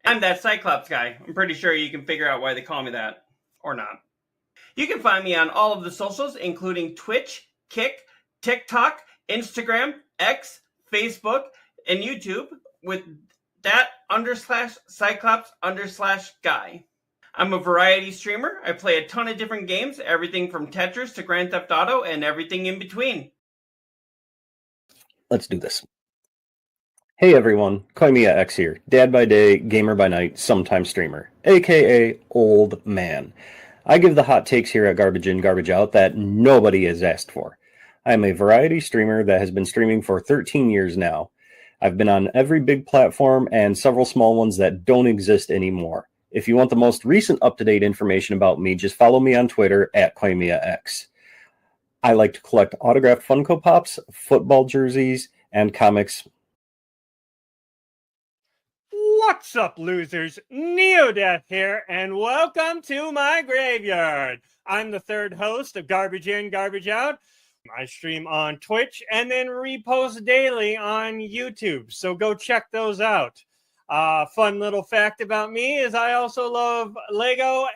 I'm that Cyclops guy. I'm pretty sure you can figure out why they call me that. Or not. You can find me on all of the socials, including Twitch, Kick, TikTok, Instagram, X, Facebook, and YouTube with that_Cyclops_guy. I'm a variety streamer. I play a ton of different games, everything from Tetris to Grand Theft Auto and everything in between. Let's do this. Hey everyone, Koimiya X here, dad by day, gamer by night, sometimes streamer, aka old man. I give the hot takes here at Garbage In, Garbage Out that nobody has asked for. I am a variety streamer that has been streaming for 13 years now. I've been on every big platform and several small ones that don't exist anymore. If you want the most recent up-to-date information about me, just follow me on Twitter at Koimiya X. I like to collect autographed Funko Pops, football jerseys, and comics. What's up, losers? Neo-deth here, and welcome to my graveyard. I'm the third host of Garbage In, Garbage Out. I stream on Twitch and then repost daily on YouTube, so go check those out. Fun little fact about me is I also love Lego.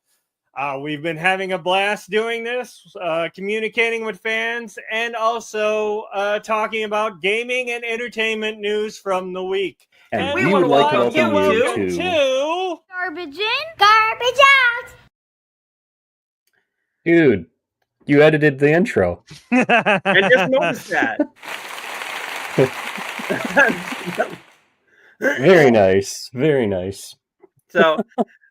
We've been having a blast doing this, communicating with fans, and also talking about gaming and entertainment news from the week. And we would like to welcome you to Garbage In, Garbage Out. Dude, you edited the intro. I just noticed that. Very nice. Very nice. So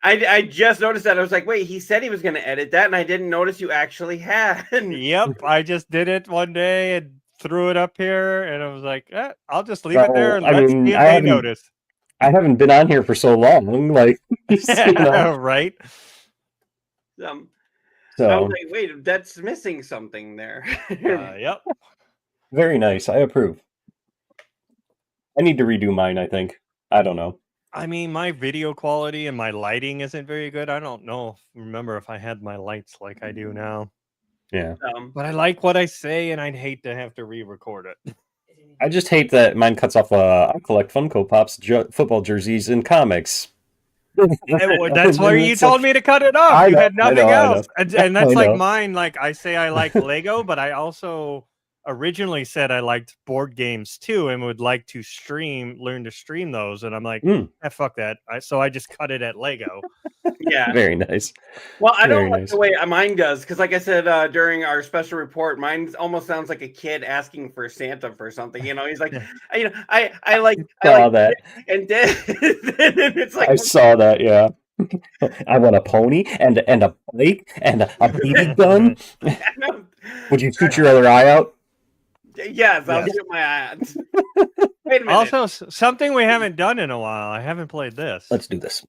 I just noticed that. I was like, wait, he said he was going to edit that, and I didn't notice you actually had. Yep, I just did it one day and threw it up here, and I was like, I'll just leave it there and let's see if they notice. I haven't been on here for so long. Like, you know. Right? I So, was like, wait, that's missing something there. Yep. very nice. I approve. I need to redo mine, I think. I don't know. I mean, my video quality and my lighting isn't very good. I don't remember if I had my lights like I do now. Yeah. But I like what I say, and I'd hate to have to re-record it. I just hate that mine cuts off. I collect Funko Pops, football jerseys, and comics. That's why you told me to cut it off. You had nothing else. And that's like mine. Like I say I like Lego, but I also originally said I liked board games too and would like to learn to stream those. And I'm like, fuck that. So I just cut it at Lego. Yeah. Very nice. Well, I don't like the way mine does, because like I said during our special report, mine almost sounds like a kid asking for Santa for something. You know, he's like, I like that. And then it's like, I saw that, yeah. I want a pony and a bike and a BB gun. Would you shoot your other eye out? Yes, I'll shoot my eye out. Wait a minute. Also, something we haven't done in a while. I haven't played this. Let's do this.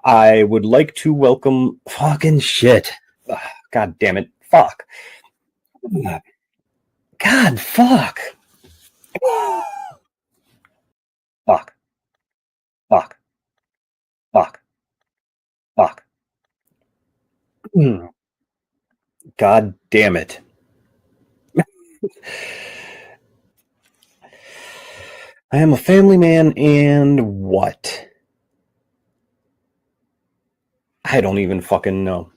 I would like to welcome fucking shit. God damn it. Fuck. God, fuck. Fuck. Fuck. Fuck. Fuck. God damn it. I am a family man and what? I don't even fucking know.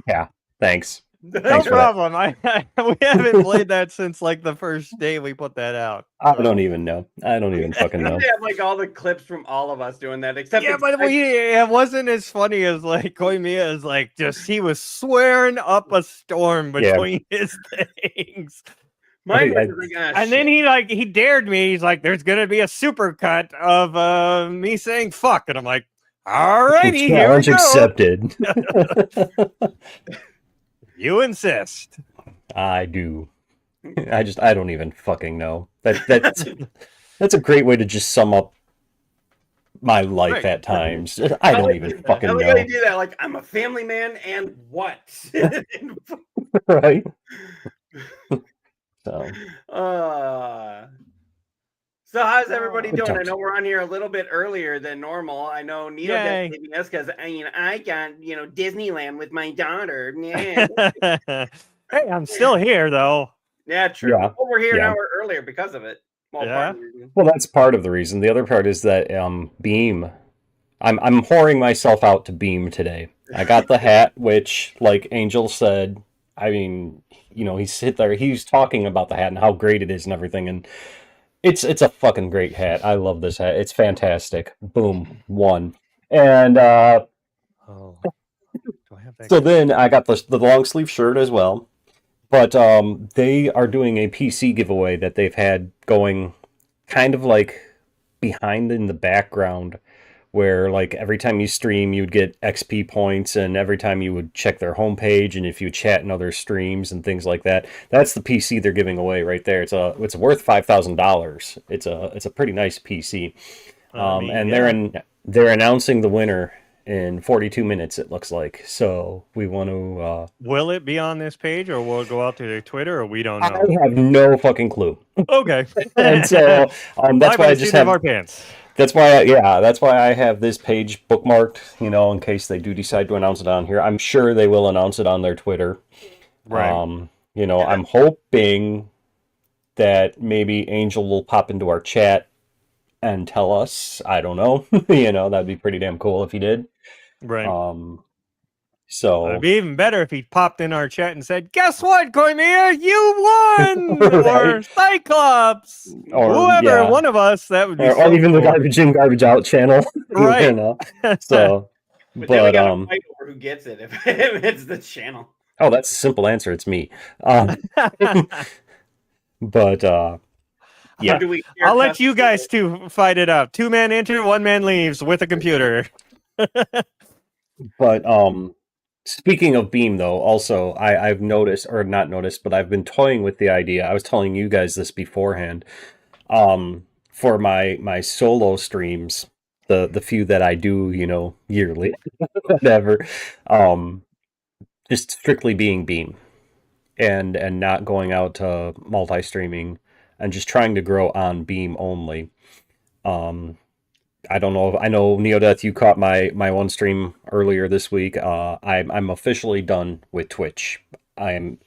Yeah, thanks. No problem. We haven't played that since like the first day we put that out. I don't even know. I don't even fucking know. They have like all the clips from all of us doing that, except but it wasn't as funny as like Koimiya is like he was swearing up a storm between his things. And then he dared me. He's like, "There's gonna be a super cut of me saying fuck," and I'm like, "All righty, challenge accepted." You insist. I do. I don't even fucking know. That's a great way to just sum up my life at times. I don't even fucking know. I do that. Like, I'm a family man and what? Right. So how's everybody doing? I know we're on here a little bit earlier than normal. I know neo-deth leaving us because I got Disneyland with my daughter. Yeah. Hey, I'm still here though. Yeah, true. Yeah. Well, we're here an hour earlier because of it. Small part Yeah? of the reason. Well, that's part of the reason. The other part is that Beam. I'm whoring myself out to Beam today. I got the hat, which, like Angel said, I mean, he's talking about the hat and how great it is and everything, and it's a fucking great hat. I love this hat. It's fantastic. Boom, one. And Oh. Do I have that? so then I got the long sleeve shirt as well. But they are doing a PC giveaway that they've had going kind of like behind in the background, where like every time you stream you'd get XP points, and every time you would check their homepage, and if you chat in other streams and things like that. That's the PC they're giving away right there. It's worth $5,000. It's a pretty nice PC. And yeah. they're announcing the winner in 42 minutes, it looks like. So we want to. Will it be on this page, or will it go out to their Twitter, or we don't I know? have no fucking clue. Okay. And so that's why I just have our pants. That's why I have this page bookmarked, in case they do decide to announce it on here. I'm sure they will announce it on their Twitter. Right. I'm hoping that maybe Angel will pop into our chat and tell us. I don't know. That'd be pretty damn cool if he did. Right. So it'd be even better if he popped in our chat and said, "Guess what, Koimea? You won!" Right. Or Cyclops, or whoever, one of us. That would be or so even cool. the Garbage In, Garbage Out channel. Right. So, but then we gotta fight over who gets it if it's the channel. Oh, that's a simple answer. It's me. But yeah, I'll let you guys two fight it out. 2-man enter, 1-man leaves with a computer. But speaking of Beam, though, also I've noticed, or not noticed, but I've been toying with the idea. I was telling you guys this beforehand. For my solo streams, the few that I do, yearly, whatever, just strictly being Beam, and not going out to multi-streaming, and just trying to grow on Beam only. I don't know. I know neo-deth, you caught my one stream earlier this week. I'm officially done with Twitch. I'm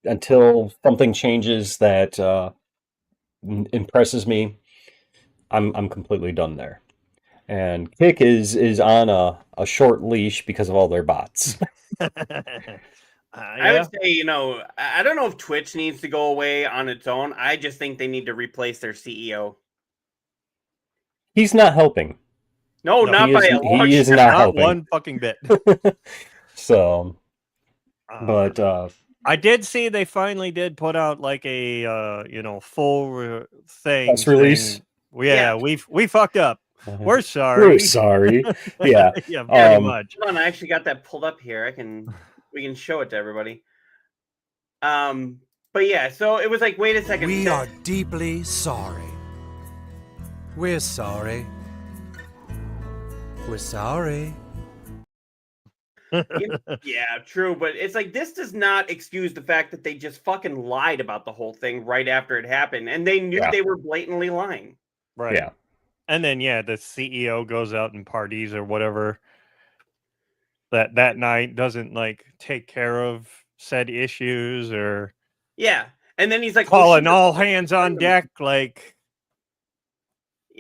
until something changes that impresses me. I'm completely done there. And Kick is on a short leash because of all their bots. I would say, I don't know if Twitch needs to go away on its own. I just think they need to replace their CEO. He's not helping. No, not by a long He is shot. not helping. One fucking bit. So, but I did see they finally did put out like a full thing. Press release. Yeah, we fucked up. We're sorry. We're sorry. Yeah. Yeah, very much. Hold on, I actually got that pulled up here. We can show it to everybody. But yeah, so it was like, wait a second. We are deeply sorry. We're sorry. We're sorry. Yeah, true, but it's like, this does not excuse the fact that they just fucking lied about the whole thing right after it happened, and they knew they were blatantly lying. Right. Yeah. And then the CEO goes out and parties or whatever that night, doesn't like take care of said issues, or and then he's like calling all hands on deck, like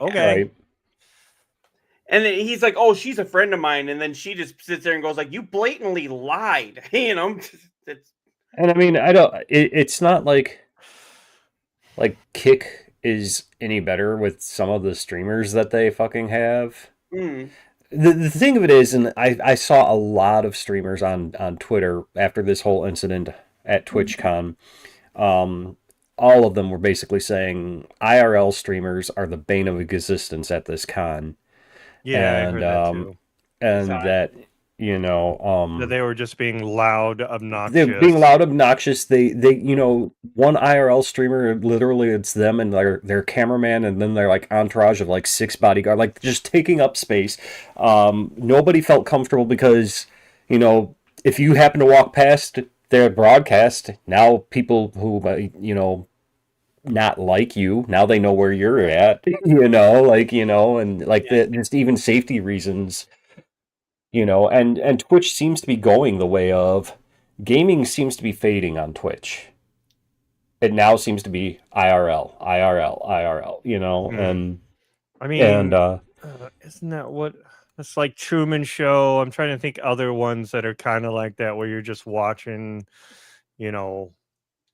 okay. Right. And then he's like, "Oh, she's a friend of mine," and then she just sits there and goes like, "You blatantly lied," And I mean, it's not like Kick is any better with some of the streamers that they fucking have. The thing of it is, and I saw a lot of streamers on Twitter after this whole incident at TwitchCon. All of them were basically saying IRL streamers are the bane of existence at this con. Yeah, and I heard that too. And that that they were just being loud, obnoxious. They're being loud, obnoxious. They one IRL streamer, literally it's them and their cameraman, and then their like entourage of like 6 bodyguard, like just taking up space. Nobody felt comfortable because if you happen to walk past their broadcast, now people who not like you, now they know where you're at, and like just even safety reasons, and Twitch seems to be going the way of gaming seems to be fading on Twitch. it now seems to be IRL, IRL, IRL. You know, I mean, isn't that what? It's like Truman Show. I'm trying to think other ones that are kind of like that, where you're just watching, you know,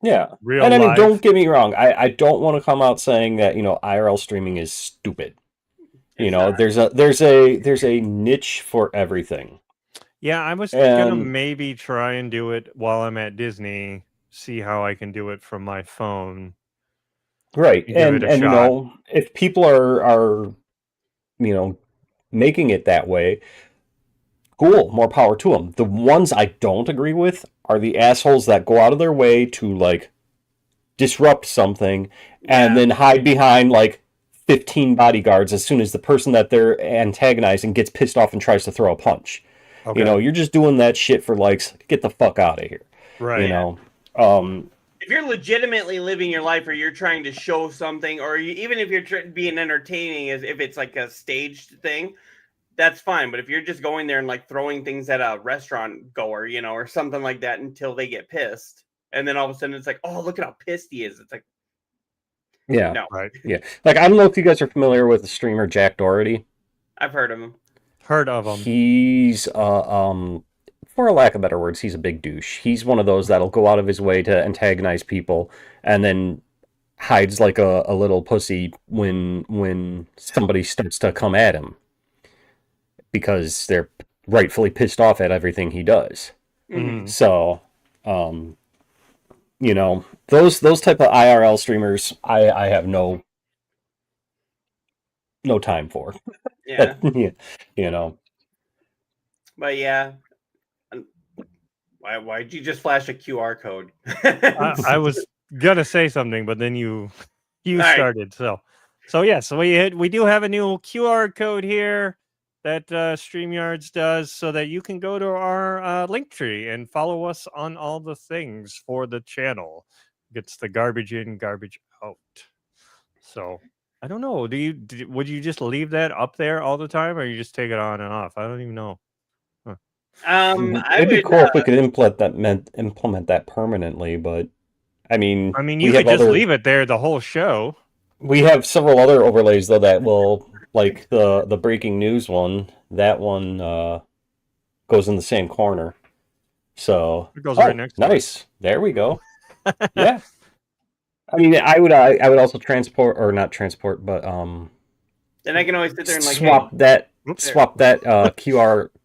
yeah. real And I mean, life. don't get me wrong. I don't want to come out saying that, you know, IRL streaming is stupid. You know, there's a niche for everything. Yeah, I was gonna And maybe try and do it while I'm at Disney. See how I can do it from my phone. right. And give it a And you shot. know, if people are you know, making it that way, cool, more power to them. The ones I don't agree with are the assholes that go out of their way to like disrupt something and then hide behind like 15 bodyguards as soon as the person that they're antagonizing gets pissed off and tries to throw a punch. Okay. You know, you're just doing that shit for likes. Get the fuck out of here. Right. You know, if you're legitimately living your life, or you're trying to show something, or even if you're being entertaining, as if it's like a staged thing, that's fine. But if you're just going there and like throwing things at a restaurant goer, you know, or something like that until they get pissed, and then all of a sudden it's like, oh, look at how pissed he is. It's like, yeah, no, Right. yeah. Like I don't know if you guys are familiar with the streamer Jack Doherty. I've heard of him. Heard of them. He's for a lack of better words, he's a big douche. He's one of those that'll go out of his way to antagonize people and then hides like a little pussy when somebody starts to come at him because they're rightfully pissed off at everything he does. Mhm. So, you know, those type of IRL streamers, I have no time for. Yeah, You know. but yeah. Why'd you just flash a QR code? I was gonna say something, but then you right. started. So yeah. So we do have a new QR code here that StreamYards does, so that you can go to our link tree and follow us on all the things for the channel. It's the garbage in, garbage out. So I don't know. Would you just leave that up there all the time, or you just take it on and off? I don't even know. It'd be cool if we could implement that permanently, but I mean, you could just leave it there the whole show. We have several other overlays though that will, like the breaking news one. That one goes in the same corner. So It goes right next to it. nice. There we go. Yeah. I mean, I would also transport, or not transport, but then I can always sit there and like swap that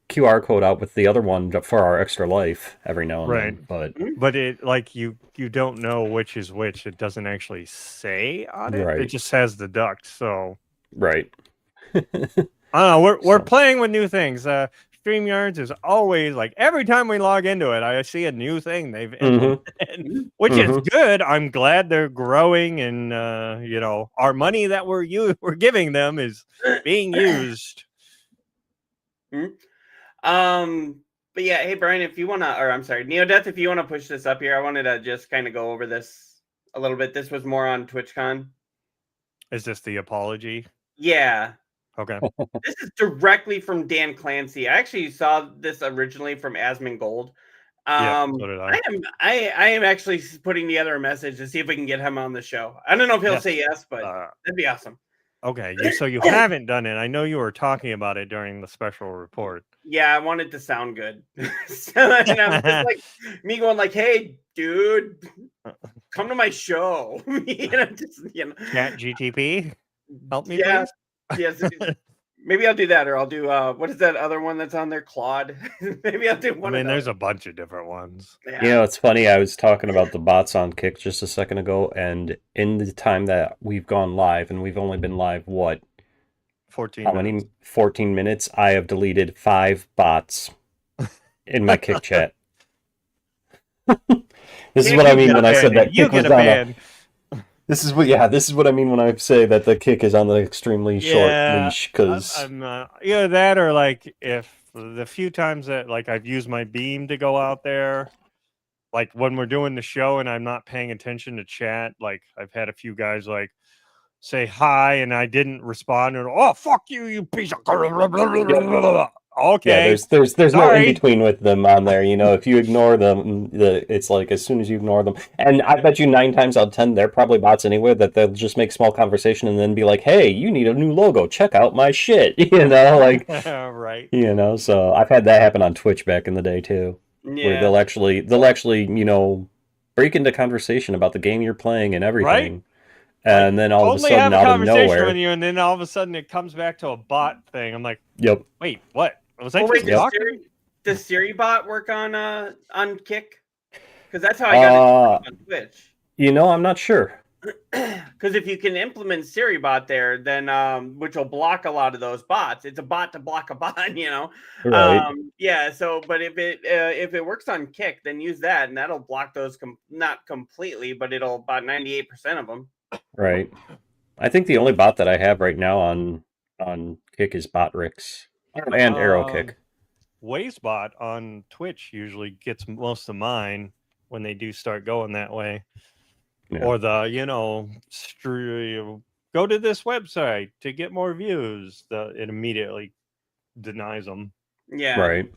QR code out with the other one for our extra life every now and then. But it, like, you don't know which is which. It doesn't actually say on it. Right. It just has the duct. So right. I don't know. We're playing with new things. StreamYards is always like, every time we log into it, I see a new thing they've implemented, which is good. I'm glad they're growing, and you know, our money that we're giving them is being used. But yeah, hey Brian, if you wanna, or I'm sorry, neo-deth, if you wanna push this up here, I wanted to just kind of go over this a little bit. This was more on TwitchCon. Is this the apology? Yeah. Okay. This is directly from Dan Clancy. I actually saw this originally from Asmongold. Yeah, so did I. I am actually putting together a message to see if we can get him on the show. I don't know if he'll say yes, but that'd be awesome. Okay, so you haven't done it. I know you were talking about it during the special report. Yeah, I want it to sound good. So, and I'm just like me going like, "Hey, dude, come to my show." Chat GTP, help me, yeah, please. Yes. Maybe I'll do that, or I'll do what is that other one that's on there? Claude. Maybe I'll do one. I mean, there's a bunch of different ones. Yeah. You know, it's funny. I was talking about the bots on Kick just a second ago, and in the time that we've gone live, and we've only been live, 14 how minutes. many? 14 minutes. I have deleted 5 bots in my Kick chat. This is what I mean when I said that Kick was on a... This is what I mean when I say that the Kick is on the extremely short leash, because either that, or like, if the few times that like I've used my beam to go out there, like when we're doing the show and I'm not paying attention to chat, like I've had a few guys like say hi and I didn't respond, and oh fuck you, you piece of Okay. Yeah, there's no in Sorry. between with them on there. You know, if you ignore them, it's like as soon as you ignore them, and I bet you 9 times out of 10 they're probably bots anyway. That they'll just make small conversation and then be like, "Hey, you need a new logo? Check out my shit." You know, like Right. So I've had that happen on Twitch back in the day too, where Yeah. they'll actually break into conversation about the game you're playing and everything, and then all of a Totally sudden have a out of conversation with nowhere, you, and then all of a sudden it comes back to a bot thing. I'm like, yep, wait, what? Was I Well, wait, just talking? does Siri bot work on Kick? Because that's how I got it on Twitch. I'm not sure. Because if you can implement Siri bot there, then which will block a lot of those bots. It's a bot to block a bot, Right. Yeah. So, but if it works on Kick, then use that, and that'll block those not completely, but it'll about 98% of them. Right. I think the only bot that I have right now on Kick is Botrix and Arrow Kick. Wazebot on Twitch usually gets most of mine when they do start going that way. Yeah. Or the, go to this website to get more views. It immediately denies them. Yeah. Right.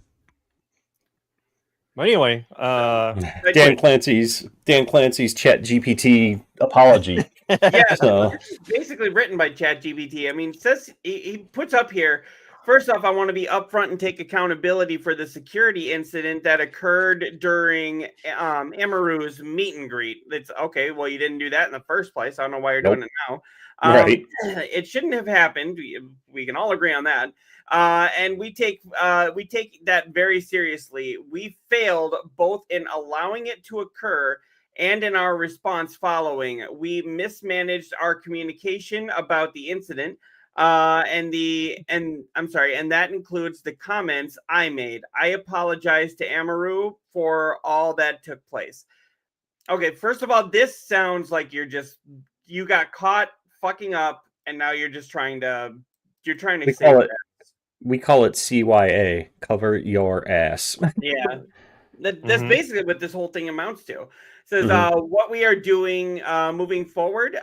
But anyway, Dan Clancy's Chat GPT apology. Yeah, So this is basically written by ChatGPT. I mean, it says he puts up here. First off, I want to be upfront and take accountability for the security incident that occurred during Amaru's meet and greet. It's okay. Well, you didn't do that in the first place. I don't know why you're doing it now. Right. It shouldn't have happened. We can all agree on that. And we take that very seriously. We failed both in allowing it to occur and in our response following. We mismanaged our communication about the incident. And that includes the comments I made. I apologize to Amaru for all that took place. Okay, first of all, this sounds like you got caught fucking up, and now you're trying to save that. We call it CYA, cover your ass. Yeah. That's basically what this whole thing amounts to. It says what we are doing moving forward.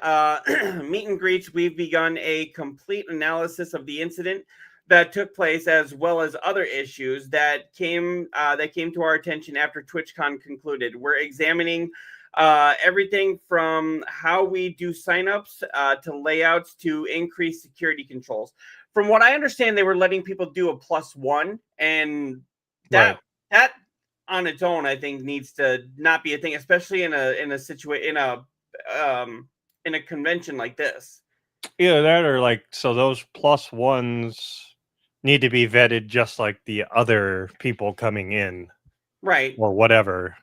Meet and greets. We've begun a complete analysis of the incident that took place, as well as other issues that came to our attention after TwitchCon concluded. We're examining everything from how we do signups to layouts to increase security controls. From what I understand, they were letting people do a +1, and that on its own, I think, needs to not be a thing, especially in a situation in a convention like this. Either that or so those +1s need to be vetted just like the other people coming in, right? Or whatever.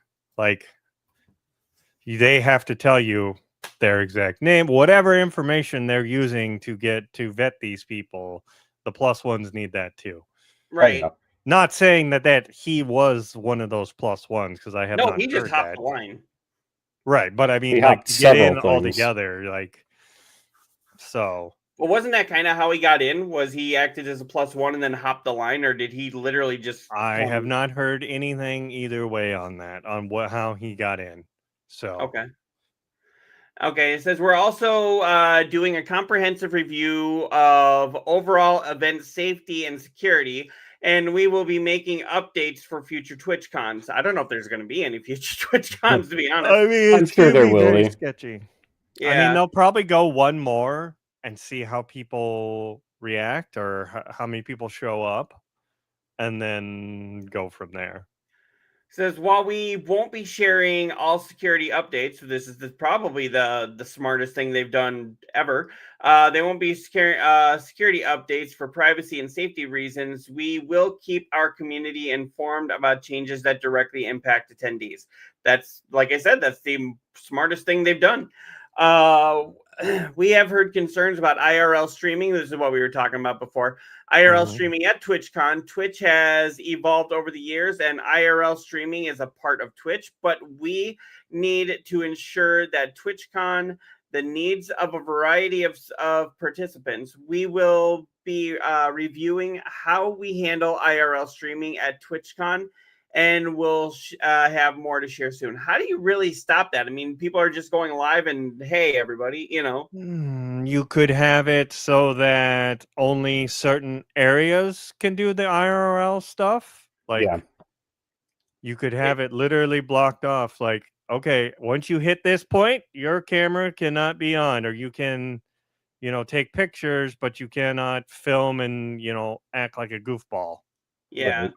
They have to tell you their exact name, whatever information they're using to vet these people. The +1s need that too, right? Not saying that he was one of those +1s, because I have not he just heard hopped that. the line, right? But I mean, He to get in things. altogether, so. Well, wasn't that kind of how he got in? Was he acted as a +1 and then hopped the line, or did he literally just? I have not heard anything either way on that, on how he got in. So Okay, it says we're also doing a comprehensive review of overall event safety and security, and we will be making updates for future TwitchCons. I don't know if there's going to be any future TwitchCons, to be honest. I mean, I'm sure there will be. Sketchy. Yeah. I mean, they'll probably go one more and see how people react or how many people show up, and then go from there. Says while we won't be sharing all security updates, so this is probably the smartest thing they've done ever. They won't be security updates for privacy and safety reasons. We will keep our community informed about changes that directly impact attendees. That's, like I said, that's the smartest thing they've done. We have heard concerns about IRL streaming. This is what we were talking about before. IRL streaming at TwitchCon. Twitch has evolved over the years, and IRL streaming is a part of Twitch, but we need to ensure that TwitchCon, the needs of a variety of participants, we will be reviewing how we handle IRL streaming at TwitchCon, and we'll have more to share soon. How do you really stop that? I mean, people are just going live and, hey, everybody, You could have it so that only certain areas can do the IRL stuff. Like, Yeah. you could have it literally blocked off. Like, okay, once you hit this point, your camera cannot be on, or you can, take pictures, but you cannot film and, act like a goofball. Yeah. Right.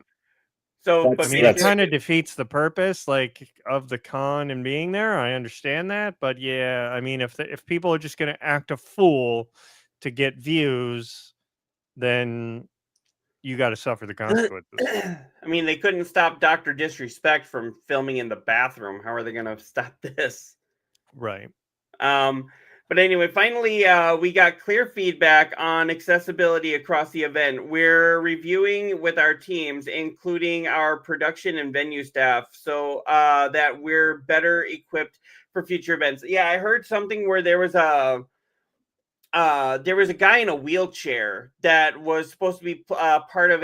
So, I but mean, it basically, kind of defeats the purpose, like, of the con and being there. I understand that, but yeah, I mean, if people are just going to act a fool to get views, then you got to suffer the consequences. I mean, they couldn't stop Dr. Disrespect from filming in the bathroom. How are they going to stop this? Right. But anyway, finally, we got clear feedback on accessibility across the event. We're reviewing with our teams, including our production and venue staff, so that we're better equipped for future events. Yeah, I heard something where there was a guy in a wheelchair that was supposed to be part of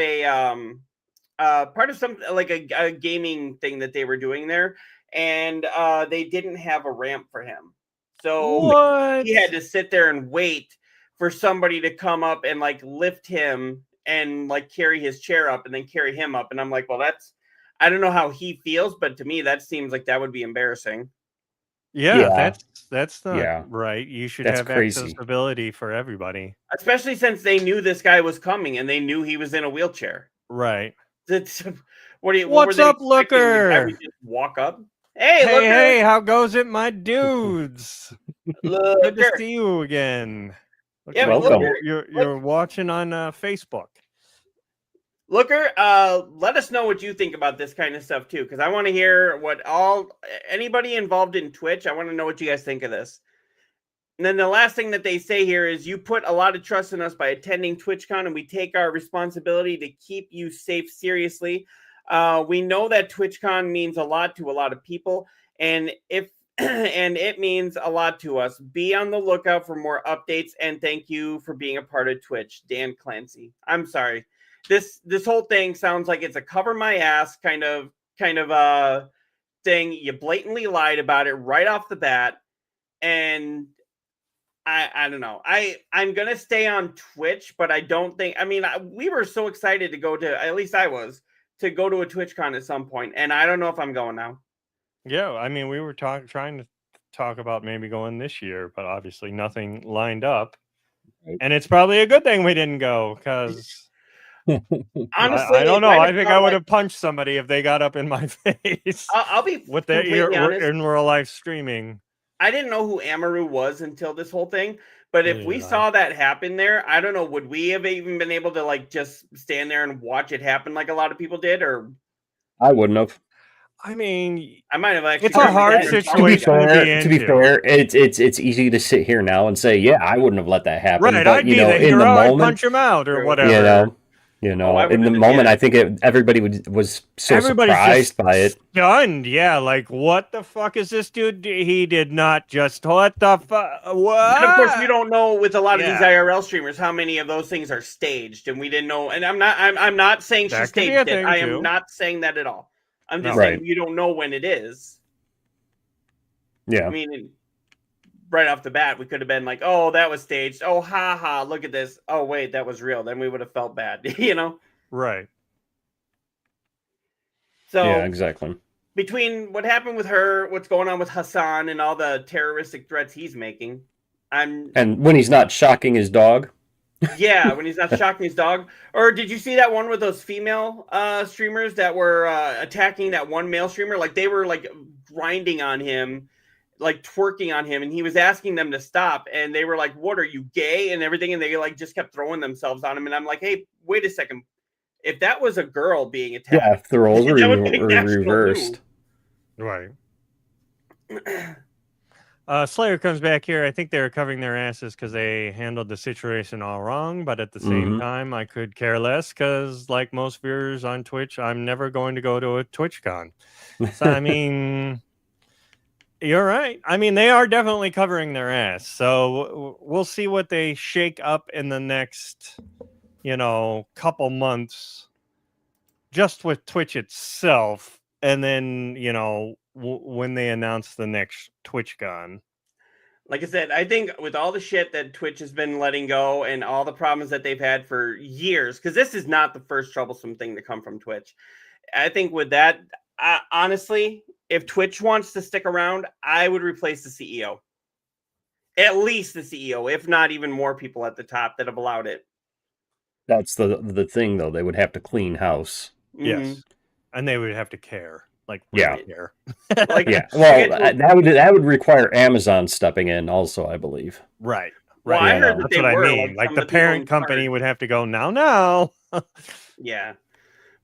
some like a gaming thing that they were doing there, and they didn't have a ramp for him. So What? he had to sit there and wait for somebody to come up and like lift him and like carry his chair up and then carry him up. And I'm like, well, I don't know how he feels, but to me, that seems like that would be embarrassing. Yeah, Yeah. that's not Yeah. right. You should That's have crazy. accessibility for everybody. Especially since they knew this guy was coming and they knew he was in a wheelchair. Right. That's, what were What's they up, expecting? The guy Looker? would just walk up. Hey, Hey, Looker! hey, how goes it, my dudes? Good to Looker! see you again. Looks Yeah, like Welcome. you're watching on Facebook. Looker, let us know what you think about this kind of stuff too, because I want to hear what anybody involved in Twitch. I want to know what you guys think of this. And then the last thing that they say here is, you put a lot of trust in us by attending TwitchCon, and we take our responsibility to keep you safe seriously. We know that TwitchCon means a lot to a lot of people, and and it means a lot to us. Be on the lookout for more updates, and thank you for being a part of Twitch, Dan Clancy. I'm sorry. This whole thing sounds like it's a cover my ass kind of thing. You blatantly lied about it right off the bat, and I don't know. I'm gonna stay on Twitch, but I don't think. I mean, we were so excited to go to. At least I was, to go to a TwitchCon at some point, and I don't know if I'm going now. Yeah, I mean, we were trying to talk about maybe going this year, but obviously nothing lined up. Right. And it's probably a good thing we didn't go, because Honestly, I don't it know. might I have think felt I would like- have punched somebody if they got up in my face I'll be with their completely honest. in real life streaming. I didn't know who Amaru was until this whole thing. But if we Yeah. saw that happen there, I don't know, would we have even been able to like just stand there and watch it happen like a lot of people did? Or I wouldn't have. I mean, I might have actually. it's a gone hard ahead and To be followed you situation guys. to be fair, to be into. fair, it's easy to sit here now and say, yeah, I wouldn't have let that happen. Right, But I'd be the in the hero. I'd moment, punch him out or True. whatever. I in the would've- moment, yeah. I think everybody was so Everybody's surprised just by it. stunned. Yeah, like, what the fuck is this dude? He did not just, what the fuck? What? And of course, we don't know with a lot of these Yeah. IRL streamers how many of those things are staged, and we didn't know. And I'm not saying she That could be a staged it. thing, I am too. not saying that at all. I'm just No. saying Right. you don't know when it is. Yeah. I mean, right off the bat, we could have been like, "Oh, that was staged." Oh, ha ha! Look at this. Oh, wait, that was real. Then we would have felt bad, you know. Right. So Yeah, exactly. between what happened with her, what's going on with Hassan, and all the terroristic threats he's making, I'm And when he's not shocking his dog, yeah, when he's not shocking his dog. Or did you see that one with those female streamers that were attacking that one male streamer? Like they were like grinding on him, like twerking on him, and he was asking them to stop, and they were like, "What, are you gay?" and everything, and they like just kept throwing themselves on him. And I'm like, "Hey, wait a second. If that was a girl being yeah, attacked, if the roles were that would be national reversed. Right. news." Slayer comes back here. I think they're covering their asses because they handled the situation all wrong. But at the same Mhm. time, I could care less because, like most viewers on Twitch, I'm never going to go to a TwitchCon. So, I mean, you're right. I mean, they are definitely covering their ass. So we'll see what they shake up in the next, couple months just with Twitch itself. And then, when they announce the next TwitchCon. Like I said, I think with all the shit that Twitch has been letting go and all the problems that they've had for years, because this is not the first troublesome thing to come from Twitch. I think with that, honestly, if Twitch wants to stick around, I would replace the CEO. At least the CEO, if not even more people at the top that have allowed it. That's the thing, though. They would have to clean house. Yes, and they would have to care. Like, Yeah. really care. Like, Yeah. Well, that would require Amazon stepping in, also, I believe. Right. Well, Right. I heard that That's they what were. I mean. Like some the of people in parent company charge. would have to go now. Yeah.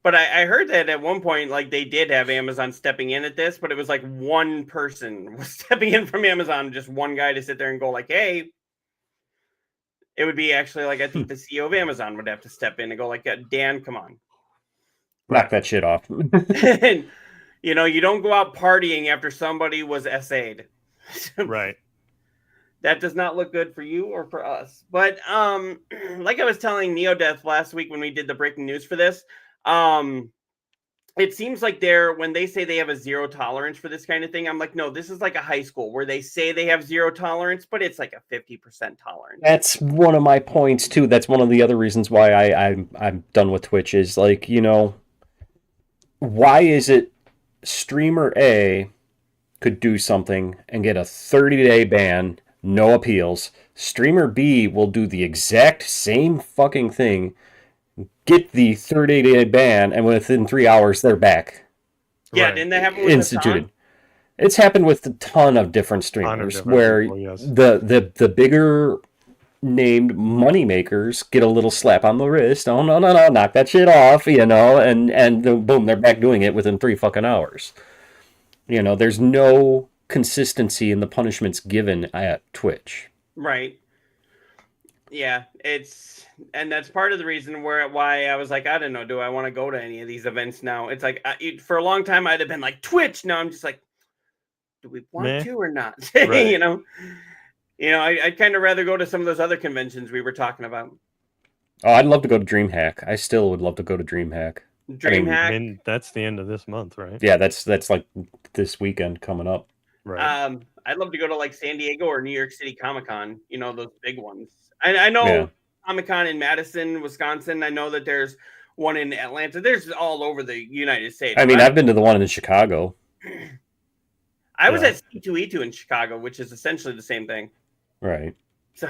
But I heard that at one point, like they did have Amazon stepping in at this, but it was like one person was stepping in from Amazon, just one guy to sit there and go like, hey, it would be actually like, I think the CEO of Amazon would have to step in and go like, Dan, come on. Knock that shit off. And, you know, you don't go out partying after somebody was SA'd. Right. That does not look good for you or for us. But like I was telling neo-deth last week when we did the breaking news for this, it seems like when they say they have a zero tolerance for this kind of thing, I'm like, no, this is like a high school where they say they have zero tolerance, but it's like a 50% tolerance. That's one of my points too. That's one of the other reasons why I'm done with Twitch is like, you know, why is it streamer A could do something and get a 30-day ban, no appeals. Streamer B will do the exact same fucking thing, get the 30-day ban, and within 3 hours they're back. Yeah, Right. didn't that happen with Instituted. Hassan? It's happened with a ton of different streamers different where people, yes. the bigger named money makers get a little slap on the wrist. Oh no, knock that shit off, you know, and boom, they're back doing it within 3 fucking hours. You know, there's no consistency in the punishments given at Twitch. Right. Yeah, and that's part of the reason why I was like, I don't know, do I want to go to any of these events now? It's like for a long time I'd have been like Twitch. Now I'm just like, do we want to or not? Right. you know, I'd kind of rather go to some of those other conventions we were talking about. Oh, I'd love to go to DreamHack. I still would love to go to DreamHack. DreamHack. I mean, that's the end of this month, right? Yeah, that's like this weekend coming up. Right. I'd love to go to like San Diego or New York City Comic-Con, you know, those big ones. I know Comic-Con in Madison, Wisconsin. I know that there's one in Atlanta. There's all over the United States. I mean, I've been to the one in Chicago. I was at C2E2 in Chicago, which is essentially the same thing. Right. So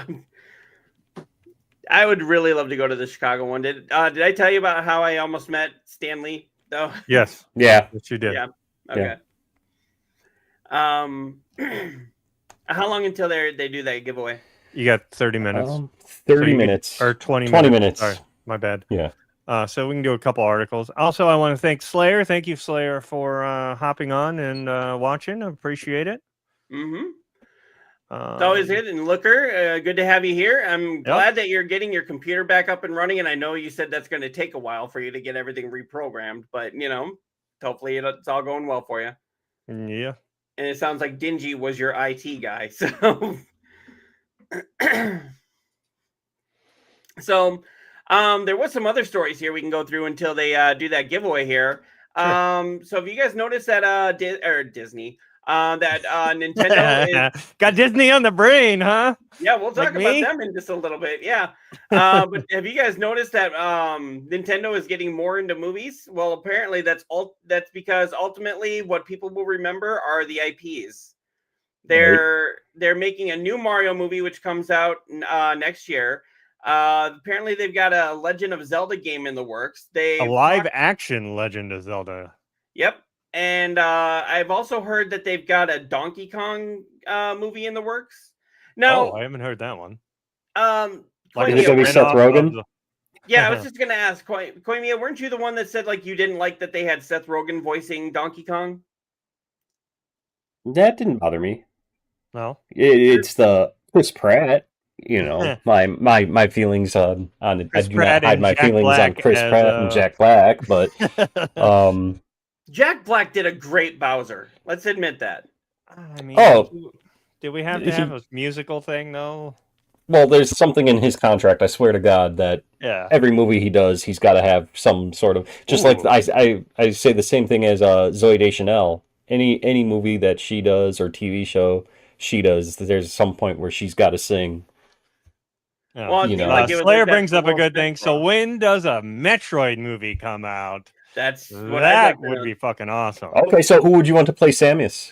I would really love to go to the Chicago one. Did I tell you about how I almost met Stan Lee, though? Yes. Yeah. Yes, you did. Yeah. Okay. How long until they do that giveaway? You got 30 minutes. 30 minutes. Or 20 20 minutes. minutes. Sorry, my bad. Yeah. So we can do a couple articles. Also, I want to thank Slayer. Thank you, Slayer, for hopping on and watching. I appreciate it. Mm-hmm. It's always good. And Looker, good to have you here. I'm glad that you're getting your computer back up and running. And I know you said that's going to take a while for you to get everything reprogrammed, but you know, hopefully it's all going well for you. Yeah. And it sounds like Dingy was your IT guy. So, there was some other stories here we can go through until they do that giveaway here. Sure. So if you guys noticed that Disney, that Nintendo got Disney on the brain, huh? Yeah, we'll talk about them in just a little bit. Yeah. But have you guys noticed that Nintendo is getting more into movies? Well, apparently that's because ultimately what people will remember are the IPs. They're making a new Mario movie which comes out next year. Apparently they've got a Legend of Zelda game in the works. A live action Legend of Zelda. Yep. And I've also heard that they've got a Donkey Kong movie in the works. Now, I haven't heard that one. Like is it gonna be Seth Rogen? Yeah, I was just gonna ask, Koimiya, weren't you the one that said like you didn't like that they had Seth Rogen voicing Donkey Kong? That didn't bother me. No, it's the Chris Pratt. You know, my feelings on it. I do not hide my feelings on Chris Pratt and Jack Black, but Jack Black did a great Bowser. Let's admit that. I mean, did we have to have a musical thing though? Well, there's something in his contract. I swear to God that every movie he does, he's got to have some sort of like I say the same thing as Zoe Deschanel. Any movie that she does or TV show, she does. There's some point where she's got to sing. Yeah. Well, it You seemed know. like it was Slayer like that brings for up a Will good Smith thing. So role. when does a Metroid movie come out? That's what I'd like That to would know. be fucking awesome. Okay, so who would you want to play Samus?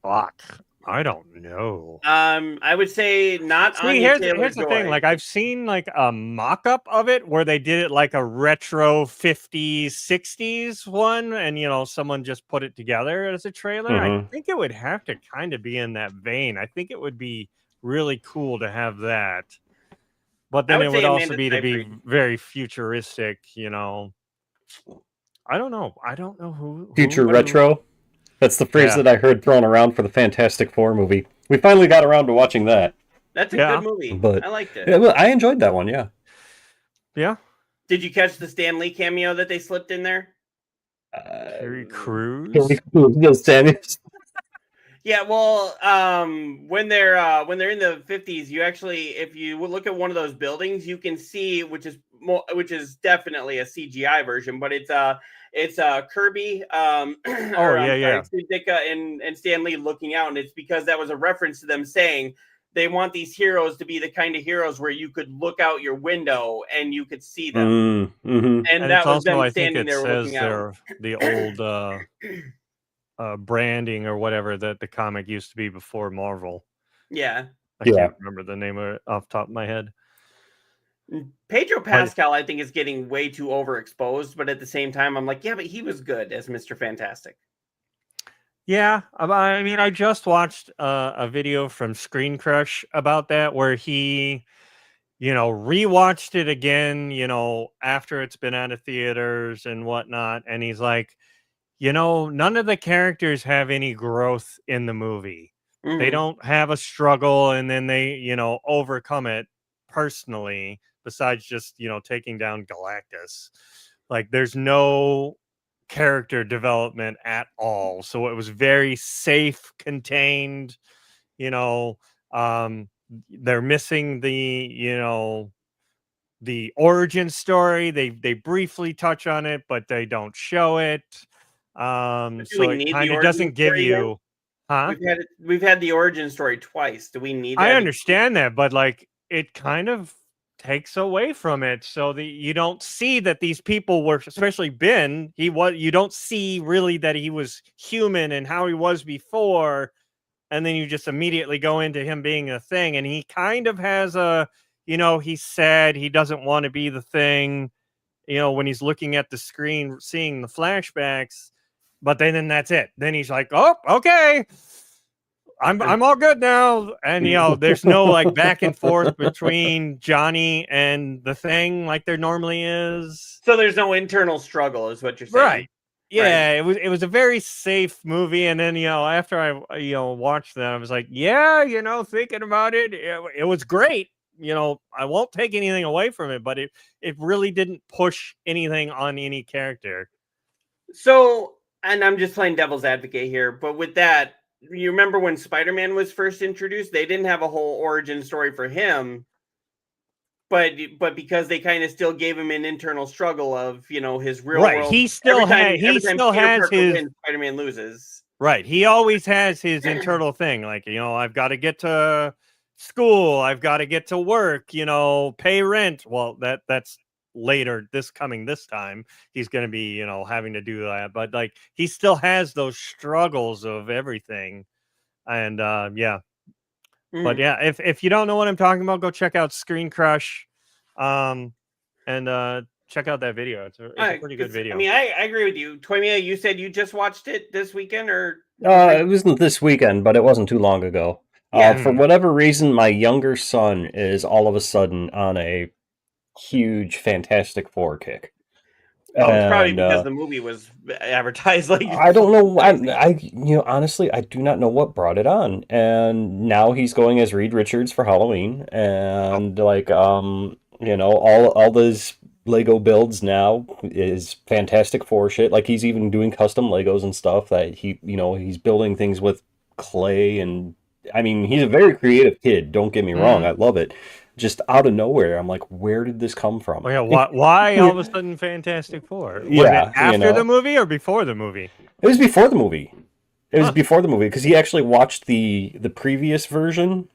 Fuck. I don't know. I would say not See, Anya here's the thing. Taylor-Joy. Like, I've seen like a mock-up of it where they did it like a retro 50s, 60s one, and someone just put it together as a trailer. I Mhm. think it would have to kind of be in that vein. I think it would be really cool to have that. But I then would it say would also Amanda be to be Seyfried. very futuristic, I don't know. I don't know who Future would- retro. That's the phrase Yeah. that I heard thrown around for the Fantastic Four movie. We finally got around to watching that, That's a Yeah. good movie. but I liked it. yeah, well, I enjoyed that one. Yeah. Yeah. Did you catch the Stan Lee cameo that they slipped in there? Terry Can Crews. we Samus? Yeah, well, when they're in the 50s, you actually, if you look at one of those buildings, you can see, which is definitely a CGI version, but it's Kirby, or I'm yeah. sorry, Steve Ditka and Stan Lee looking out, and it's because that was a reference to them saying they want these heroes to be the kind of heroes where you could look out your window and you could see them, Mm-hmm. and And that it's was also, them I think standing it there says looking out. the old branding or whatever that the comic used to be before Marvel. Yeah. I Yeah. can't remember the name of it off the top of my head. Pedro Pascal, I think, is getting way too overexposed, but at the same time, I'm like, yeah, but he was good as Mr. Fantastic. Yeah, I mean, I just watched a video from Screen Crush about that where he, rewatched it again, after it's been out of theaters and whatnot, and he's like, none of the characters have any growth in the movie. They don't have a struggle, and then they, overcome it personally, besides just, taking down Galactus. Like, there's no character development at all. So it was very safe, contained, they're missing the origin story. They briefly touch on it, but they don't show it. Do So we it need the kind of origin doesn't give story then? you, huh? We've had the origin story twice. Do we need that? I understand that, but like it kind of takes away from it. So you don't see that these people were, especially Ben, you don't see really that he was human and how he was before. And then you just immediately go into him being a thing. And he kind of has he's sad. He doesn't want to be the thing, when he's looking at the screen, seeing the flashbacks. But then that's it. Then he's like, oh, okay. I'm all good now. And there's no like back and forth between Johnny and the thing like there normally is. So there's no internal struggle, is what you're saying. Right. Yeah, it was a very safe movie. And then, after I watched that, I was like, yeah, thinking about it, it was great. I won't take anything away from it, but it really didn't push anything on any character. So, and I'm just playing devil's advocate here, but with that, you remember when Spider-Man was first introduced, they didn't have a whole origin story for him, but because they kind of still gave him an internal struggle of, his real world. He still has his wins, Spider-Man loses. Right. He always has his internal thing. Like, I've got to get to school. I've got to get to work, pay rent. Well, that's later this time. He's going to be, having to do that. But like, he still has those struggles of everything. And yeah. But yeah, if you don't know what I'm talking about, go check out Screen Crush. And check out that video. It's a pretty good video. I mean, I agree with you. Toymia, you said you just watched it this weekend, or It wasn't this weekend, but it wasn't too long ago. For whatever reason, my younger son is all of a sudden on a huge Fantastic Four kick. Oh, it's probably because the movie was advertised like. I don't know. I honestly, I do not know what brought it on. And now he's going as Reed Richards for Halloween, and all those Lego builds now is Fantastic Four shit. Like he's even doing custom Legos and stuff that he's building things with clay, and I mean he's a very creative kid. Don't get me wrong, I love it. Just out of nowhere, I'm like, where did this come from? Oh, yeah, why all of a sudden Fantastic Four? Was it after the movie or before the movie? It was before the movie. It was before the movie because he actually watched the previous version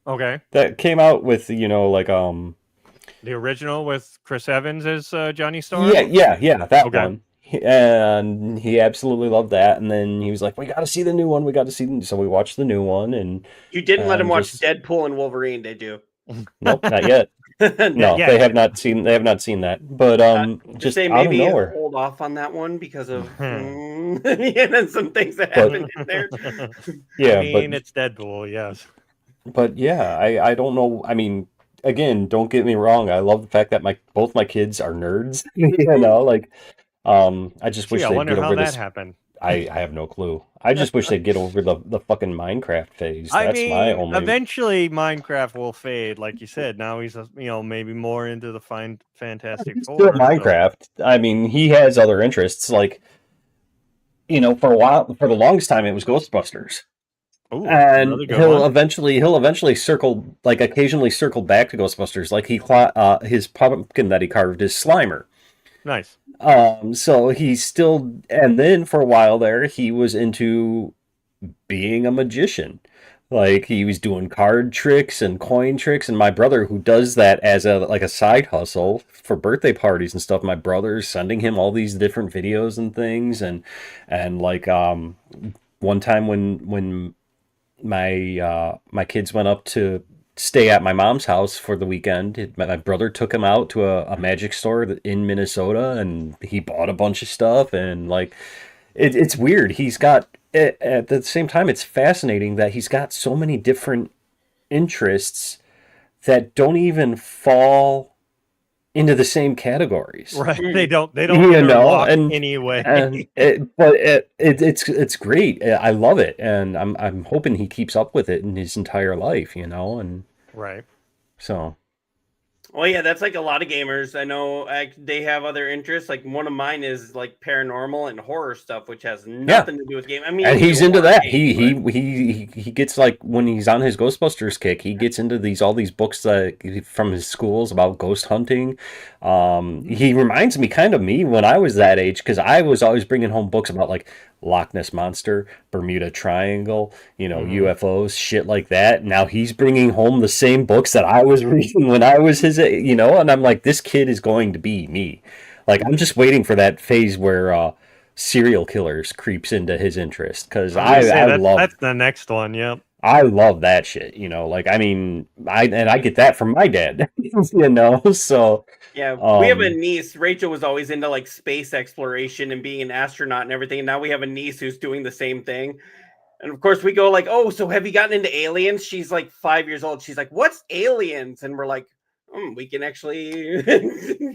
Okay. that came out with like The original with Chris Evans as Johnny Storm? yeah, that Okay. one. And he absolutely loved that. And then he was like, "We got to see the new one. We got to see." So we watched the new one, and You didn't let him watch just... Deadpool and Wolverine, did you? Nope, not yet. No, yet. they have not seen. They have not seen that. But just say out of maybe nowhere. hold off on that one because of some things that happened in there. Yeah, I mean, it's Deadpool, yes. but yeah, I don't know. I mean, again, don't get me wrong. I love the fact that both my kids are nerds. Like I just wish Gee, I they'd wonder get how over that this. happened. I have no clue. I just wish they'd get over the fucking Minecraft phase. I That's mean, my only. eventually Minecraft will fade, like you said. Now he's, maybe more into the Fantastic Still Four. Minecraft. I mean, he has other interests. Like, for a while, for the longest time, it was Ghostbusters. Ooh, And another good one. he'll eventually circle, like occasionally circle back to Ghostbusters. Like his pumpkin that he carved is Slimer. Nice. So he's still, and then for a while there, he was into being a magician. Like he was doing card tricks and coin tricks, and my brother, who does that as a side hustle for birthday parties and stuff, my brother's sending him all these different videos and things, and like one time when my kids went up to stay at my mom's house for the weekend. My brother took him out to a magic store in Minnesota, and he bought a bunch of stuff. And like, it's weird. He's got, at the same time, it's fascinating that he's got so many different interests that don't even fall into the same categories. Right. They don't and anyway. And it's great. I love it, and I'm hoping he keeps up with it in his entire life, and Right. so. Well, yeah, that's like a lot of gamers. I know they have other interests. Like one of mine is like paranormal and horror stuff, which has nothing to do with game. I mean, and he's into that. He gets, like, when he's on his Ghostbusters kick, he gets into all these books from his schools about ghost hunting. He reminds me kind of me when I was that age, because I was always bringing home books about like Loch Ness Monster, Bermuda Triangle, UFOs, shit like that. Now he's bringing home the same books that I was reading when I was his age, and I'm like, this kid is going to be me. Like, I'm just waiting for that phase where serial killers creeps into his interest, because I love that's the next one. Yep. I love that shit. Like, I mean, I get that from my dad. So yeah, we have a niece. Rachel was always into like space exploration and being an astronaut and everything. And now we have a niece who's doing the same thing. And of course we go like, "Oh, so have you gotten into aliens?" She's like 5 years old. She's like, "What's aliens?" And we're like, we can actually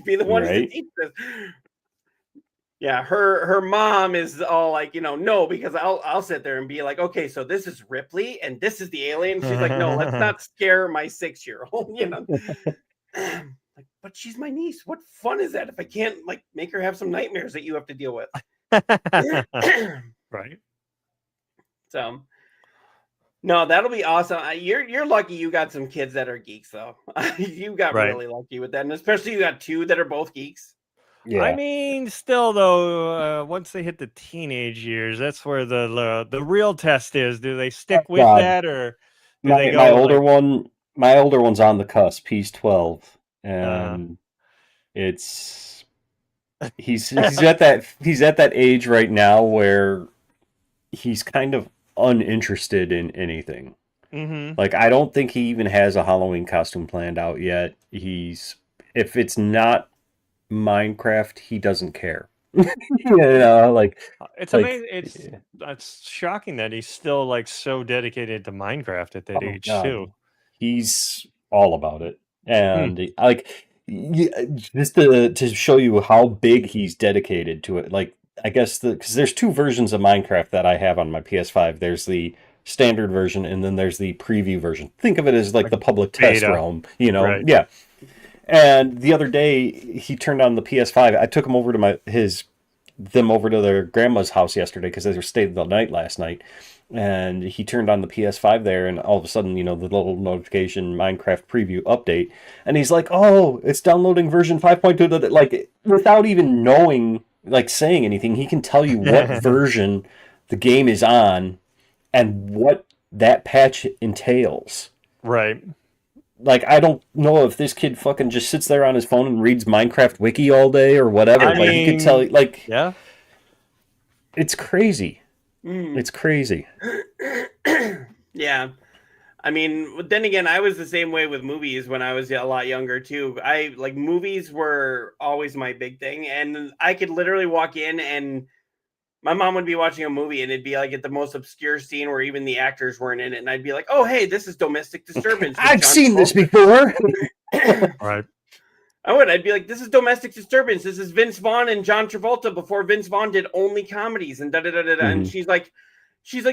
be the ones to teach this. Yeah, her mom is all like, no, because I'll sit there and be like, okay, so this is Ripley and this is the alien. She's like, no, let's not scare my 6-year-old, Like, but she's my niece. What fun is that if I can't like make her have some nightmares that you have to deal with? Right. So, no, that'll be awesome. You're lucky you got some kids that are geeks, though. You got really lucky with that, and especially you got two that are both geeks. Yeah. I mean, still though, once they hit the teenage years, that's where the real test is. Do they stick with that, or do they go? My older one's on the cusp. He's 12, and he's at that age right now where he's kind of uninterested in anything. Mm-hmm. Like, I don't think he even has a Halloween costume planned out yet. If it's not Minecraft, he doesn't care. Like, it's amazing. It's shocking that he's still like so dedicated to Minecraft at that age too. He's all about it, and like, just to show you how big he's dedicated to it. Like, I guess because there's two versions of Minecraft that I have on my PS5. There's the standard version, and then there's the preview version. Think of it as like the public test realm, Right. Yeah. And the other day, he turned on the PS5. I took him over to them over to their grandma's house yesterday because they were staying the night last night. And he turned on the PS5 there, and all of a sudden, the little notification Minecraft preview update, and he's like, "Oh, it's downloading version 5.2." Like, without even knowing, like, saying anything, he can tell you what version the game is on and what that patch entails. Right. Like, I don't know if this kid fucking just sits there on his phone and reads Minecraft Wiki all day or whatever, I but he could tell, mean, like, yeah. it's crazy. Mm. It's crazy. Yeah. I mean, then again, I was the same way with movies when I was a lot younger too. Movies were always my big thing, and I could literally walk in and my mom would be watching a movie and it'd be like at the most obscure scene where even the actors weren't in it, and I'd be like, "Oh, hey, this is Domestic Disturbance." with I've John seen this Travolta." before. Right. I'd be like, "This is Domestic Disturbance. This is Vince Vaughn and John Travolta before Vince Vaughn did only comedies." And da da da da. And she's like,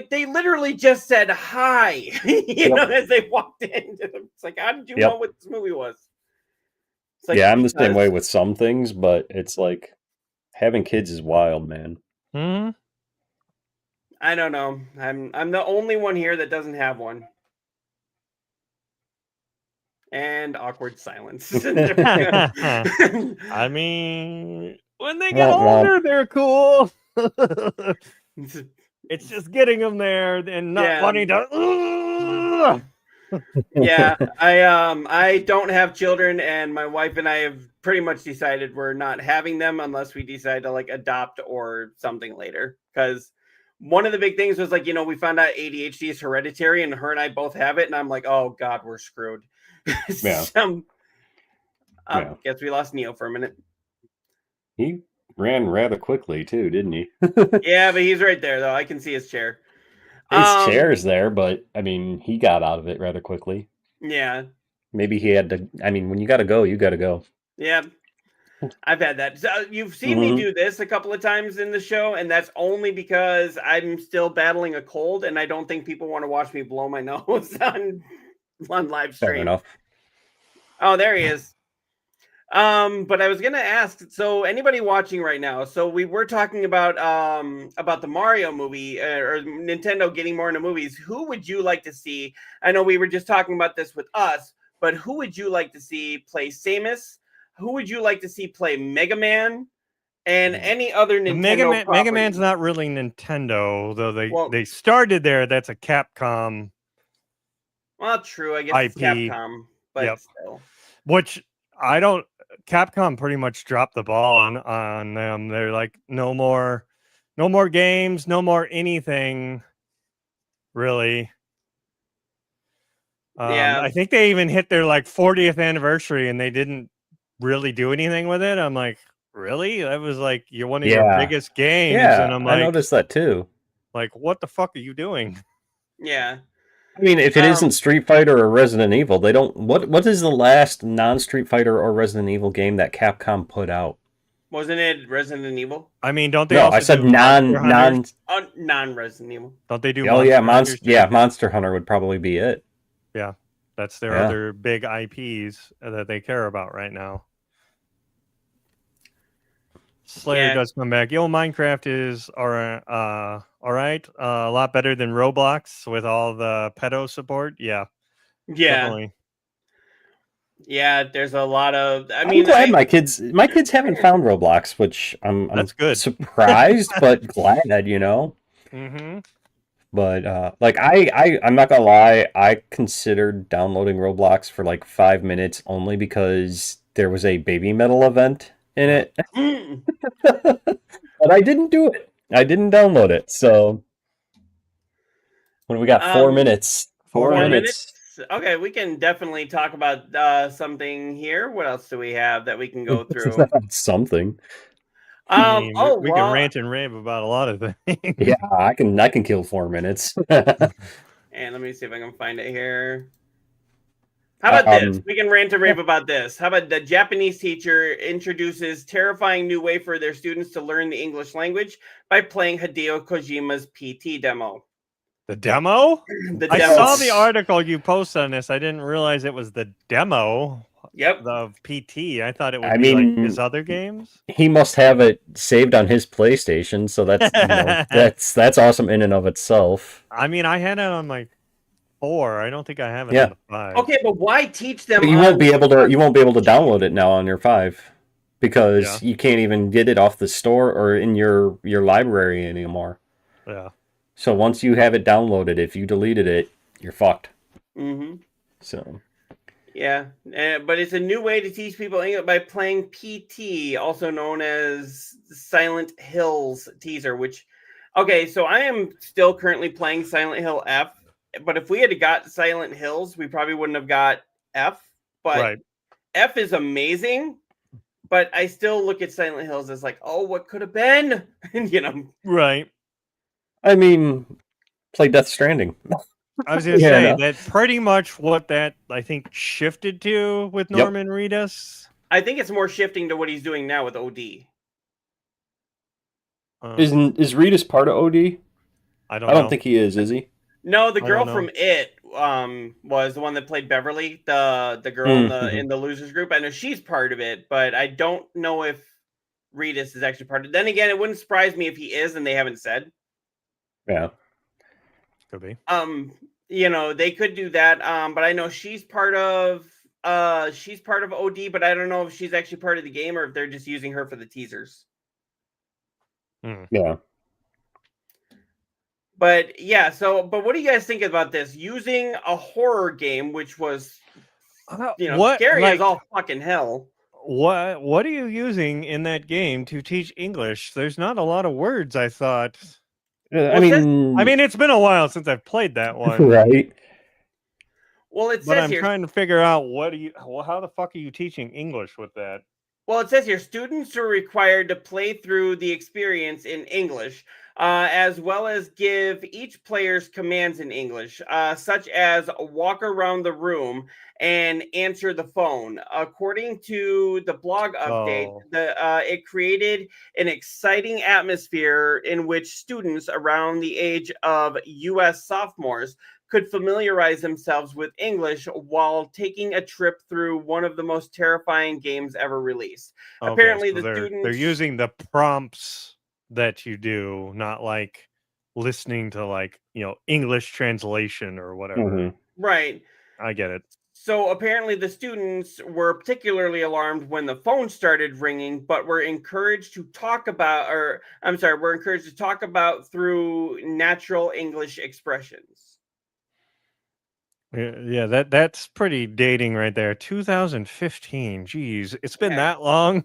they literally just said hi, as they walked in. It's like, how did you know what this movie was? It's like, I'm the same way with some things, but it's like having kids is wild, man. Mm-hmm. I don't know. I'm the only one here that doesn't have one. And awkward silence. I mean, when they get older, they're cool. It's just getting them there and not wanting to. Yeah, I don't have children, and my wife and I have pretty much decided we're not having them unless we decide to like adopt or something later. Because one of the big things was like, we found out ADHD is hereditary, and her and I both have it, and I'm like, oh God, we're screwed. Yeah. Guess we lost Neo for a minute. He ran rather quickly too, didn't he? Yeah, but he's right there though. I can see his chair. His chair's there, but I mean, he got out of it rather quickly. Yeah. Maybe he had to. I mean, when you got to go, you got to go. Yeah. I've had that. So you've seen me do this a couple of times in the show, and that's only because I'm still battling a cold, and I don't think people want to watch me blow my nose on live stream. Fair enough. Oh, there he is. But I was gonna ask, so anybody watching right now, so we were talking about the Mario movie or Nintendo getting more into movies. Who would you like to see? I know we were just talking about this with us, but who would you like to see play Samus? Who would you like to see play Mega Man? And any other Nintendo Mega Man's not really Nintendo, though they started there. That's a Capcom. Well, true. I guess it's Capcom, but still. Which Capcom pretty much dropped the ball on them. They're like, no more games, no more anything, really. I think they even hit their like 40th anniversary and they didn't really do anything with it. I'm like, really? That was like one of your biggest games. Yeah, and I'm like, I noticed that too. Like, what the fuck are you doing? Yeah. I mean, if it isn't Street Fighter or Resident Evil, they don't. What is the last non-Street Fighter or Resident Evil game that Capcom put out? Wasn't it Resident Evil? I mean, don't they? No, also I said non-Resident Evil. Don't they do? Oh yeah, Monster Hunter would probably be it. Yeah, that's their other big IPs that they care about right now. Slayer does come back. Minecraft is all right. A lot better than Roblox with all the pedo support. Yeah. Definitely. Yeah, there's a lot of. I'm glad my kids haven't found Roblox, which I'm good. Surprised, but glad. Mm-hmm. But I'm not gonna lie, I considered downloading Roblox for like 5 minutes only because there was a Baby Metal event in it. But I didn't do it. I didn't download it. So when we got 4 minutes. 4 minutes. Okay, we can definitely talk about something here. What else do we have that we can go through? Something. We can rant and rave about a lot of things. Yeah, I can kill 4 minutes. And let me see if I can find it here. How about this? We can rant and rave about this. How about the Japanese teacher introduces terrifying new way for their students to learn the English language by playing Hideo Kojima's PT demo. The demo? I saw the article you posted on this. I didn't realize it was the demo. Yep. Of PT. I thought it would be like his other games. He must have it saved on his PlayStation, so that's that's awesome in and of itself. I mean, I had it on my 4. I don't think I have it on the 5. Okay, but why teach them? But you won't be able to download it now on your 5 because you can't even get it off the store or in your library anymore. Yeah. So once you have it downloaded, if you deleted it, you're fucked. Mm-hmm. So Yeah, but it's a new way to teach people English by playing PT, also known as Silent Hills teaser, which, okay, so I am still currently playing Silent Hill F, but if we had got Silent Hills, we probably wouldn't have got F, but Right. F is amazing, but I still look at Silent Hills as like, oh, what could have been? Right. I mean, play Death Stranding. I was gonna Yeah, say no. that's pretty much what that I think shifted to with Yep. Norman Reedus. I think it's more shifting to what he's doing now with OD. Is Reedus part of OD? I don't I don't know. think he is he? No, the I girl don't know. from It was the one that played Beverly, the girl in the losers group. I know she's part of it, but I don't know if Reedus is actually part of it. Then again, it wouldn't surprise me if he is and they haven't said. Yeah. Could be. They could do that. But I know she's part of OD, but I don't know if she's actually part of the game or if they're just using her for the teasers. Yeah. But yeah, but what do you guys think about this? Using a horror game, which was scary as all fucking hell. What are you using in that game to teach English? There's not a lot of words, I thought. I mean, it's been a while since I've played that one. Right. Well, but I'm trying to figure out how the fuck are you teaching English with that? Well, it says here students are required to play through the experience in English, as well as give each player's commands in English, such as walk around the room and answer the phone. According to the blog update, it created an exciting atmosphere in which students around the age of U.S. sophomores could familiarize themselves with English while taking a trip through one of the most terrifying games ever released. Okay, Apparently, so the students... They're using the prompts that you do, not like listening to English translation or whatever. Mm-hmm. Right. I get it. So apparently the students were particularly alarmed when the phone started ringing, but were encouraged to talk about through natural English expressions. Yeah, that's pretty dating right there. 2015. Jeez, it's been that long.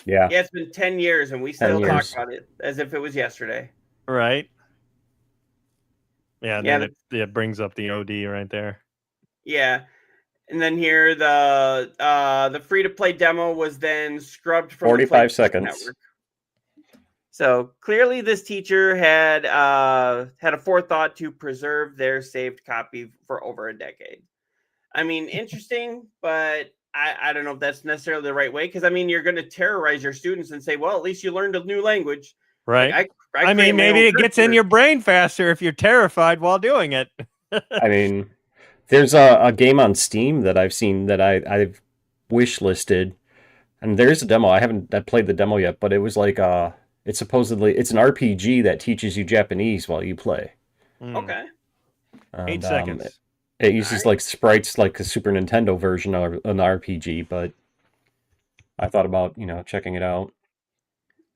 Yeah. Yeah, it's been 10 years and we still talk about it as if it was yesterday. Right. Yeah, then it brings up the OD right there. Yeah. And then here the free-to-play demo was then scrubbed from 45 seconds. Network. So clearly this teacher had a forethought to preserve their saved copy for over a decade. I mean, interesting, but I don't know if that's necessarily the right way, because I mean, you're going to terrorize your students and say, well, at least you learned a new language. Right. Like, I mean, maybe it gets in your brain faster if you're terrified while doing it. I mean, there's a game on Steam that I've seen that I've wish listed, and there's a demo. I haven't played the demo yet, but it was like it's an RPG that teaches you Japanese while you play. Okay. And, 8 seconds. It uses like sprites like a Super Nintendo version of an RPG, but I thought about checking it out.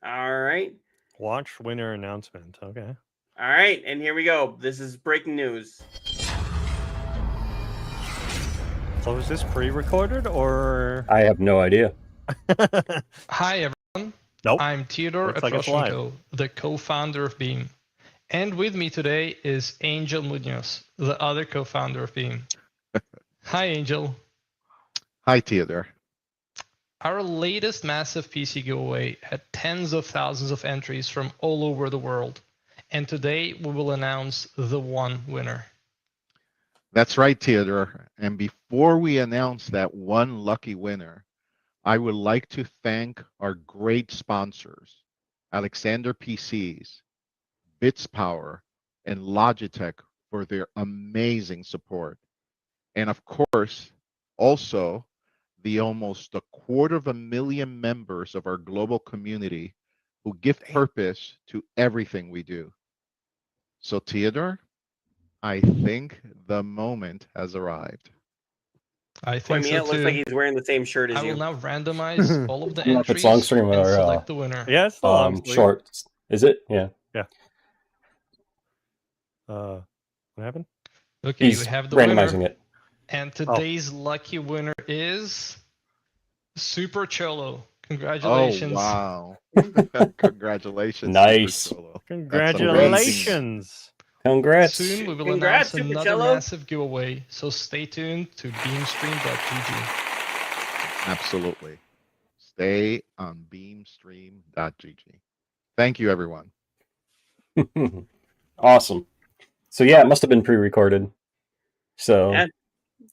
All right. Watch winner announcement. Okay. All right, and here we go. This is breaking news. So is this pre-recorded or? I have no idea. Hi everyone. Nope. I'm Theodore Atroshenko, the co-founder of Beam. And with me today is Angel Munoz, the other co-founder of Beam. Hi Angel. Hi Theodore. Our latest massive PC giveaway had tens of thousands of entries from all over the world. And today we will announce the one winner. That's right, Theodore. And before we announce that one lucky winner, I would like to thank our great sponsors, Alexander PCs, Bits Power, and Logitech for their amazing support. And of course, also the almost 250,000 members of our global community who give purpose to everything we do. So Theodore, I think the moment has arrived. I think so It looks too. like he's wearing the same shirt as you. I will now randomize all of the If it's entries long stream and or, select the winner. Yes, short. Is it? Yeah. Yeah. What happened? Okay, He's we have the randomizing winner. it. And today's lucky winner is Super Cholo. Oh, Congratulations. wow. Congratulations, Nice. Super Cholo. Congratulations. Congrats. Soon we will Congrats, announce another Supercello. massive giveaway, so stay tuned to beamstream.gg. Absolutely. Stay on beamstream.gg. Thank you, everyone. Awesome. So yeah, it must have been pre-recorded. So Yeah.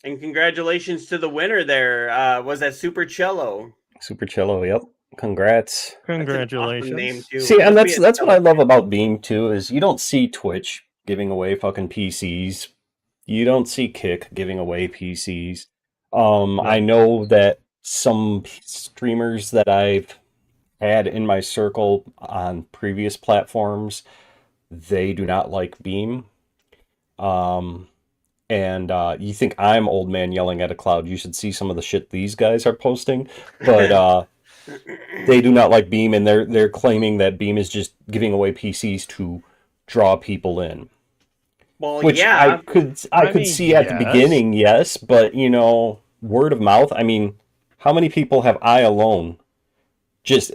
And congratulations to the winner there. Was that Super Cello? Super Cello, yep. Congrats. That's an awesome Congratulations. name too. See, and Must be a that's what I love cello. about Beam too, is you don't see Twitch giving away fucking PCs. You don't see Kick giving away PCs. I know that some streamers that I've had in my circle on previous platforms, they do not like Beam. And you think I'm old man yelling at a cloud. You should see some of the shit these guys are posting. But they do not like Beam, and they're claiming that Beam is just giving away PCs to draw people in. Well, Which yeah. I could mean, see at the yes. beginning, yes, but word of mouth. I mean, how many people have I alone? Just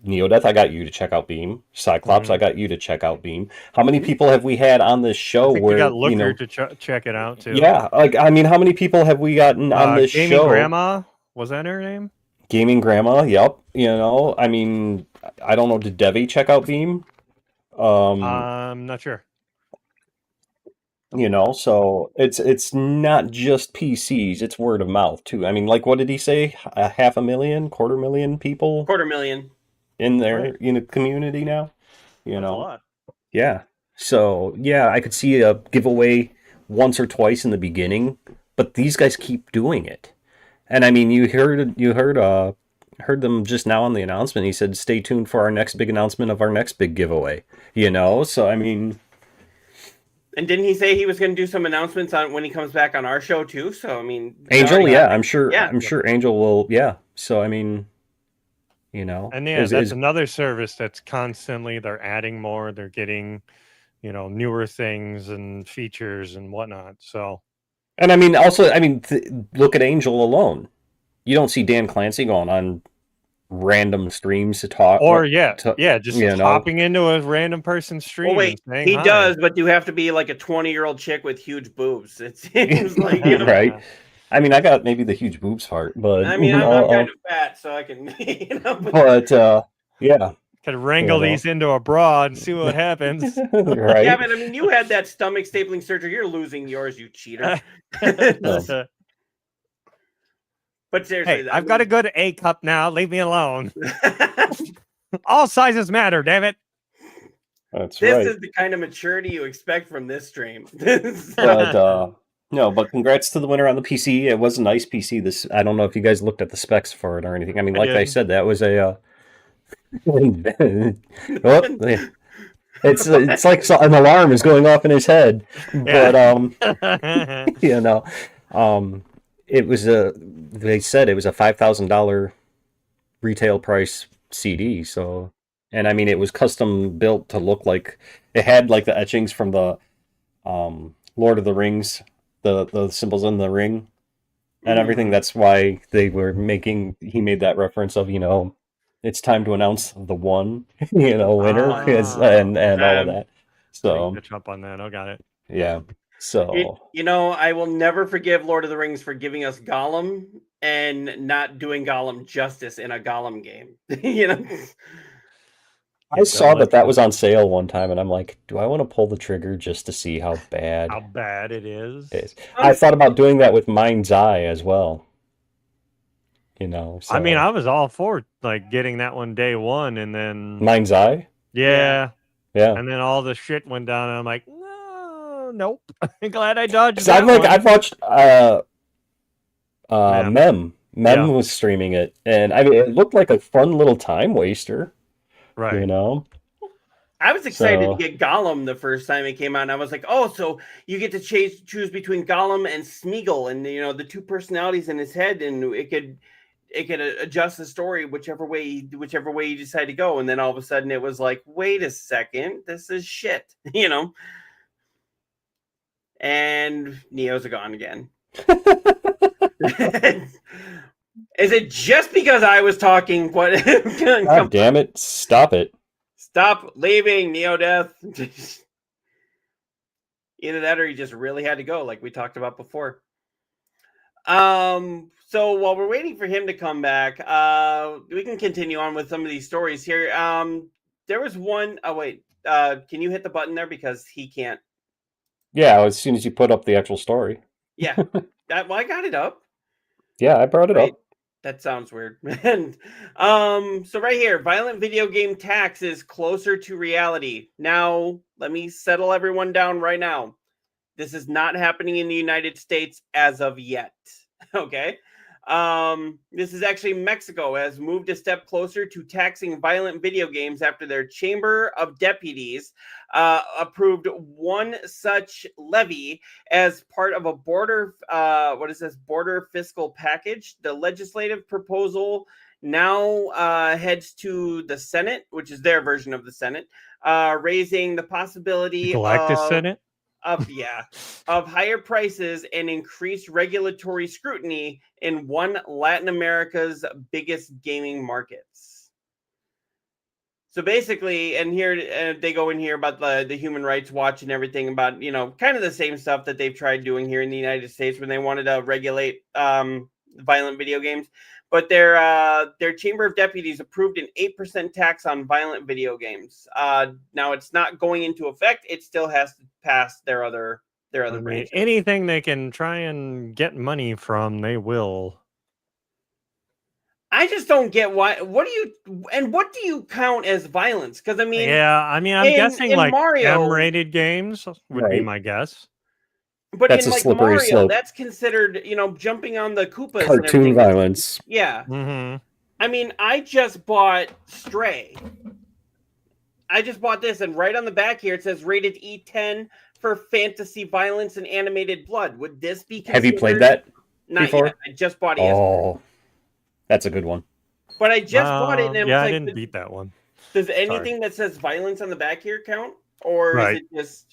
neo-deth, I got you to check out Beam. Cyclops, I got you to check out Beam. How many people have we had on this show I think where we got Looker to check it out too. Yeah, like I mean, how many people have we gotten on this Gaming show? Grandma, was that her name? Gaming Grandma, yep. I mean, I don't know. Did Devi check out Beam? I'm not sure. So it's not just PCs; it's word of mouth too. I mean, like what did he say? 500,000, 250,000 people 250,000. in their Right. community now. That's a lot. Yeah. So yeah, I could see a giveaway once or twice in the beginning, but these guys keep doing it. And I mean, you heard them just now on the announcement. He said, "Stay tuned for our next big announcement of our next big giveaway." So I mean, And didn't he say he was going to do some announcements on when he comes back on our show too? So I mean, Angel, yeah, I'm Yeah. sure Angel will, yeah. So I mean, And yeah, that's another service that's constantly they're adding more, they're getting, newer things and features and whatnot. So, and I mean, also, look at Angel alone. You don't see Dan Clancy going on random streams to talk, or just hopping into a random person's stream. Well, wait, and saying he hi. does, but do have to be like a 20-year-old chick with huge boobs. It seems like right. I mean, I got maybe the huge boobs part, but I mean, I'm kind of fat, so I can, But yeah, could wrangle these into a bra and see what happens. Right? Yeah, but I mean, you had that stomach stapling surgery. You're losing yours, you cheater. But seriously, hey, I've got a good A cup now. Leave me alone. All sizes matter, damn it. That's this right. is the kind of maturity you expect from this stream. But no, but congrats to the winner on the PC. It was a nice PC. I don't know if you guys looked at the specs for it or anything. I mean, like I said, that was a it's like an alarm is going off in his head. But it was they said it was a $5,000 retail price CD. So, and I mean, it was custom built to look like it had like the etchings from the Lord of the Rings, the symbols in the ring and everything. That's why he made that reference of, it's time to announce the one, winner, and all of that. So catch up on that. I got it. Yeah. So I will never forgive Lord of the Rings for giving us Gollum and not doing Gollum justice in a Gollum game. I saw that was on sale one time, and I'm like, do I want to pull the trigger just to see how bad it is? I thought about doing that with Mind's Eye as well. So. I mean, I was all for like getting that one day one, and then Mind's Eye. Yeah. And then all the shit went down, and I'm like, no, nope. I'm glad I dodged. I've watched Mem was streaming it, and I mean, it looked like a fun little time waster. Right. I was excited to get Gollum the first time it came out, and I was like, oh, so you get to choose between Gollum and Smeagol, and the two personalities in his head, and it could adjust the story whichever way you decide to go. And then all of a sudden it was like, wait a second, this is shit. And Neo's gone again. Is it just because I was talking? What? God damn it! Stop it! Stop leaving, neo-deth. Either that or he just really had to go, like we talked about before. So while we're waiting for him to come back, we can continue on with some of these stories here. There was one. Oh wait, can you hit the button there because he can't? Yeah, as soon as you put up the actual story. Yeah, well, I got it up. Yeah, I brought it Wait, up. that sounds weird. And so right here, violent video game tax is closer to reality. Now, let me settle everyone down right now. This is not happening in the United States as of yet. Okay. This is actually Mexico has moved a step closer to taxing violent video games after their Chamber of Deputies approved one such levy as part of a border fiscal package. The legislative proposal now heads to the Senate, which is their version of the Senate, raising the possibility Galactus Senate? of higher prices and increased regulatory scrutiny in one Latin America's biggest gaming markets. So basically, and here they go in here about the Human Rights Watch and everything about, kind of the same stuff that they've tried doing here in the United States when they wanted to regulate violent video games. But their Chamber of Deputies approved an 8% tax on violent video games. Now it's not going into effect; it still has to pass their other branches. Anything they can try and get money from, they will. I just don't get why. What do you count as violence? Because I mean, I'm guessing in like Mario, M-rated games would be my guess. But that's in a like slippery Mario, slope. that's considered, jumping on the Koopas. Cartoon and everything. violence. Yeah. Mm-hmm. I mean, I just bought Stray. I just bought this, and right on the back here it says rated E10 for fantasy violence and animated blood. Would this be considered? Have you played that Not before? yet. I just bought it yesterday. Oh, that's a good one. But I just bought it, and it was I like, didn't beat that one. Does anything that says violence on the back here count, or is it just?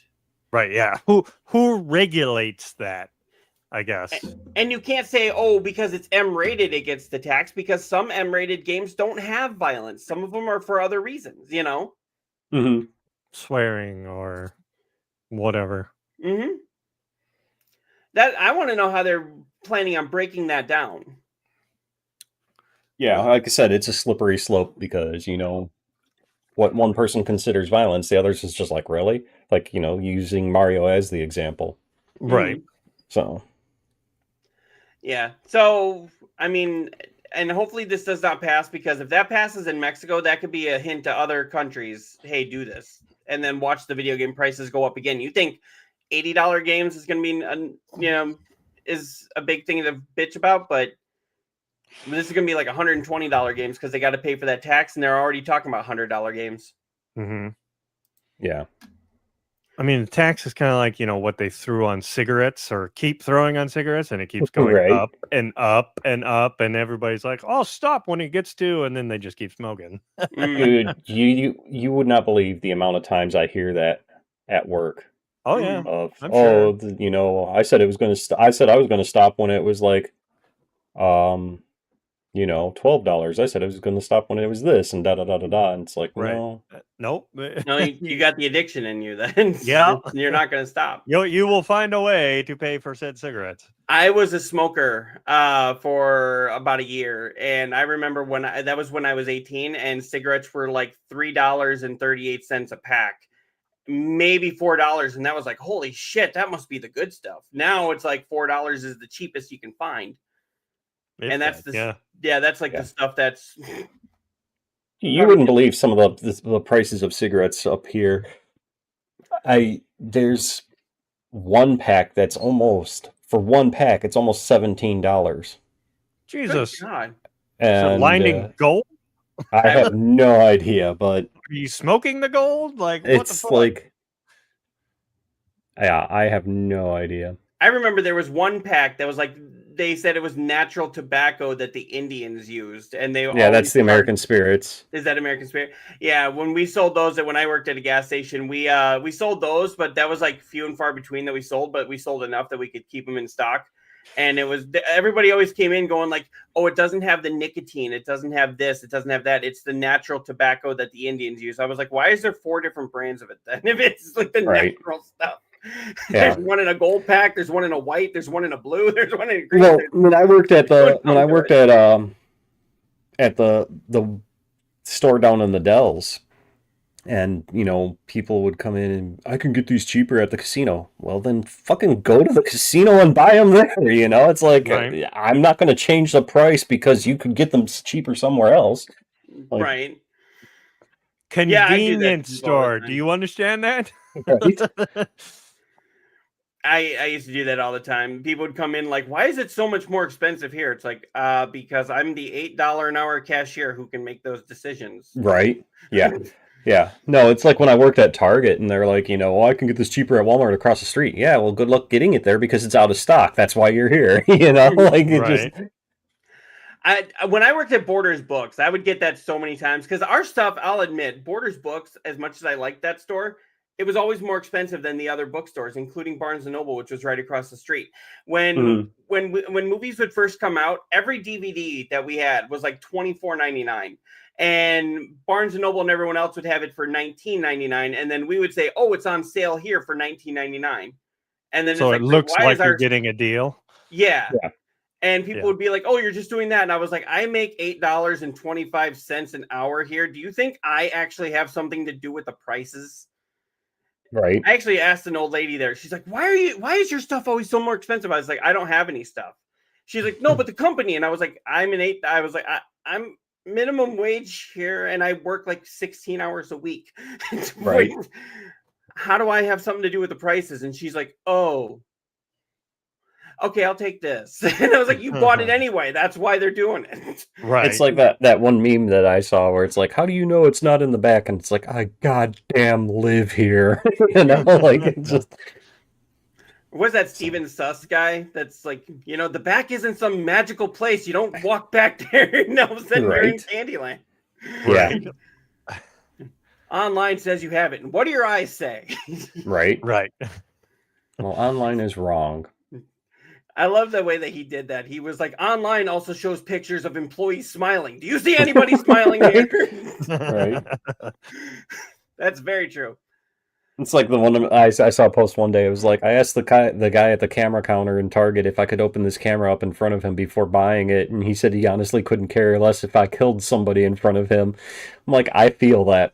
Right, yeah. Who regulates that, I guess? And you can't say, because it's M-rated, it gets the tax, because some M-rated games don't have violence. Some of them are for other reasons, Mm-hmm. Swearing or whatever. Mm-hmm. That I want to know how they're planning on breaking that down. Yeah, like I said, it's a slippery slope because, what one person considers violence, the others is just like, really? Like, using Mario as the example. Right. Mm-hmm. So. Yeah. So, I mean, and hopefully this does not pass, because if that passes in Mexico, that could be a hint to other countries, hey, do this. And then watch the video game prices go up again. You think $80 games is going to be, is a big thing to bitch about, but this is going to be like $120 games because they got to pay for that tax, and they're already talking about $100 games. Mm-hmm. Yeah. I mean, the tax is kind of like, what they threw on cigarettes or keep throwing on cigarettes, and it keeps going up and up and up, and everybody's like, "Oh, stop when it gets to," and then they just keep smoking. Dude, you would not believe the amount of times I hear that at work. Oh yeah. I'm sure. I said it was going to. I said I was going to stop when it was like, $12. I said I was going to stop when it was this, and da da da da da. And it's like, no, nope. No, you got the addiction in you. Then yeah, you're not going to stop. You will find a way to pay for said cigarettes. I was a smoker for about a year, and I remember that was when I was 18, and cigarettes were like $3.38 a pack, maybe $4, and that was like, holy shit, that must be the good stuff. Now it's like $4 is the cheapest you can find. And that's that's like the stuff that's. You wouldn't believe some of the prices of cigarettes up here. There's one pack that's almost it's almost $17. Jesus, Good God. And lined in gold. I have no idea, but are you smoking the gold? Like what it's the fuck? like, yeah, I have no idea. I remember there was one pack that was like they said it was natural tobacco that the Indians used, and they Yeah, that's the American spirits. Is that American Spirit? Yeah, when we sold those, when I worked at a gas station, we sold those, but that was like few and far between that we sold, but we sold enough that we could keep them in stock. And it was everybody always came in going like, "Oh, it doesn't have the nicotine, it doesn't have this, it doesn't have that. It's the natural tobacco that the Indians use." I was like, "Why is there 4 different brands of it then? If it's like the natural stuff." Yeah. There's one in a gold pack, there's one in a white, there's one in a blue, there's one in a green. Well, when I worked at the store down in the Dells, and people would come in and I can get these cheaper at the casino. Well, then fucking go to the casino and buy them there. It's like Right. I'm not going to change the price because you could get them cheaper somewhere else. Like, right. Convenience all the store. time. Do you understand that? right? I used to do that all the time. People would come in like, "Why is it so much more expensive here?" It's like, because I'm the $8 an hour cashier who can make those decisions. Right. Yeah. Yeah. No, it's like when I worked at Target and they're like, "Oh, I can get this cheaper at Walmart across the street." Yeah, well, good luck getting it there because it's out of stock. That's why you're here. Like it Right. just. When I worked at Borders Books, I would get that so many times because our stuff, I'll admit, Borders Books, as much as I liked that store, it was always more expensive than the other bookstores, including Barnes and Noble, which was right across the street. When movies would first come out, every DVD that we had was like $24.99, and Barnes and Noble and everyone else would have it for $19.99, and then we would say, "Oh, it's on sale here for $19.99," and then So it's it looks why like is our you're getting a deal. yeah. Yeah. And people would be like, "Oh, you're just doing that." And I was like, "I make $8.25 an hour here. Do you think I actually have something to do with the prices?" Right. I actually asked an old lady there. She's like, why is your stuff always so more expensive? I was like, "I don't have any stuff." She's like, "No, but the company." And I was like, I was like, I'm minimum wage here and I work like 16 hours a week. Right. How do I have something to do with the prices? And she's like, "Oh, okay, I'll take this." And I was like, "You bought it anyway. That's why they're doing it." Right. It's like that one meme that I saw where it's like, "How do you know it's not in the back?" And it's like, "I goddamn live here." Like it's just. Was that Steven Suss guy? That's like, the back isn't some magical place. You don't walk back there and all of a sudden you're in Right. Candyland. Right. Online says you have it. And what do your eyes say? Right. Right. Well, online is wrong. I love the way that he did that. He was like, "Online also shows pictures of employees smiling. Do you see anybody smiling here?" Right. That's very true. It's like the one I saw a post one day. It was like, I asked the guy at the camera counter in Target if I could open this camera up in front of him before buying it, and he said he honestly couldn't care less if I killed somebody in front of him. I'm like, I feel that.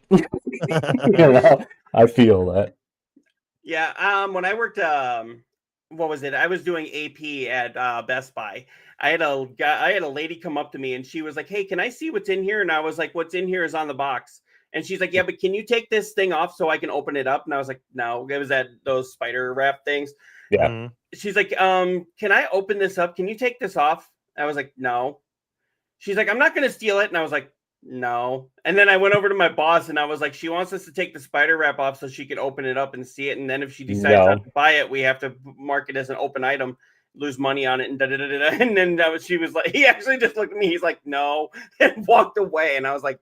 I feel that. Yeah. When I worked, what was it? I was doing AP at Best Buy. I had a lady come up to me and she was like, "Hey, can I see what's in here?" And I was like, "What's in here is on the box." And she's like, "Yeah, but can you take this thing off so I can open it up?" And I was like, "No." It was those spider wrap things. Yeah. She's like, "Can I open this up? Can you take this off?" I was like, "No." She's like, "I'm not going to steal it." And I was like, "No." And then I went over to my boss and I was like, "She wants us to take the spider wrap off so she can open it up and see it. And then if she decides not to buy it, we have to mark it as an open item, lose money on it." And And then she was like, he actually just looked at me. He's like, "No," and walked away. And I was like,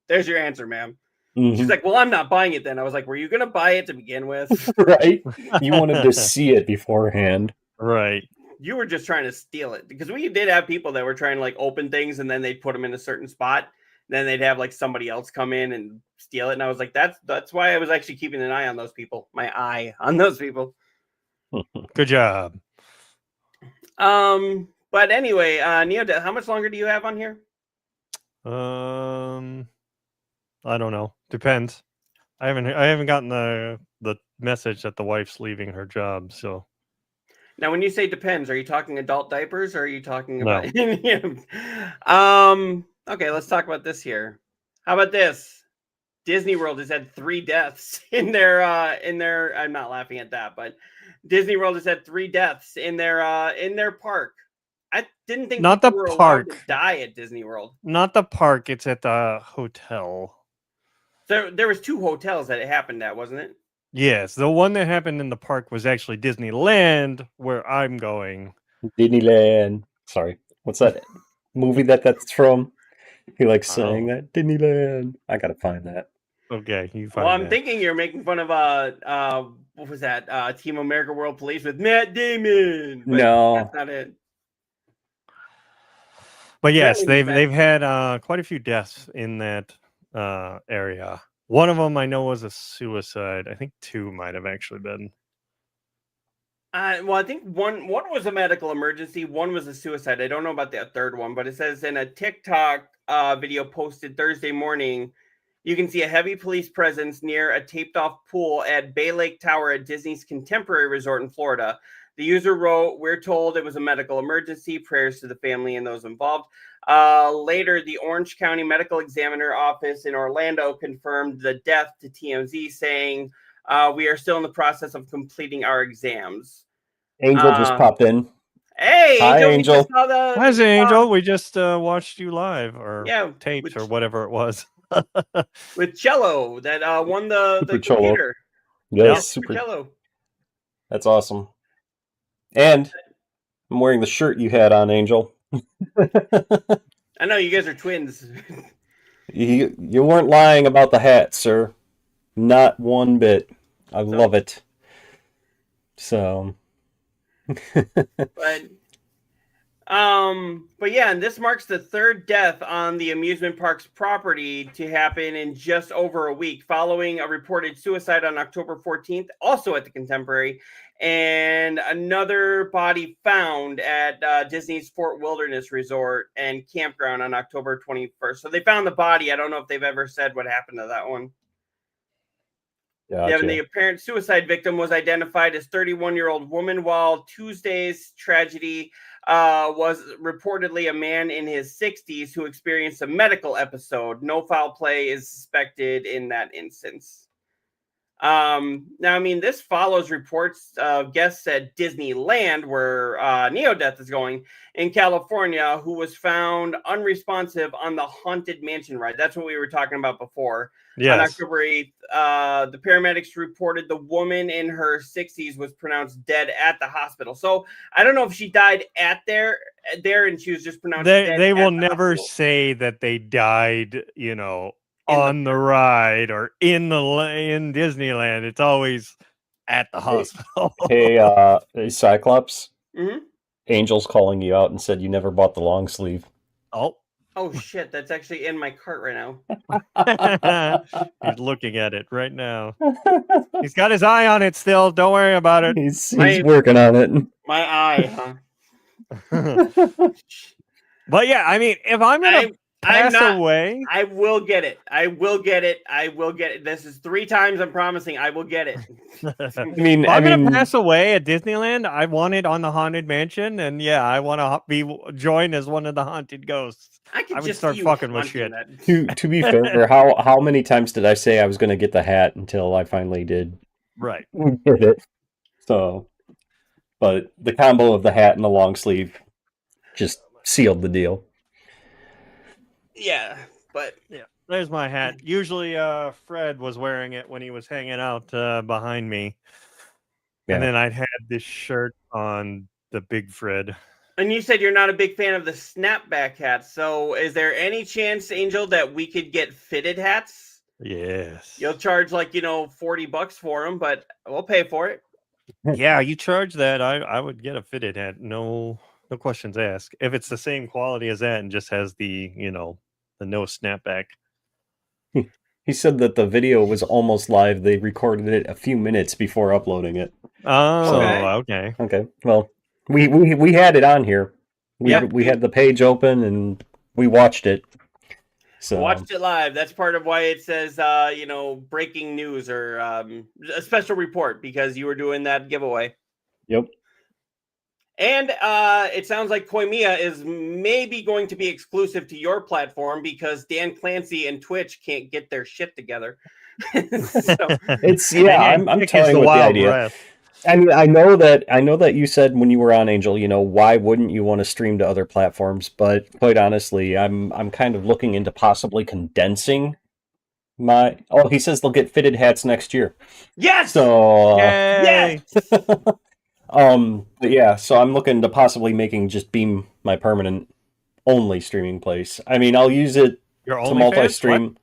"There's your answer, ma'am." She's like, "Well, I'm not buying it then." I was like, "Were you going to buy it to begin with?" Right. You wanted to see it beforehand. Right. You were just trying to steal it, because we did have people that were trying to like open things and then they'd put them in a certain spot. Then they'd have like somebody else come in and steal it. And I was like, that's why I was actually keeping an eye on those people. My eye on those people. Good job. But anyway, neo-deth, how much longer do you have on here? I don't know. Depends. I haven't gotten the message that the wife's leaving her job, so. Now, when you say depends, are you talking adult diapers or are you talking No. about okay, let's talk about this here. How about this? Disney World has had 3 deaths in their I'm not laughing at that, but Disney World has had 3 deaths in their park. I didn't think Not the people were allowed park. to die at Disney World. Not the park, it's at the hotel. There was 2 hotels that it happened at, wasn't it? Yes, the one that happened in the park was actually Disneyland, where I'm going. Disneyland. Sorry, what's that movie that's from? He likes saying that Disneyland. I gotta find that. Okay, you Well, find I'm that. thinking you're making fun of what was that? Team America World Police with Matt Damon. But No. that's not it. But yes, Apparently they've had quite a few deaths in that area. One of them I know was a suicide. I think 2 might have actually been. Well, I think one was a medical emergency, one was a suicide. I don't know about that third one, but it says in a TikTok video posted Thursday morning, you can see a heavy police presence near a taped-off pool at Bay Lake Tower at Disney's Contemporary Resort in Florida. The user wrote, "We're told it was a medical emergency. Prayers to the family and those involved." Later, the Orange County Medical Examiner Office in Orlando confirmed the death to TMZ, saying, "We are still in the process of completing our exams." Angel just popped in. Hey, Hi, Angel! Angel. We just saw the Hi, Angel. We just watched you live or taped with, or whatever it was. with Cello that won the Super Cholo. computer. Yes, Super Cello. That's awesome. And I'm wearing the shirt you had on, Angel. I know you guys are twins. You weren't lying about the hat, sir. Not one bit. I love it. So, but yeah, and this marks the third death on the amusement park's property to happen in just over a week, following a reported suicide on October 14th, also at the Contemporary, and another body found at Disney's Fort Wilderness Resort and Campground on October 21st. So they found the body. I don't know if they've ever said what happened to that one. gotcha. Yeah, and the apparent suicide victim was identified as 31-year-old woman, while Tuesday's tragedy was reportedly a man in his 60s who experienced a medical episode. No foul play is suspected in that instance. Now, I mean, this follows reports of guests at Disneyland, where neo-deth is going, in California, who was found unresponsive on the Haunted Mansion ride. That's what we were talking about before. Yes. On October 8th, the paramedics reported the woman in her 60s was pronounced dead at the hospital. So I don't know if she died at there and she was just pronounced dead. They will never say that they died, on the ride or in Disneyland. It's always at the hospital. Hey, Cyclops. Mm-hmm. Angel's calling you out and said you never bought the long sleeve. Oh shit, that's actually in my cart right now. He's looking at it right now. He's got his eye on it still. Don't worry about it. He's working on it. My eye, huh? But yeah, I mean, if I'm gonna pass away, I will get it. I will get it. This is 3 times I'm promising I will get it. I mean, if I'm gonna pass away at Disneyland, I want it on the Haunted Mansion, and yeah, I want to be joined as one of the haunted ghosts. I would just start fucking with shit. To be fair, how many times did I say I was going to get the hat until I finally did? Right. Get it. So, but the combo of the hat and the long sleeve just sealed the deal. Yeah, but yeah, there's my hat. Usually, Fred was wearing it when he was hanging out behind me, and then I'd had this shirt on the Big Fred. And you said you're not a big fan of the snapback hats. So, is there any chance, Angel, that we could get fitted hats? Yes. You'll charge $40 for them, but we'll pay for it. Yeah, you charge that. I would get a fitted hat. No questions asked. If it's the same quality as that and just has the the no snapback. He said that the video was almost live. They recorded it a few minutes before uploading it. Oh, okay. Okay. Well, we had it on here. We had the page open and we watched it. So watched it live. That's part of why it says breaking news or a special report, because you were doing that giveaway. Yep. And it sounds like Koimiya is maybe going to be exclusive to your platform because Dan Clancy and Twitch can't get their shit together. I'm toying with the idea. I mean, I know that you said when you were on Angel, why wouldn't you want to stream to other platforms? But quite honestly, I'm kind of looking into possibly condensing my. Oh, he says they'll get fitted hats next year. Yes. So yes. But yeah, so I'm looking to possibly making just Beam my permanent only streaming place. I mean, I'll use it Your to OnlyFans? multi-stream.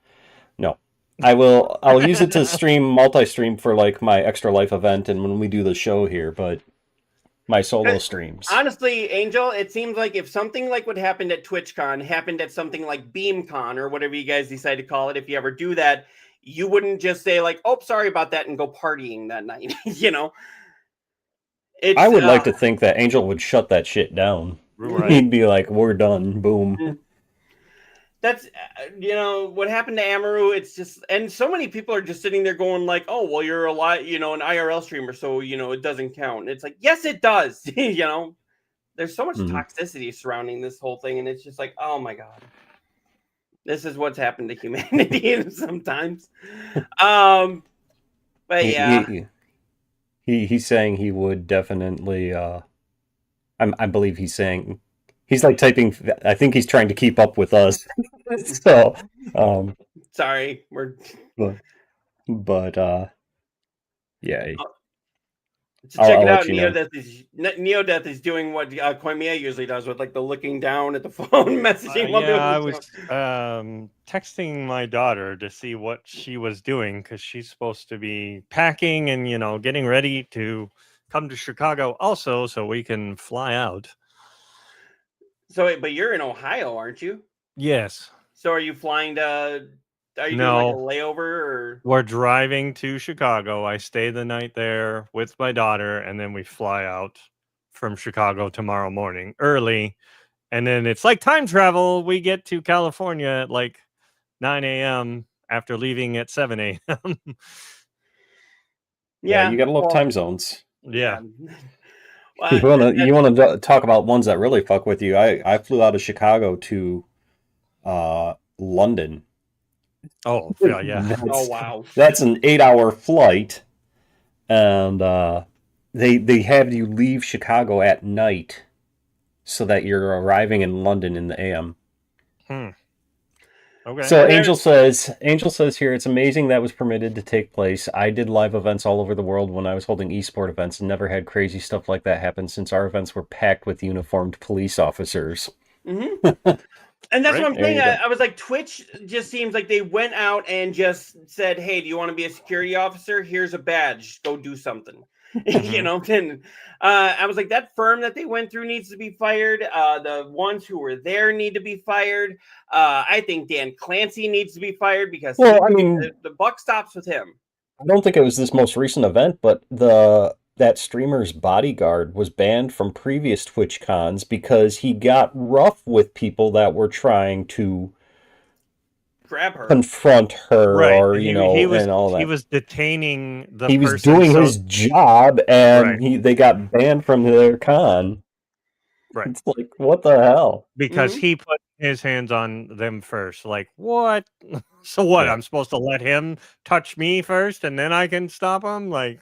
No. I'll use it to stream multi-stream for like my Extra Life event and when we do the show here, but my solo streams. Honestly, Angel, it seems like if something like what happened at TwitchCon happened at something like BeamCon or whatever you guys decide to call it, if you ever do that, you wouldn't just say like, "Oh, sorry about that," and go partying that night. You know, it's. I would like to think that Angel would shut that shit down. Right. He'd be like, "We're done." Boom. That's what happened to Amaru. It's just, and so many people are just sitting there going like, "Oh, well, you're a lot, an IRL streamer, so it doesn't count." And it's like, yes, it does. There's so much toxicity surrounding this whole thing, and it's just like, oh my god, this is what's happened to humanity sometimes. But yeah, he's saying he would definitely. I believe he's saying he's like typing. I think he's trying to keep up with us. So, sorry, we're. But yeah. So check it out. neo-deth is doing what Koimiya usually does with like the looking down at the phone messaging. I was texting my daughter to see what she was doing because she's supposed to be packing and getting ready to come to Chicago also, so we can fly out. So, but you're in Ohio, aren't you? Yes. So, are you flying to? Are you doing like a layover or? We're driving to Chicago. I stay the night there with my daughter, and then we fly out from Chicago tomorrow morning early. And then it's like time travel. We get to California at like 9 a.m. after leaving at 7 a.m. Yeah, you got to love time zones. Yeah. You want to talk about ones that really fuck with you? I flew out of Chicago to London. Oh, yeah. Oh, wow. That's an 8-hour flight. And they have you leave Chicago at night so that you're arriving in London in the AM. Okay. So Angel says here, it's amazing that was permitted to take place. I did live events all over the world when I was holding esport events and never had crazy stuff like that happen since our events were packed with uniformed police officers. Mm-hmm. And that's what I'm saying. I was like, Twitch just seems like they went out and just said, "Hey, do you want to be a security officer? Here's a badge. Go do something." And I was like, that firm that they went through needs to be fired. The ones who were there need to be fired. I think Dan Clancy needs to be fired because the buck stops with him. I don't think it was this most recent event, but that streamer's bodyguard was banned from previous Twitch cons because he got rough with people that were trying to grab her, confront her, right. or and all that. He was detaining the. He was doing his job, and they got banned from their con. Right. It's like, what the hell? Because he put his hands on them first. Like, what? So what? Yeah. I'm supposed to let him touch me first, and then I can stop him? Like,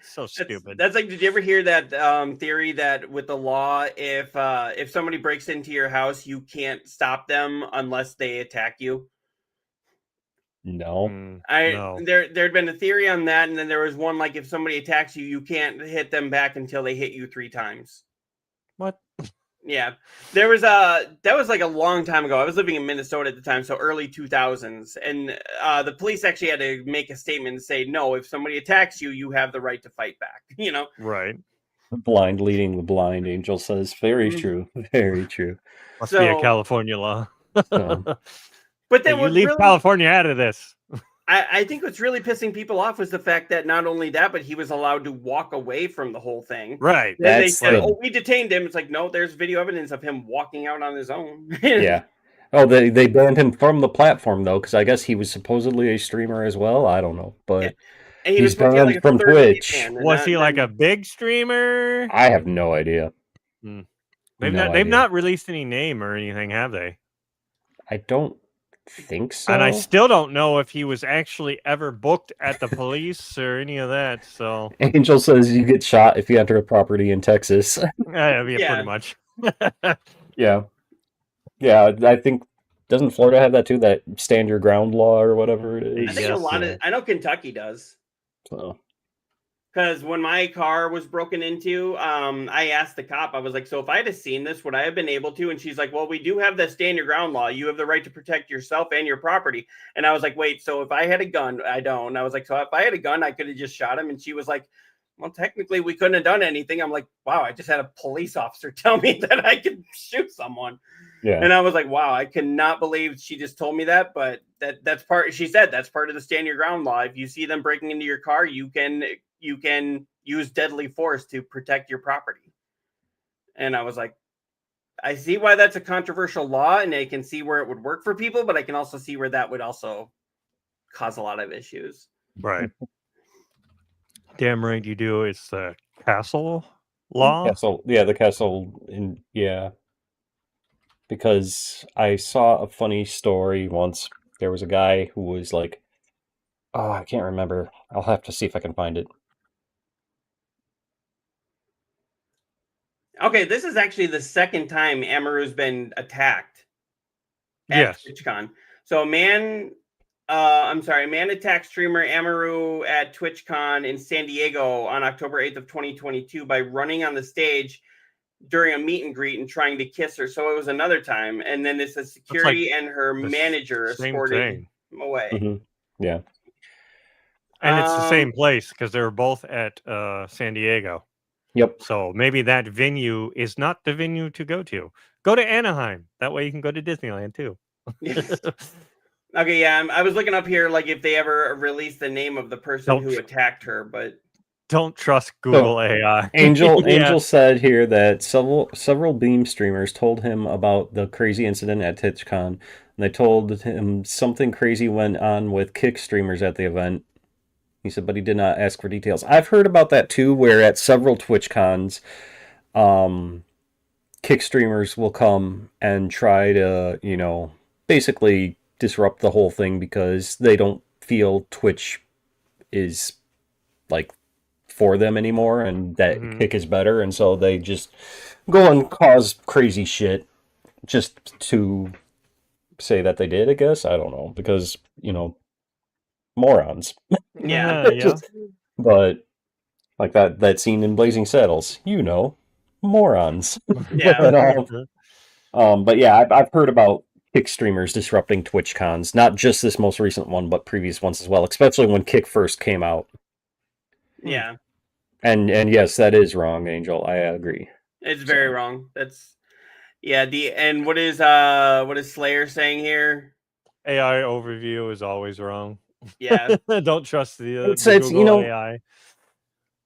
so stupid. That's like, did you ever hear that theory that with the law, if somebody breaks into your house, you can't stop them unless they attack you? No. No. There'd been a theory on that, and then there was one like if somebody attacks you, you can't hit them back until they hit you 3 times. What? Yeah, that was like a long time ago. I was living in Minnesota at the time, so early 2000s, and the police actually had to make a statement and say, no, if somebody attacks you, you have the right to fight back. Right. The blind leading the blind, Angel says. Very true. Very true. Must be a California law. But then you leave California out of this. I think what's really pissing people off was the fact that not only that, but he was allowed to walk away from the whole thing. Right. Then they said, we detained him. It's like, no, there's video evidence of him walking out on his own. Yeah. Oh, they banned him from the platform, though, because I guess he was supposedly a streamer as well. I don't know. But and he's banned from Twitch. Was he like a big streamer? I have no idea. They've not released any name or anything, have they? I don't think so. And I still don't know if he was actually ever booked at the police or any of that. So Angel says you get shot if you enter a property in Texas. Pretty much. Yeah. I think doesn't Florida have that too? That stand your ground law or whatever it is. I think I know Kentucky does. So Because when my car was broken into, I asked the cop, I was like, so if I had seen this, would I have been able to? And she's like, well, we do have the stand your ground law. You have the right to protect yourself and your property. And I was like, wait, so if I had a gun, I don't. And I was like, so if I had a gun, I could have just shot him. And she was like, well, technically we couldn't have done anything. I'm like, wow, I just had a police officer tell me that I could shoot someone. Yeah. And I was like, wow, I cannot believe she just told me that. But that's part, she said that's part of the stand your ground law. If you see them breaking into your car, you can use deadly force to protect your property. And I was like, I see why that's a controversial law, and I can see where it would work for people, but I can also see where that would also cause a lot of issues. Right. Damn right you do. It's the castle law. Castle, yeah, the castle, yeah. Because I saw a funny story once. There was a guy who was like, oh, I can't remember. I'll have to see if I can find it. Okay, this is actually the second time Amaru's been attacked at Yes. TwitchCon. So a man attacked streamer Amaru at TwitchCon in San Diego on October 8th of 2022 by running on the stage during a meet and greet and trying to kiss her. So it was another time. And then it's a security and her manager escorted him away. Mm-hmm. Yeah. And it's the same place because they were both at San Diego. Yep. So maybe that venue is not the venue to go to. Go to Anaheim. That way you can go to Disneyland too. Yes. Okay, yeah. I was looking up here, like if they ever released the name of the person who attacked her, but don't trust Google AI. Angel said here that several Beam streamers told him about the crazy incident at TwitchCon, and they told him something crazy went on with Kick streamers at the event. He said, but he did not ask for details. I've heard about that too, where at several TwitchCons, Kick streamers will come and try to, basically disrupt the whole thing because they don't feel Twitch is like for them anymore and that Kick is better, and so they just go and cause crazy shit just to say that they did, I guess. I don't know, because morons. Yeah. But like that scene in Blazing Saddles, morons. Yeah. But yeah, I've heard about Kick streamers disrupting Twitch cons, not just this most recent one, but previous ones as well, especially when Kick first came out. Yeah. And yes, that is wrong, Angel. I agree. It's very wrong. That's and what is Slayer saying here? AI overview is always wrong. Yeah. Don't trust the Google AI.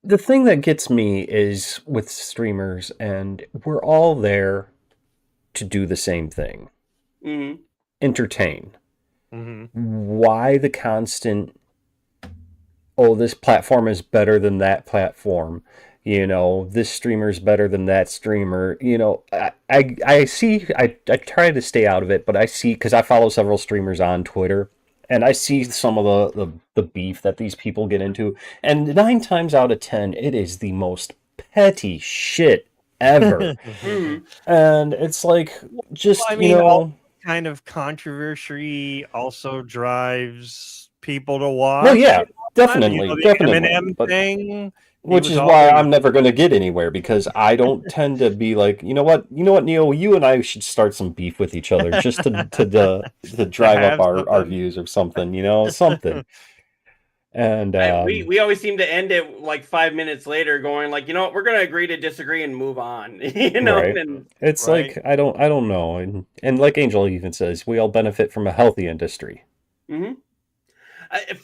The thing that gets me is with streamers, and we're all there to do the same thing. Mm-hmm. Entertain. Mm-hmm. Why the constant, this platform is better than that platform? This streamer is better than that streamer. I see, I try to stay out of it, but I see, because I follow several streamers on Twitter, and I see some of the beef that these people get into. And 9 times out of 10, it is the most petty shit ever. And it's like, just, all kind of controversy also drives people to watch. Well, yeah, definitely. The definitely. Eminem thing. Which is why I'm never going to get anywhere, because I don't tend to be like, you know what, Neo, you and I should start some beef with each other just to drive up our views or something, something. And we always seem to end it like 5 minutes later, going like, we're going to agree to disagree and move on. Right. And, it's like I don't know, and like Angel even says, we all benefit from a healthy industry. Mm-hmm.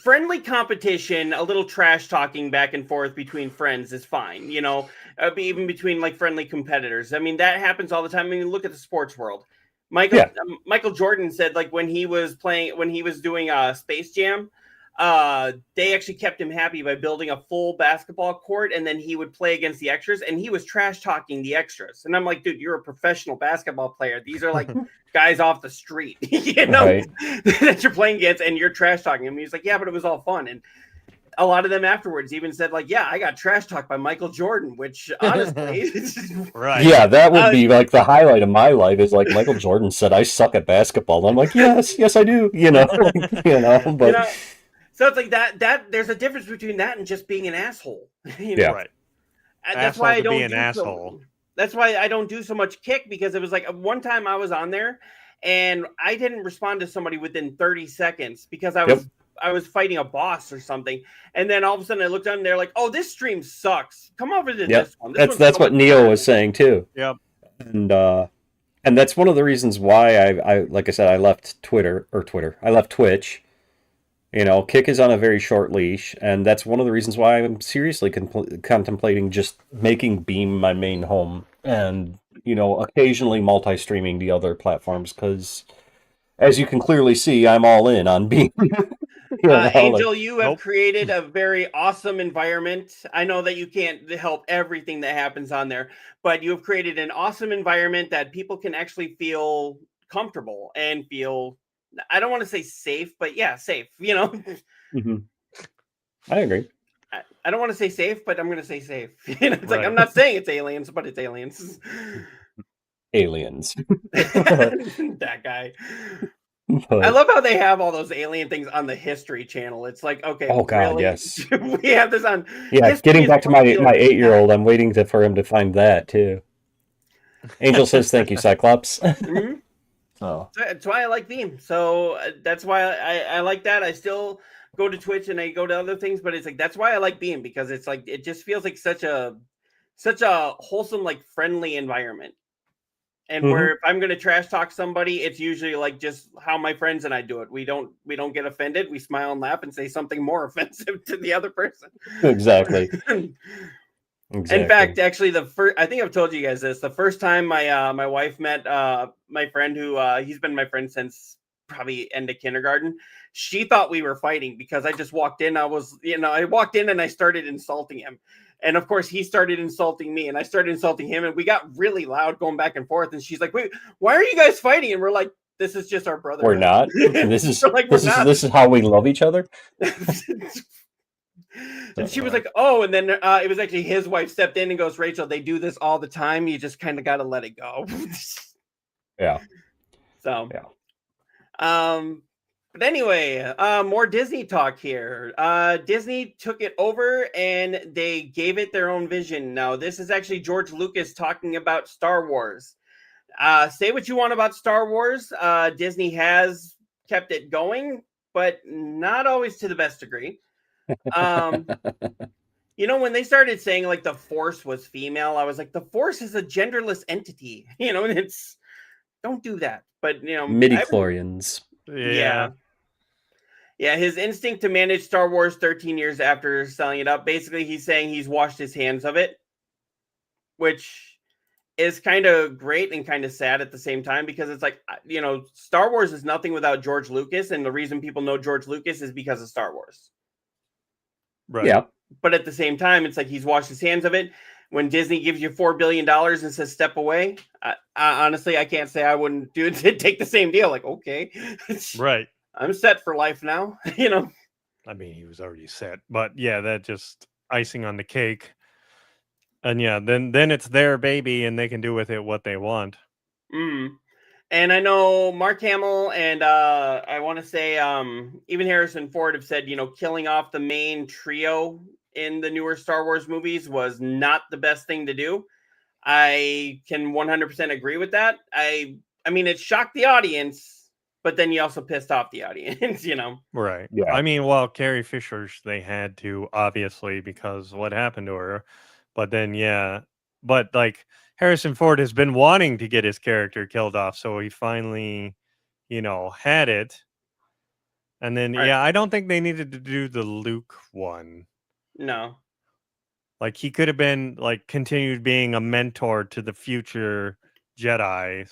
Friendly competition, a little trash talking back and forth between friends is fine, even between like friendly competitors. I mean, that happens all the time. I mean, look at the sports world. Michael Jordan said, like, when he was doing Space Jam, they actually kept him happy by building a full basketball court, and then he would play against the extras, and he was trash talking the extras. And I'm like, dude, you're a professional basketball player. These are like guys off the street, Right. that you're playing against, and you're trash talking him. He's like, yeah, but it was all fun. And a lot of them afterwards even said, like, yeah, I got trash talked by Michael Jordan, which honestly, right. Yeah, that would be like the highlight of my life, is like Michael Jordan said, I suck at basketball. And I'm like, yes, I do, but So it's like that there's a difference between that and just being an asshole. You know? Yeah. Right. That's why I Asshole to be don't an do asshole. that's why I don't do so much Kick, because it was like one time I was on there and I didn't respond to somebody within 30 seconds because I was fighting a boss or something, and then all of a sudden I looked on and they're like, "Oh, this stream sucks. Come over to Yep. this one. This one's That's so what much Neo better." was saying too. Yep. And that's one of the reasons why I like I said, I left Twitter. I left Twitch. Kick is on a very short leash, and that's one of the reasons why I'm seriously contemplating just making Beam my main home, and occasionally multi-streaming the other platforms, because as you can clearly see, I'm all in on Beam. Angel, you have Nope. created a very awesome environment. I know that you can't help everything that happens on there, but you have created an awesome environment that people can actually feel comfortable and feel, I don't want to say safe, but yeah, safe. Mhm. I agree. I don't want to say safe, but I'm going to say safe. It's like, Right. I'm not saying it's aliens, but it's aliens. Aliens. That guy. I But, love how they have all those alien things on the History Channel. It's like, okay, oh God, really? yes. We have this on. Yeah, History getting is back to my popular. 8-year-old, I'm waiting for him to find that too. Angel says thank you, Cyclops. Mhm. Oh. That's why I like Beam. So that's why I like that. I still go to Twitch and I go to other things, but it's like that's why I like Beam, because it's like it just feels like such a wholesome, like friendly environment. And where if I'm gonna trash talk somebody, it's usually like just how my friends and I do it. We don't get offended. We smile and laugh and say something more offensive to the other person. Exactly. In Exactly. fact, actually, I think I've told you guys this. The first time my wife met my friend, who he's been my friend since probably end of kindergarten. She thought we were fighting because I just walked in. I walked in and I started insulting him, and of course he started insulting me, and I started insulting him, and we got really loud going back and forth. And she's like, "Wait, why are you guys fighting?" And we're like, "This is just our brotherhood." We're not. This is So, like, we're not. this is how we love each other. And she was like, "Oh," and then it was actually his wife stepped in and goes, "Rachel, they do this all the time. You just kind of got to let it go." Yeah. So, Yeah. but anyway, more Disney talk here. Disney took it over and they gave it their own vision. Now, this is actually George Lucas talking about Star Wars. Say what you want about Star Wars. Disney has kept it going, but not always to the best degree. When they started saying like the Force was female, I was like, the Force is a genderless entity, and it's, don't do that. But Midi-chlorians. yeah. Yeah, his instinct to manage Star Wars 13 years after selling it up. Basically, he's saying he's washed his hands of it, which is kind of great and kind of sad at the same time, because it's like, Star Wars is nothing without George Lucas, and the reason people know George Lucas is because of Star Wars. Right. Yeah. But at the same time, it's like he's washed his hands of it. When Disney gives you $4 billion and says step away, honestly, I can't say I wouldn't take the same deal. Like, okay, Right. I'm set for life now. I mean, he was already set, but yeah, that just icing on the cake. And yeah, then it's their baby, and they can do with it what they want. And I know Mark Hamill and I want to say even Harrison Ford have said, killing off the main trio in the newer Star Wars movies was not the best thing to do. I can 100% agree with that. I mean, it shocked the audience, but then you also pissed off the audience, Right. Yeah. I mean, well, Carrie Fisher's, they had to, obviously, because what happened to her. But then, yeah. But like, Harrison Ford has been wanting to get his character killed off, so he finally, had it. And then, Right. yeah, I don't think they needed to do the Luke one. No. Like, he could have been, like, continued being a mentor to the future Jedi.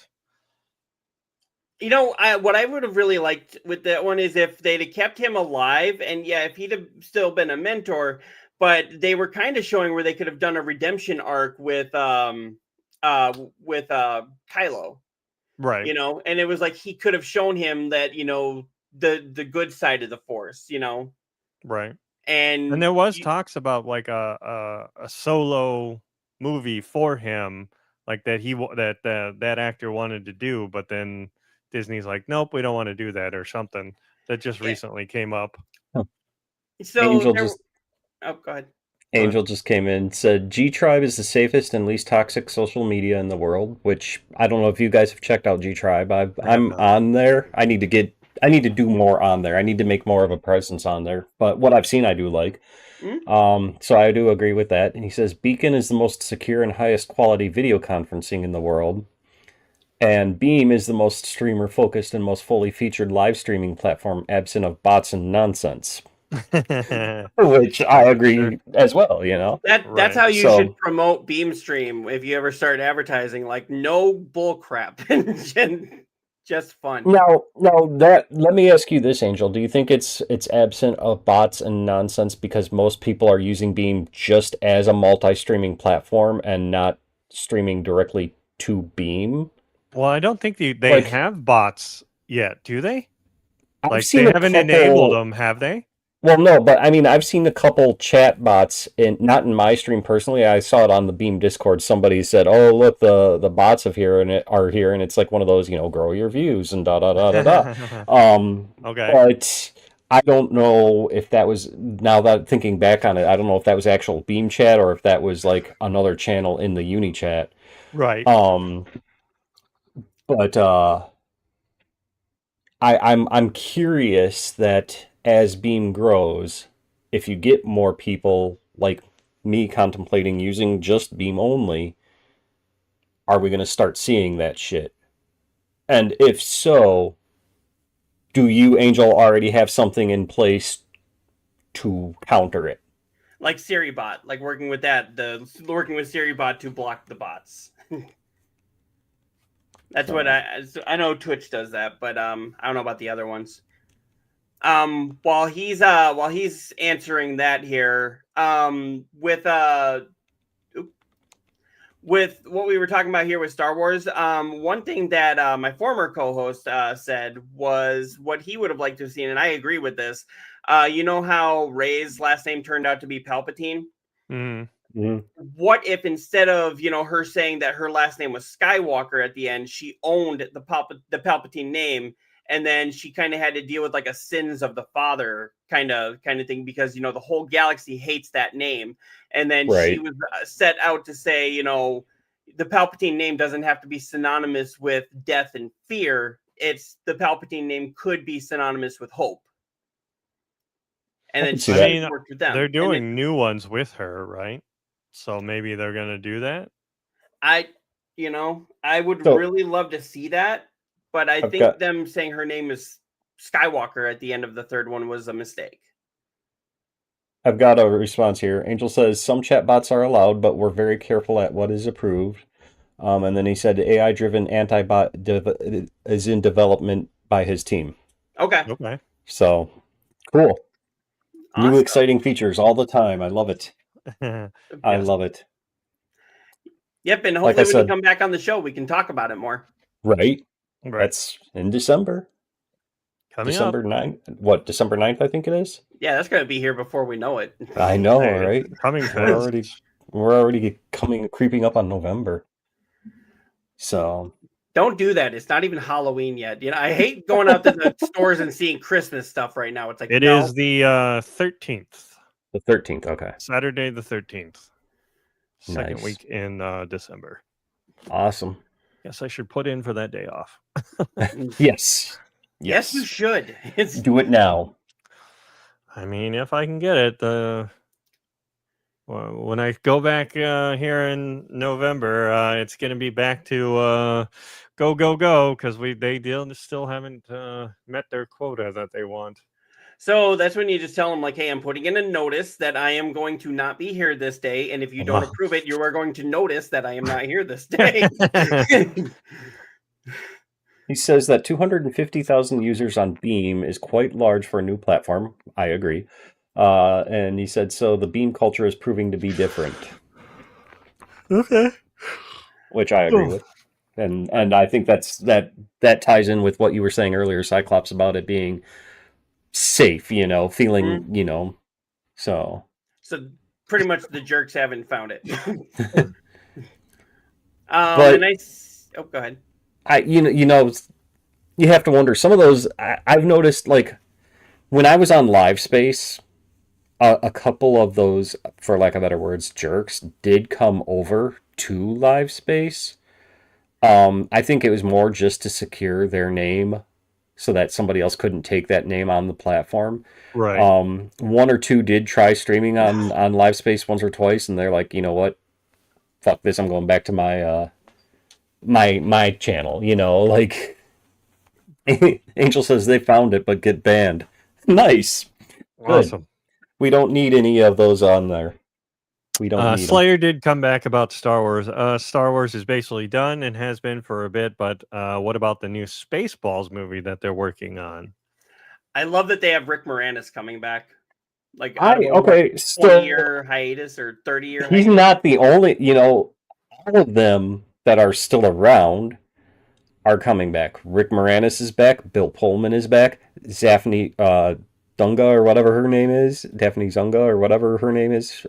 What I would have really liked with that one is if they'd have kept him alive, and yeah, if he'd have still been a mentor, but they were kind of showing where they could have done a redemption arc with Kylo. Right. And it was like he could have shown him that, the good side of the Force, Right. and And there was talks about like a solo movie for him, like that that actor wanted to do, but then Disney's like, nope, we don't want to do that, or something that just Yeah. recently came up. So Angel there, just oh, go ahead. Angel just came in, said G Tribe is the safest and least toxic social media in the world, which I don't know if you guys have checked out G Tribe. I have I'm not. on there. I need to do more on there. I need to make more of a presence on there. But what I've seen I do like. So I do agree with that. And he says Beacon is the most secure and highest quality video conferencing in the world. And Beam is the most streamer focused and most fully featured live streaming platform absent of bots and nonsense. Which I agree as well, you know. That's Right. how you So- should promote Beamstream if you ever start advertising. Like, no bull crap and just fun. Now that let me ask you this, Angel. Do you think it's absent of bots and nonsense because most people are using Beam just as a multi-streaming platform and not streaming directly to Beam? Well, I don't think they Like- have bots yet, do they? I've Like seen they a haven't couple- enabled them, have they? Well, no, but I mean, I've seen a couple chat bots not in my stream personally. I saw it on the Beam Discord. Somebody said, "Oh, look, the bots are here, and it's like one of those, grow your views and da da da da da." Okay. But I don't know if that was, now that thinking back on it, I don't know if that was actual Beam chat or if that was like another channel in the Uni chat. Right. But I'm curious that as Beam grows, if you get more people like me contemplating using just Beam only, are we going to start seeing that shit? And if so, do you, Angel, already have something in place to counter it? Like SiriBot, like working with SiriBot to block the bots. That's what I know. Twitch does that, but I don't know about the other ones. While he's answering that here, with what we were talking about here with Star Wars, one thing that my former co-host said was what he would have liked to have seen, and I agree with this. You know how Rey's last name turned out to be Palpatine? Mm-hmm. What if instead of her saying that her last name was Skywalker at the end, she owned the Palpatine name, and then she kind of had to deal with like a sins of the father kind of thing because the whole galaxy hates that name, and then Right. she was set out to say the Palpatine name doesn't have to be synonymous with death and fear. It's the Palpatine name could be synonymous with hope. And I then can see she that. worked with them. They're And doing new ones with her, right? So maybe they're gonna do that. I would So- really love to see that, but I think got- them saying her name is Skywalker at the end of the third one was a mistake. I've got a response here. Angel says some chatbots are allowed, but we're very careful at what is approved. And then he said AI-driven anti-bot is in development by his team. Okay. Okay. So cool. New Awesome. exciting features all the time. I love it. I Yes. love it. Yep, and Like I hopefully when said- you come back on the show, we can talk about it more. Right? Right. That's in December. Coming December up. 9th. What, December 9th, I think it is? Yeah, that's gonna be here before we know it. I know, Hey, right? Coming We're already creeping up on November. So Don't do that. It's not even Halloween yet. I hate going out to the stores and seeing Christmas stuff right now. It's like It no. is the 13th, the 13th, okay. Saturday the 13th, second Nice. week in December. Awesome. Guess I should put in for that day off. Yes. Yes, you should. It's Do it now. I mean, if I can get it, when I go back here in November, it's going to be back to go because they still haven't met their quota that they want. So that's when you just tell them, like, hey, I'm putting in a notice that I am going to not be here this day. And if you don't Wow. approve it, you are going to notice that I am not here this day. He says that 250,000 users on Beam is quite large for a new platform. I agree. And he said, so the Beam culture is proving to be different, Okay. which I agree with. And I think that ties in with what you were saying earlier, Cyclops, about it being safe, feeling, so. So pretty much the jerks haven't found it. But- go ahead. You have to wonder, some of those, I've noticed, like, when I was on Live Space, a couple of those, for lack of better words, jerks did come over to Live Space. I think it was more just to secure their name so that somebody else couldn't take that name on the platform. Right. One or two did try streaming on Live Space once or twice, and they're like, you know what? Fuck this, I'm going back to my my channel, you know, like Angel says they found it but get banned. Nice. Good. Awesome. We don't need any of those on there. We don't need them. Slayer did come back about Star Wars. Star Wars is basically done and has been for a bit, but what about the new Spaceballs movie that they're working on? I love that they have Rick Moranis coming back. Like, Okay, so 20-year hiatus or 30-year he's hiatus. not the only, you know, all of them that are still around are coming back. Rick Moranis is back. Bill Pullman is back. Daphne Dunga or whatever her name is. Daphne Zunga or whatever her name is.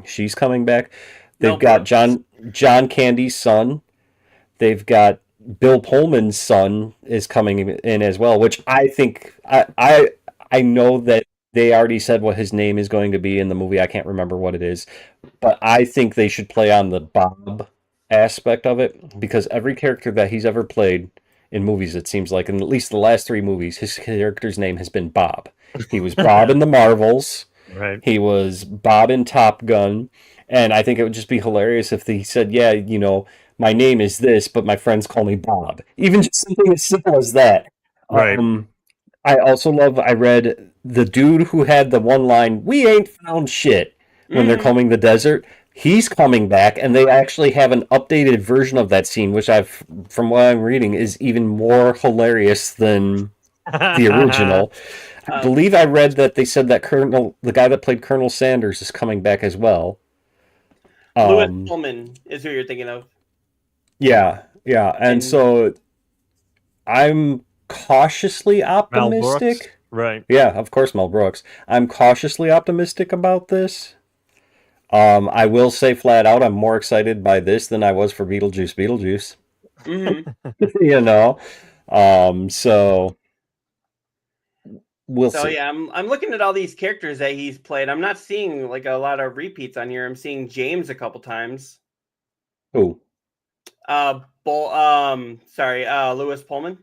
She's coming back. They've Mel got Brooks. John Candy's son. They've got Bill Pullman's son is coming in as well, which I think I know that they already said what his name is going to be in the movie. I can't remember what it is, but I think they should play on the Bob aspect of it because every character that he's ever played in movies, it seems like, in at least the last 3 movies, his character's name has been Bob. He was Bob in the Marvels. Right. He was Bob in Top Gun. And I think it would just be hilarious if he said, yeah, you know, my name is this, but my friends call me Bob. Even just something as simple as that. Right. I also I read the dude who had the one line, "We ain't found shit," when they're combing the desert. He's coming back, and they actually have an updated version of that scene, which from what I'm reading, is even more hilarious than the original. I believe I read that they said that the guy that played Colonel Sanders is coming back as well. Louis Pullman is who you're thinking of. Yeah, and so I'm cautiously optimistic. Mel Brooks? Right. Yeah, of course, Mel Brooks. I'm cautiously optimistic about this. I will say flat out, I'm more excited by this than I was for Beetlejuice. You know, so we'll see. Yeah, I'm looking at all these characters that he's played. I'm not seeing like a lot of repeats on here. I'm seeing James a couple times. Who? Louis Pullman.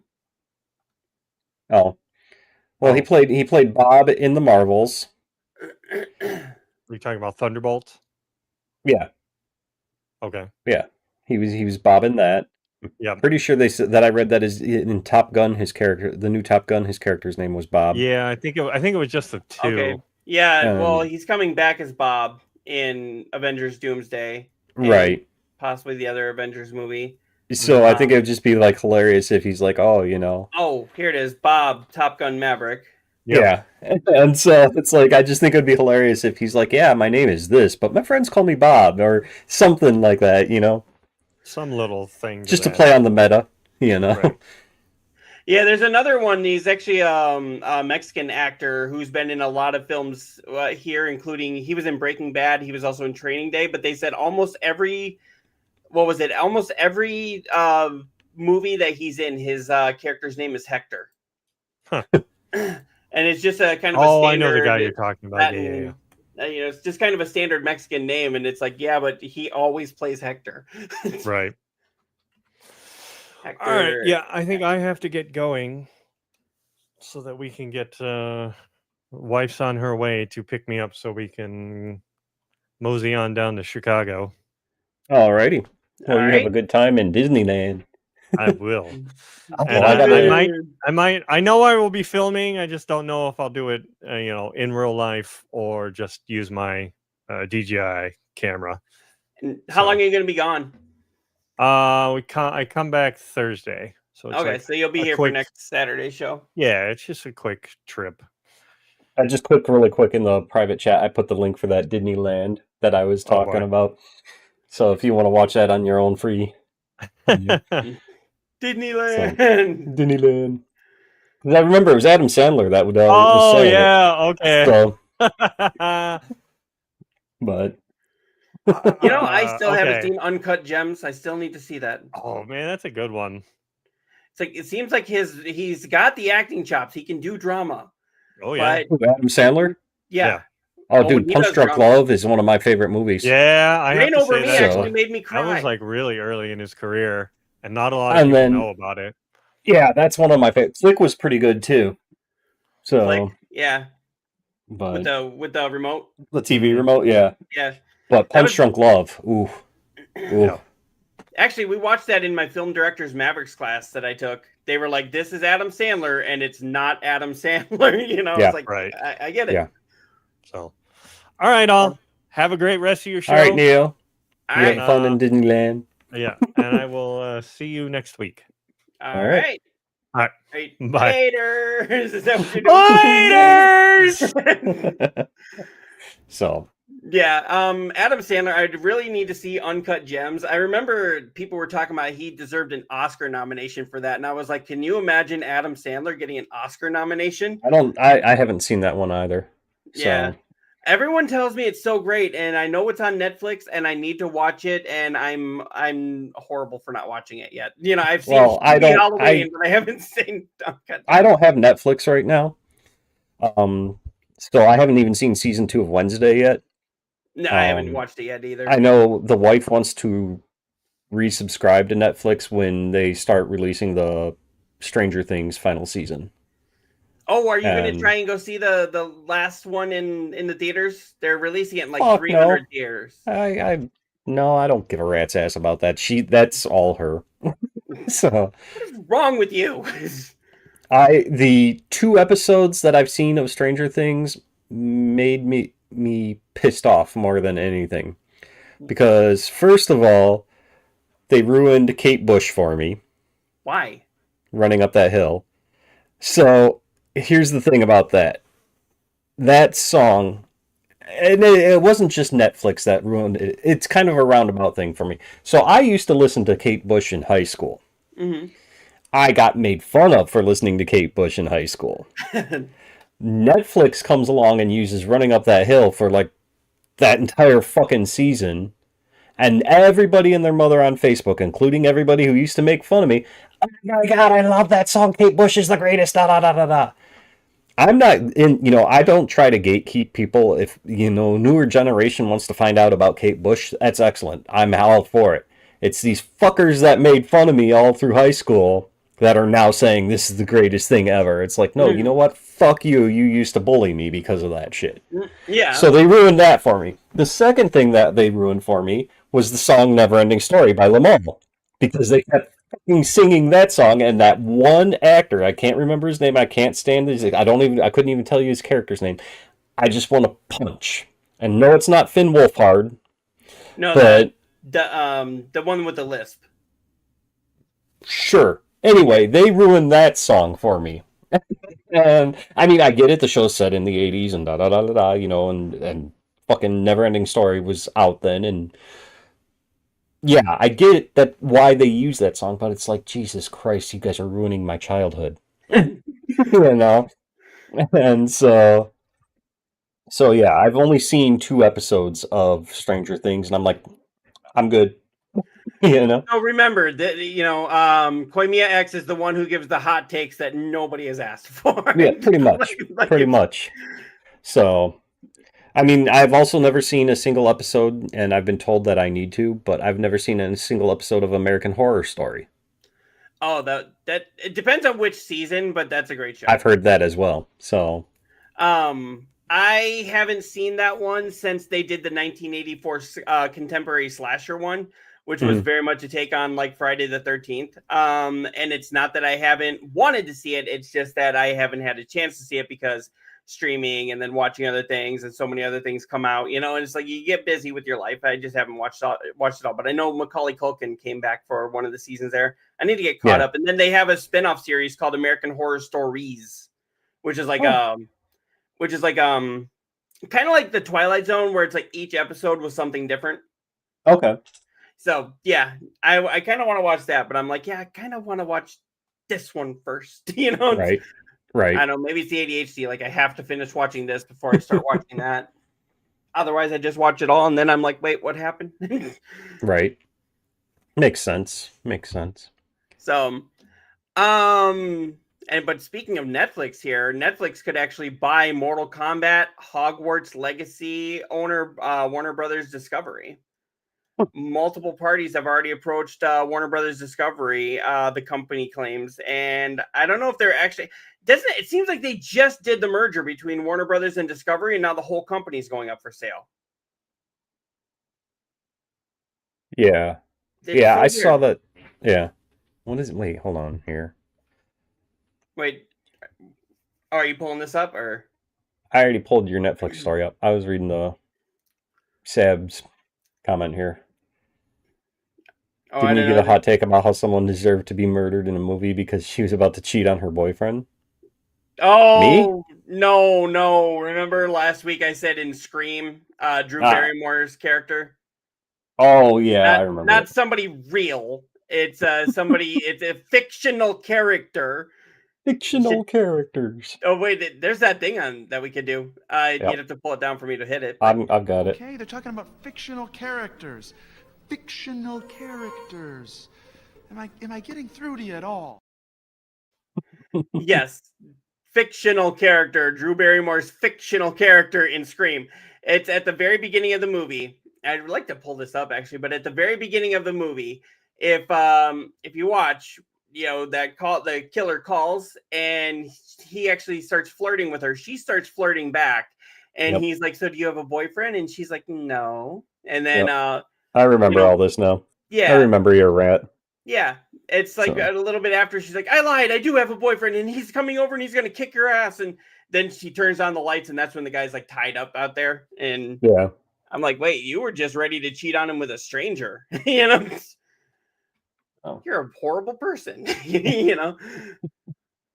Oh, well, he played Bob in the Marvels. Are you talking about Thunderbolts? Yeah. Okay. Yeah, he was Bob in that. Yeah. Pretty sure they said that I read that is in Top Gun. The new Top Gun, his character's name was Bob. Yeah, I think it was just the 2. Okay. Yeah. Well, he's coming back as Bob in Avengers Doomsday. Right. Possibly the other Avengers movie. So I think it would just be like hilarious if he's like, oh, you know. Oh, here it is, Bob, Top Gun Maverick. Yep. Yeah, and so it's like I just think it would be hilarious if he's like, yeah, my name is this, but my friends call me Bob or something like that, you know. Some little thing. Just to play on the meta, you know. Right. Yeah, there's another one. He's actually a Mexican actor who's been in a lot of films here, including he was in Breaking Bad. He was also in Training Day. But they said almost every movie that he's in, his character's name is Hector. Huh. And it's just a kind of a standard. I know the guy you're talking about. You know, it's just kind of a standard Mexican name, and it's like, yeah, but he always plays Hector. Right. Hector. All right. Yeah, I think I have to get going so that we can get wife's on her way to pick me up so we can mosey on down to Chicago. All righty. Well, you have a good time in Disneyland. I will. And I know I will be filming. I just don't know if I'll do it, in real life or just use my DJI camera. And how long are you going to be gone? I come back Thursday. So it's okay, so you'll be here for next Saturday show. Yeah, it's just a quick trip. I just clicked really quick in the private chat. I put the link for that Disneyland that I was talking about. So if you want to watch that on your own free. Disneyland. Disneyland. I remember it was Adam Sandler that would. Oh was saying yeah, okay. So, but I still haven't seen Uncut Gems. I still need to see that. Oh man, that's a good one. It's like it seems like he's got the acting chops. He can do drama. Oh yeah, Adam Sandler. Yeah. Oh, Oh, dude, he Punch does Drunk drunk. Love is one of my favorite movies. Yeah, I have Rain to Over say Me that actually So- made me that cry. was like really early in his career, and not a lot of And people then- know about it. Yeah, that's one of my favorites. Flick was pretty good too. So, Flick, yeah, but with the remote, the TV remote, yeah. yeah. But That Punch was- Drunk Love, ooh, ooh. Yeah. Actually, we watched that in my film director's Mavericks class that I took. They were like, "This is Adam Sandler, and it's not Adam Sandler." You know, Yeah. it's like, Right. I get it. Yeah. So, all right, all. Have a great rest of your show. All right, Neo. All You right, have fun in Disneyland. Yeah, and I will see you next week. all right. right. All right. All right. Bye. Later. Is that what you're doing? Laters! So, Yeah, Adam Sandler, I really need to see Uncut Gems. I remember people were talking about he deserved an Oscar nomination for that, and I was like, can you imagine Adam Sandler getting an Oscar nomination? I haven't seen that one either. So, Yeah. Everyone tells me it's so great, and I know it's on Netflix, and I need to watch it, and I'm horrible for not watching it yet. You know, I've seen Well, I don't- Halloween, but I haven't seen Uncut I Gems. don't have Netflix right now. So I haven't even seen season 2 of Wednesday yet. No, I haven't watched it yet either. I know the wife wants to resubscribe to Netflix when they start releasing the Stranger Things final season. Oh, are you going to And- try and go see the last one in the theaters? They're releasing it in like Fuck 300 theaters. No, I don't give a rat's ass about that. That's all her. So What is wrong with you? the 2 episodes that I've seen of Stranger Things made me pissed off more than anything. Because first of all, they ruined Kate Bush for me Why? running up that hill. So here's the thing about that. That song, and it wasn't just Netflix that ruined it. It's kind of a roundabout thing for me. So I used to listen to Kate Bush in high school. Hmm. I got made fun of for listening to Kate Bush in high school. Netflix comes along and uses Running Up That Hill for like that entire fucking season. And everybody and their mother on Facebook, including everybody who used to make fun of me, oh my God, I love that song. Kate Bush is the greatest. Da da da da da. I'm not in, I don't try to gatekeep people. If, newer generation wants to find out about Kate Bush, that's excellent. I'm all for it. It's these fuckers that made fun of me all through high school that are now saying this is the greatest thing ever. It's like, no, you know what? Fuck you. You used to bully me because of that shit. Yeah. So they ruined that for me. The second thing that they ruined for me was the song Never Ending Story by Lamar. Because they kept fucking singing that song, and that one actor, I can't remember his name, I can't stand his, I couldn't even tell you his character's name. I just want to punch. And no, it's not Finn Wolfhard, no, but the one with the lisp. sure. Anyway, they ruined that song for me. And I mean, I get it. The show's set in the 80s and da da da da da, and fucking Neverending Story was out then. And yeah, I get it that why they use that song, but it's like, Jesus Christ, you guys are ruining my childhood. And so yeah, I've only seen 2 episodes of Stranger Things, and I'm like, I'm good. No, remember that Koimiya X is the one who gives the hot takes that nobody has asked for. Yeah, pretty much. Pretty much. So, I mean, I've also never seen a single episode, and I've been told that I need to, but I've never seen a single episode of American Horror Story. Oh, that it depends on which season, but that's a great show. I've heard that as well. So, I haven't seen that one since they did the 1984 contemporary slasher one, which was very much a take on like Friday the 13th. And it's not that I haven't wanted to see it. It's just that I haven't had a chance to see it because streaming and then watching other things and so many other things come out, and it's like you get busy with your life. I just haven't watched it all, but I know Macaulay Culkin came back for one of the seasons there. I need to get caught up. And then they have a spin-off series called American Horror Stories, which is like kind of like the Twilight Zone, where it's like each episode was something different. okay. So yeah, I kind of want to watch that, but I'm like, yeah, I kind of want to watch this one first. Right. I don't know, maybe it's the ADHD. Like I have to finish watching this before I start watching that. Otherwise, I just watch it all, and then I'm like, wait, what happened? Right. Makes sense. So, but speaking of Netflix here, Netflix could actually buy Mortal Kombat, Hogwarts Legacy owner Warner Brothers Discovery. Multiple parties have already approached Warner Brothers Discovery, the company claims, and I don't know if they're actually. Doesn't it seems like they just did the merger between Warner Brothers and Discovery, and now the whole company's going up for sale. Yeah. It's Yeah, so I saw weird. that. Yeah. What is it? Wait, hold on here. Wait, are you pulling this up or? I already pulled your Netflix story up. I was reading the Sab's comment here. Oh, I Didn't you don't give know. a hot take about how someone deserved to be murdered in a movie because she was about to cheat on her boyfriend? Oh, no. Remember last week I said in Scream, Drew Ah. Barrymore's character? Oh, yeah, I remember Not it. somebody real. It's somebody. It's a fictional character. Fictional characters. Oh wait, there's that thing on that we could do. You'd Yep. have to pull it down for me to hit it. But I've got it. Okay, they're talking about fictional characters. Fictional characters. Am I getting through to you at all? yes, fictional character. Drew Barrymore's fictional character in Scream. It's at the very beginning of the movie. I'd like to pull this up actually, but at the very beginning of the movie, if you watch, the killer calls and he actually starts flirting with her. She starts flirting back, and Yep. he's like, "So do you have a boyfriend?" And she's like, "No." And then Yep. I remember all this now. yeah, I remember your rant. yeah. It's like So. a little bit after she's like, "I lied. I do have a boyfriend, and he's coming over and he's gonna kick your ass." And then she turns on the lights, and that's when the guy's like tied up out there. And Yeah. I'm like, "Wait, you were just ready to cheat on him with a stranger?" you know? Oh. You're a horrible person. you know.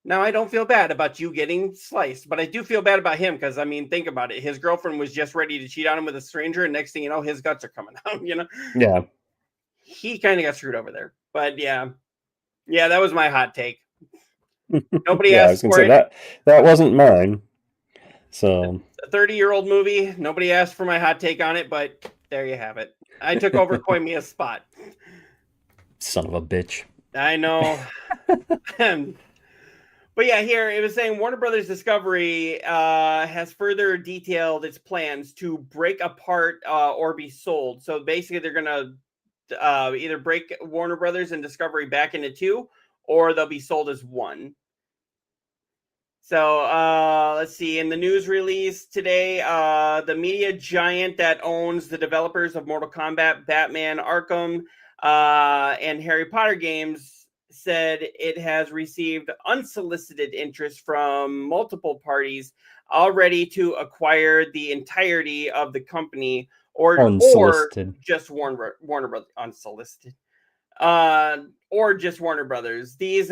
Now I don't feel bad about you getting sliced, but I do feel bad about him because I mean, think about it. His girlfriend was just ready to cheat on him with a stranger, and next thing you know, his guts are coming out. Yeah. He kind of got screwed over there. But yeah, that was my hot take. Nobody Yeah, I was asked gonna for say it. that wasn't mine. So A 30-year-old movie. Nobody asked for my hot take on it, but there you have it. I took over Koimiya's spot. son of a bitch. I know. But yeah, here it was saying Warner Brothers Discovery has further detailed its plans to break apart or be sold. So basically, they're going to either break Warner Brothers and Discovery back into two, or they'll be sold as one. So let's see. In the news release today, the media giant that owns the developers of Mortal Kombat, Batman, Arkham, and Harry Potter games said it has received unsolicited interest from multiple parties already to acquire the entirety of the company or Unsolicited. just Warner Brothers unsolicited. Or just Warner Brothers. These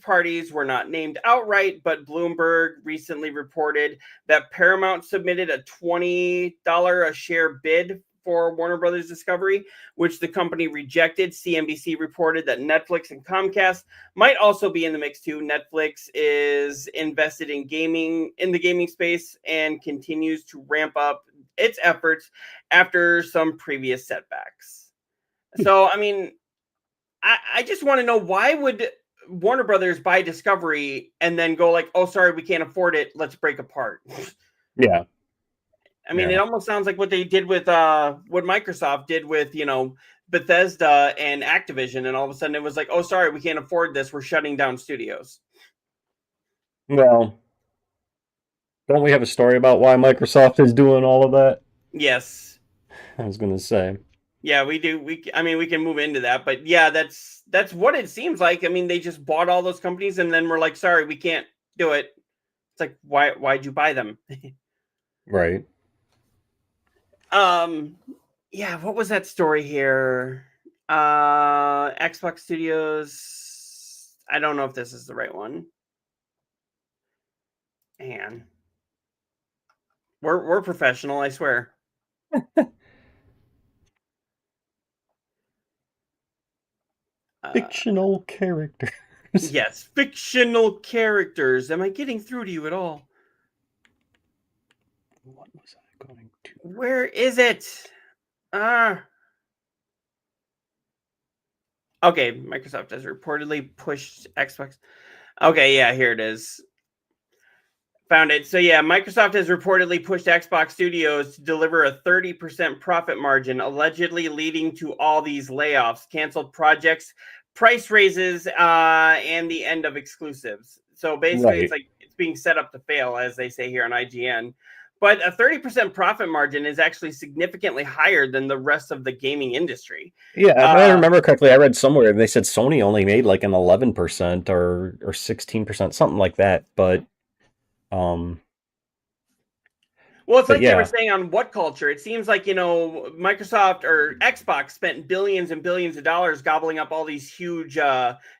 parties were not named outright, but Bloomberg recently reported that Paramount submitted a $20 a share bid for Warner Brothers Discovery, which the company rejected. CNBC reported that Netflix and Comcast might also be in the mix too. Netflix is invested in the gaming space and continues to ramp up its efforts after some previous setbacks. So, I mean, I just want to know, why would Warner Brothers buy Discovery and then go like, "Oh, sorry, we can't afford it. Let's break apart." Yeah. I mean, Yeah. it almost sounds like what they did with what Microsoft did with, Bethesda and Activision, and all of a sudden it was like, "Oh, sorry, we can't afford this. We're shutting down studios." Well, don't we have a story about why Microsoft is doing all of that? Yes. I was gonna say. Yeah, we do. We can move into that, but yeah, that's what it seems like. I mean, they just bought all those companies, and then we're like, "Sorry, we can't do it." It's like, why'd you buy them? Right. Yeah, what was that story here? Xbox Studios. I don't know if this is the right one. Man. We're professional, I swear. Fictional characters. Yes, fictional characters. Am I getting through to you at all? What was I going to? Where is it? Okay, Microsoft has reportedly pushed Xbox. Okay, yeah, here it is. Found it. So yeah, Microsoft has reportedly pushed Xbox Studios to deliver a 30% profit margin, allegedly leading to all these layoffs, canceled projects, price raises, and the end of exclusives. So basically, it's Right. like it's being set up to fail, as they say here on IGN. But a 30% profit margin is actually significantly higher than the rest of the gaming industry. Yeah, if I remember correctly, I read somewhere they said Sony only made like an 11% or 16%, something like that. Um, Well, it's but like they were yeah, saying on What Culture. It seems like, Microsoft or Xbox spent billions and billions of dollars gobbling up all these huge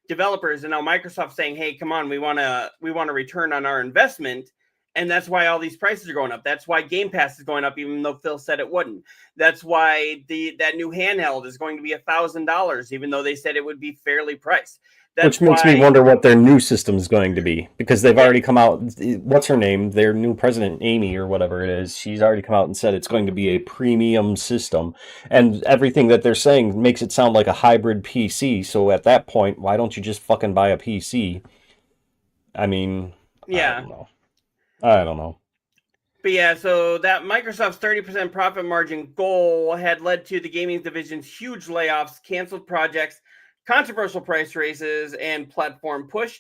developers, and now Microsoft's saying, "Hey, come on, we want to return on our investment." And that's why all these prices are going up. That's why Game Pass is going up, even though Phil said it wouldn't. That's why that new handheld is going to be $1,000, even though they said it would be fairly priced. which That's makes me why, wonder what their new system is going to be because they've yeah, already come out. What's her name? Their new president, Amy or whatever it is, she's already come out and said it's going to be a premium system, and everything that they're saying makes it sound like a hybrid PC. So at that point, why don't you just fucking buy a PC? I mean, I yeah. don't know. I don't know. But yeah, so that Microsoft's 30% profit margin goal had led to the gaming division's huge layoffs, canceled projects, controversial price raises, and platform push.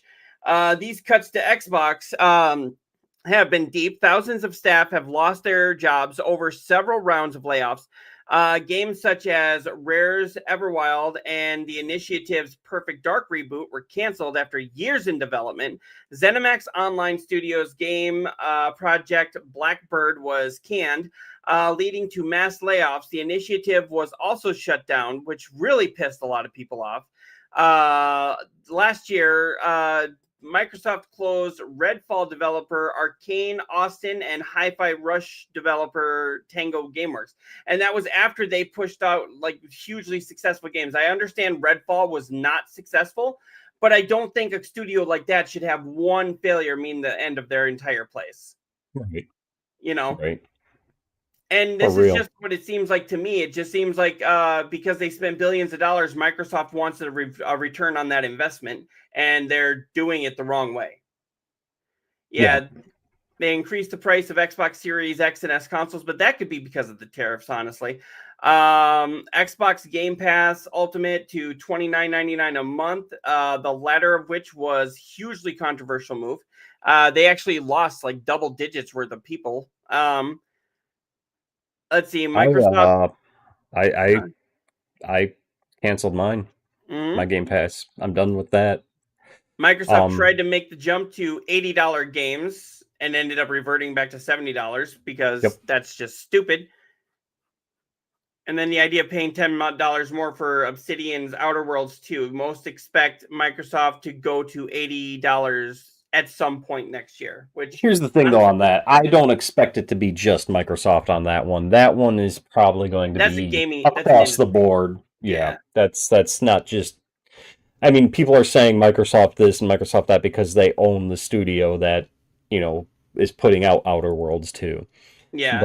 These cuts to Xbox have been deep. Thousands of staff have lost their jobs over several rounds of layoffs. Games such as Rare's Everwild and the Initiative's Perfect Dark reboot were canceled after years in development. ZeniMax Online Studios game project Blackbird was canned, leading to mass layoffs. The Initiative was also shut down, which really pissed a lot of people off. Last year, Microsoft closed Redfall developer Arcane Austin and Hi-Fi Rush developer Tango Gameworks. And that was after they pushed out like hugely successful games. I understand Redfall was not successful, but I don't think a studio like that should have one failure mean the end of their entire place. Right. Right. For And this is real. just what it seems like to me. It just seems like because they spent billions of dollars, Microsoft wants a return on that investment, and they're doing it the wrong way. Yeah, they increased the price of Xbox Series X and S consoles, but that could be because of the tariffs, honestly. Xbox Game Pass Ultimate to $29.99 a month, the latter of which was hugely controversial move. They actually lost like double digits worth of people. Let's see, Microsoft. I canceled mine. My Mhm. Game Pass. I'm done with that. Microsoft tried to make the jump to $80 games and ended up reverting back to $70 because Yep. that's just stupid. And then the idea of paying $10 more for Obsidian's Outer Worlds 2. Most expect Microsoft to go to $80 at some point next year, which Here's the thing, I'm though, sure on that. I don't expect it to be just Microsoft on that one. That one is probably going to that's a be gaming, that's an across the industry. board. Yeah. That's not just. I mean, people are saying Microsoft this and Microsoft that because they own the studio that is putting out Outer Worlds 2. Yeah.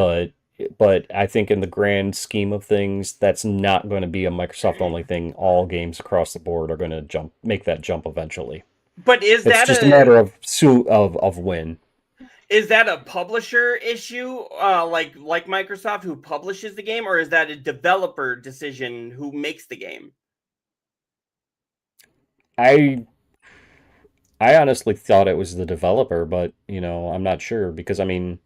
But I think in the grand scheme of things, that's not going to be a Microsoft only thing. All games across the board are going to make that jump eventually. But is It's that just a matter of when. is that a publisher issue, like Microsoft who publishes the game, or is that a developer decision who makes the game? I honestly thought it was the developer, but I'm not sure because I mean,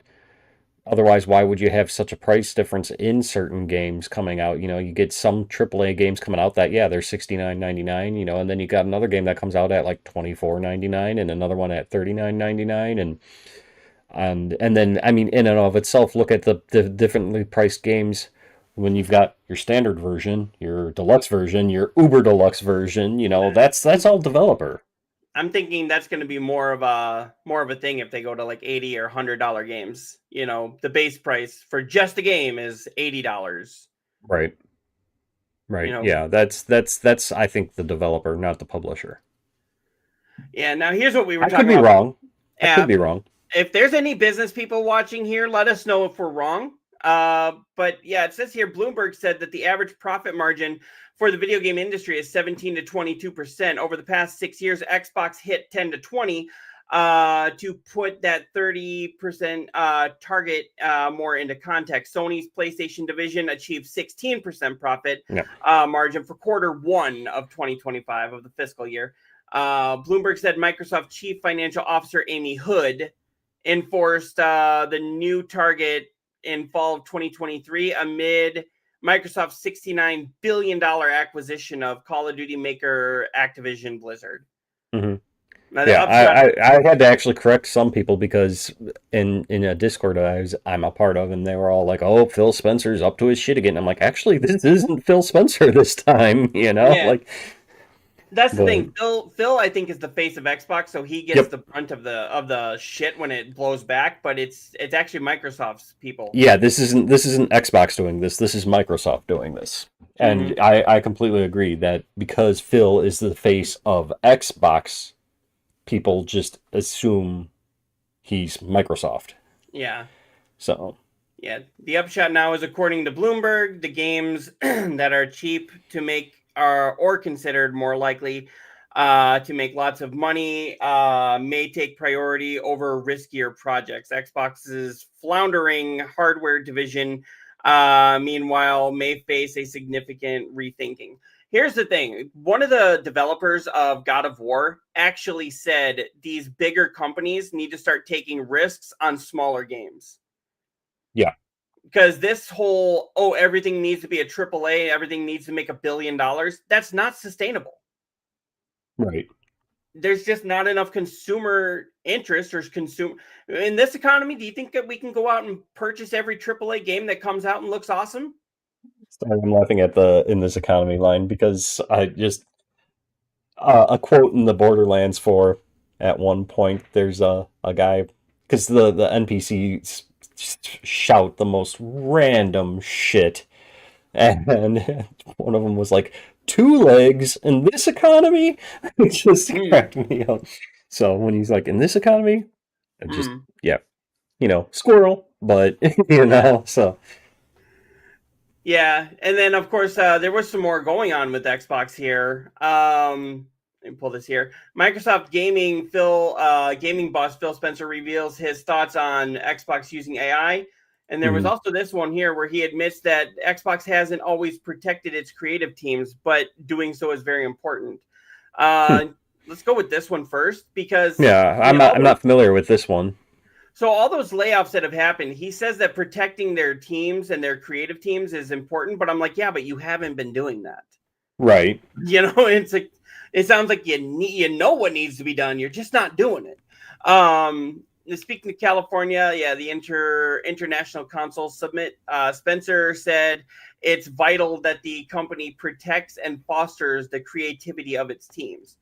otherwise, why would you have such a price difference in certain games coming out? You get some AAA games coming out that they're $69.99, and then you got another game that comes out at like $24.99 and another one at $39.99 and then I mean in and of itself, look at the differently priced games when you've got your standard version, your deluxe version, your uber deluxe version, that's all developer. I'm thinking that's going to be more of a thing if they go to like $80 or $100 games. The base price for just the game is $80. Right. Yeah, that's I think the developer, not the publisher. Yeah. Now here's what we were I could talking be about. wrong. I could be wrong. If there's any business people watching here, let us know if we're wrong. But yeah, it says here Bloomberg said that the average profit margin for the video game industry is 17 to 22%. Over the past 6 years, Xbox hit 10 to 20 to put that 30% target more into context. Sony's PlayStation division achieved 16% profit margin for quarter one of 2025 of the fiscal year. Bloomberg said Microsoft Chief Financial Officer Amy Hood enforced the new target in fall of 2023 amid Microsoft's $69 billion acquisition of Call of Duty maker Activision Blizzard. Mm-hmm. Now, I had to actually correct some people because in a Discord I'm a part of, and they were all like, "Oh, Phil Spencer's up to his shit again." I'm like, actually, this isn't Phil Spencer this time, you know? Yeah. Like, that's the thing. Phil, I think, is the face of Xbox, so he gets the brunt of the shit when it blows back. But it's actually Microsoft's people. Yeah, this isn't Xbox doing this. This is Microsoft doing this, and I completely agree that because Phil is the face of Xbox, people just assume he's Microsoft. Yeah. So. Yeah, the upshot now is, according to Bloomberg, the games that are cheap to make are or considered more likely to make lots of money may take priority over riskier projects. Xbox's floundering hardware division, meanwhile, may face a significant rethinking. Here's the thing. One of the developers of God of War actually said these bigger companies need to start taking risks on smaller games. Yeah. Because this whole, everything needs to be a AAA, everything needs to make $1 billion, that's not sustainable. Right. There's just not enough consumer interest or in this economy. Do you think that we can go out and purchase every AAA game that comes out and looks awesome? Sorry, I'm laughing at the "in this economy" line because I just a quote in the Borderlands 4 at one point. There's a guy, because the NPCs shout the most random shit, and one of them was like, 2 legs in this economy. It just cracked me up. So when he's like, in this economy, it just squirrel, but so. Yeah, and then of course there was some more going on with Xbox here. Let me pull this here. Microsoft gaming boss Phil Spencer reveals his thoughts on Xbox using AI. And there was also this one here where he admits that Xbox hasn't always protected its creative teams, but doing so is very important. Let's go with this one first, because I'm not familiar with this one. So all those layoffs that have happened, he says that protecting their teams and their creative teams is important. But I'm like, yeah, but you haven't been doing that, right? It's like, it sounds like you know what needs to be done. You're just not doing it. Speaking of California, the International Console Summit, Spencer said it's vital that the company protects and fosters the creativity of its teams.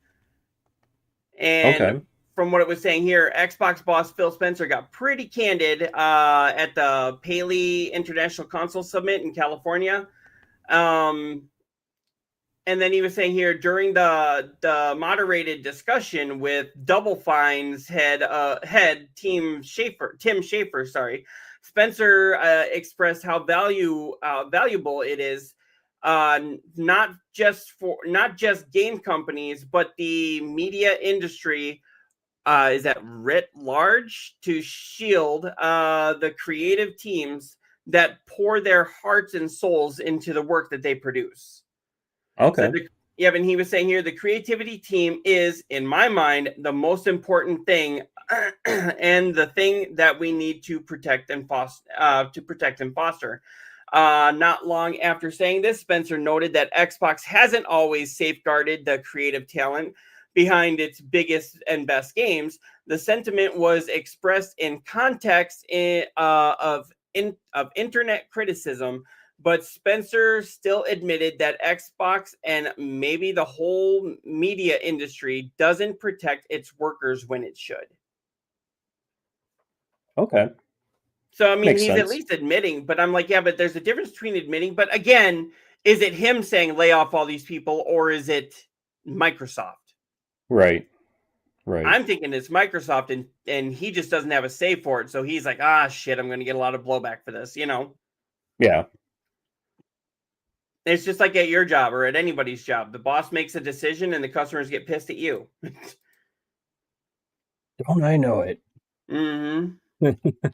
And from what it was saying here, Xbox boss Phil Spencer got pretty candid at the Paley International Console Summit in California. And then he was saying here, during the moderated discussion with Double Fine's head Tim Schafer, Spencer expressed how valuable it is, not just game companies, but the media industry is at writ large, to shield the creative teams that pour their hearts and souls into the work that they produce. Okay. So and he was saying here, the creativity team is, in my mind, the most important thing, and the thing that we need to protect and foster. Not long after saying this, Spencer noted that Xbox hasn't always safeguarded the creative talent behind its biggest and best games. The sentiment was expressed in context of internet criticism, but Spencer still admitted that Xbox and maybe the whole media industry doesn't protect its workers when it should. Okay. So, I mean, Makes he's sense. at least admitting, but I'm like, yeah, but there's a difference between admitting. But again, is it him saying lay off all these people, or is it Microsoft? Right. I'm thinking it's Microsoft, and he just doesn't have a say for it. So he's like, shit, I'm going to get a lot of blowback for this, Yeah. It's just like at your job or at anybody's job. The boss makes a decision and the customers get pissed at you. Don't I know it? Mm-hmm.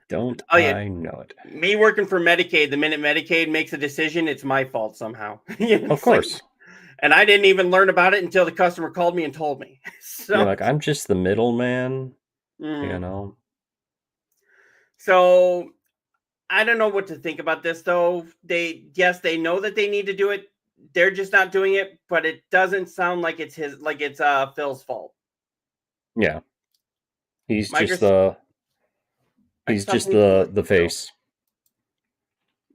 Don't Oh, yeah. I know it? Me working for Medicaid, the minute Medicaid makes a decision, it's my fault somehow. Of course. And I didn't even learn about it until the customer called me and told me. So, You're like, I'm just the middleman, mhm. you know? So I don't know what to think about this though. They know that they need to do it. They're just not doing it, but it doesn't sound like it's Phil's fault. Yeah. He's just Microsoft the Phil. face.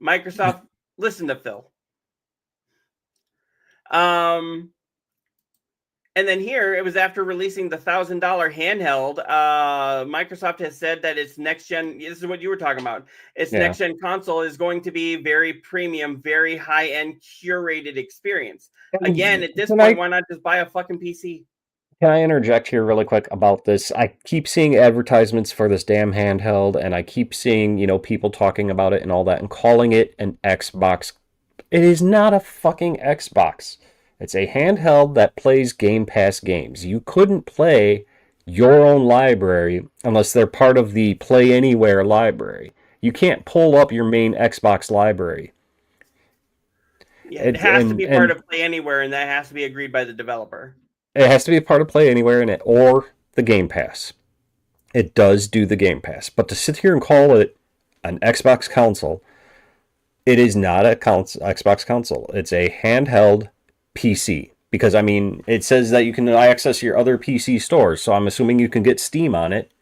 Microsoft, listen to Phil. And then here it was after releasing the $1,000 handheld. Microsoft has said that its next gen. This is what you were talking about. Its next gen console is going to be very premium, very high end, curated experience. Again, at this point, why not just buy a fucking PC? Can I interject here really quick about this? I keep seeing advertisements for this damn handheld, and I keep seeing, people talking about it and all that, and calling it an Xbox. It is not a fucking Xbox. It's a handheld that plays Game Pass games. You couldn't play your own library unless they're part of the Play Anywhere library. You can't pull up your main Xbox library. Yeah, it has to be part of Play Anywhere, and that has to be agreed by the developer. It has to be a part of Play Anywhere in it, or the Game Pass. It does do the Game Pass. But to sit here and call it an Xbox console, it is not a Xbox console. It's a handheld PC. Because, it says that you can access your other PC stores, so I'm assuming you can get Steam on it.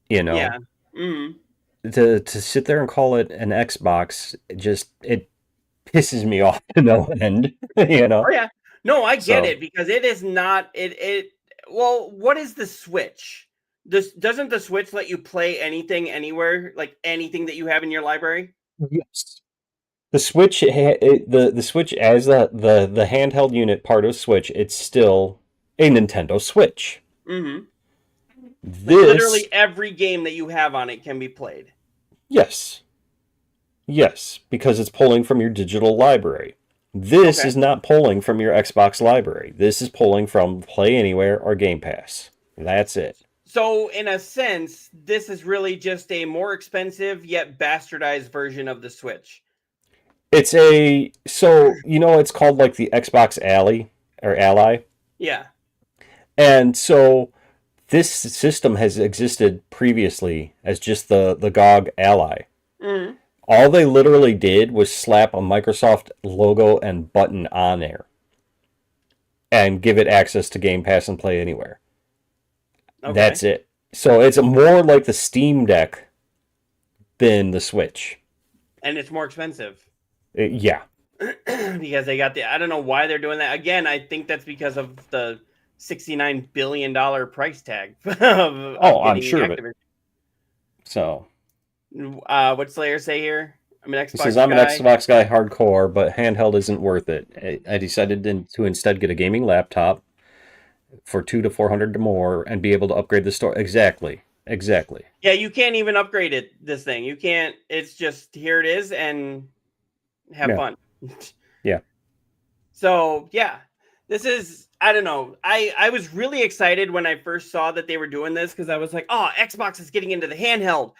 Yeah. Mm-hmm. To sit there and call it an Xbox, it pisses me off to no end. Oh, yeah. No, I get it, because it is not well, what is the Switch? Doesn't the Switch let you play anything anywhere, like anything that you have in your library? Yes. The Switch, the Switch as the handheld unit part of Switch, it's still a Nintendo Switch. Mm-hmm. Literally every game that you have on it can be played. Yes. Yes, because it's pulling from your digital library. This is not pulling from your Xbox library. This is pulling from Play Anywhere or Game Pass. That's it. So, in a sense, this is really just a more expensive yet bastardized version of the Switch. It's it's called like the Xbox Ally. Yeah. And so this system has existed previously as just the GOG Ally. Mm-hmm. All they literally did was slap a Microsoft logo and button on there and give it access to Game Pass and Play Anywhere. Okay. That's it. So it's more like the Steam Deck than the Switch. And it's more expensive. Yeah. Because they got I don't know why they're doing that. Again, I think that's because of the $69 billion price tag. I'm sure of it. So... what's Slayer say here? I'm an Xbox guy. He says, I'm an Xbox guy hardcore, but handheld isn't worth it. I decided to instead get a gaming laptop for $200 to $400 more and be able to upgrade the store. Exactly. Yeah, you can't even upgrade this thing. You can't. It's just, here it is, and have fun. Yeah. So, yeah. This is, I don't know. I was really excited when I first saw that they were doing this, because I was like, oh, Xbox is getting into the handheld.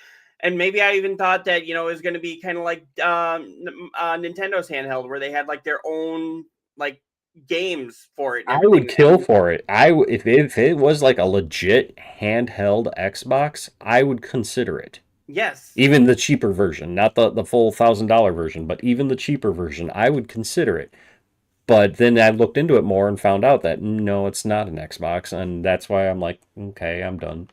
And maybe I even thought that, it was going to be kind of like Nintendo's handheld, where they had like their own like games for it. I would kill for it. If it was like a legit handheld Xbox, I would consider it. Yes. Even the cheaper version, not the full $1,000 version, but even the cheaper version, I would consider it. But then I looked into it more and found out that no, it's not an Xbox, and that's why I'm like, okay, I'm done.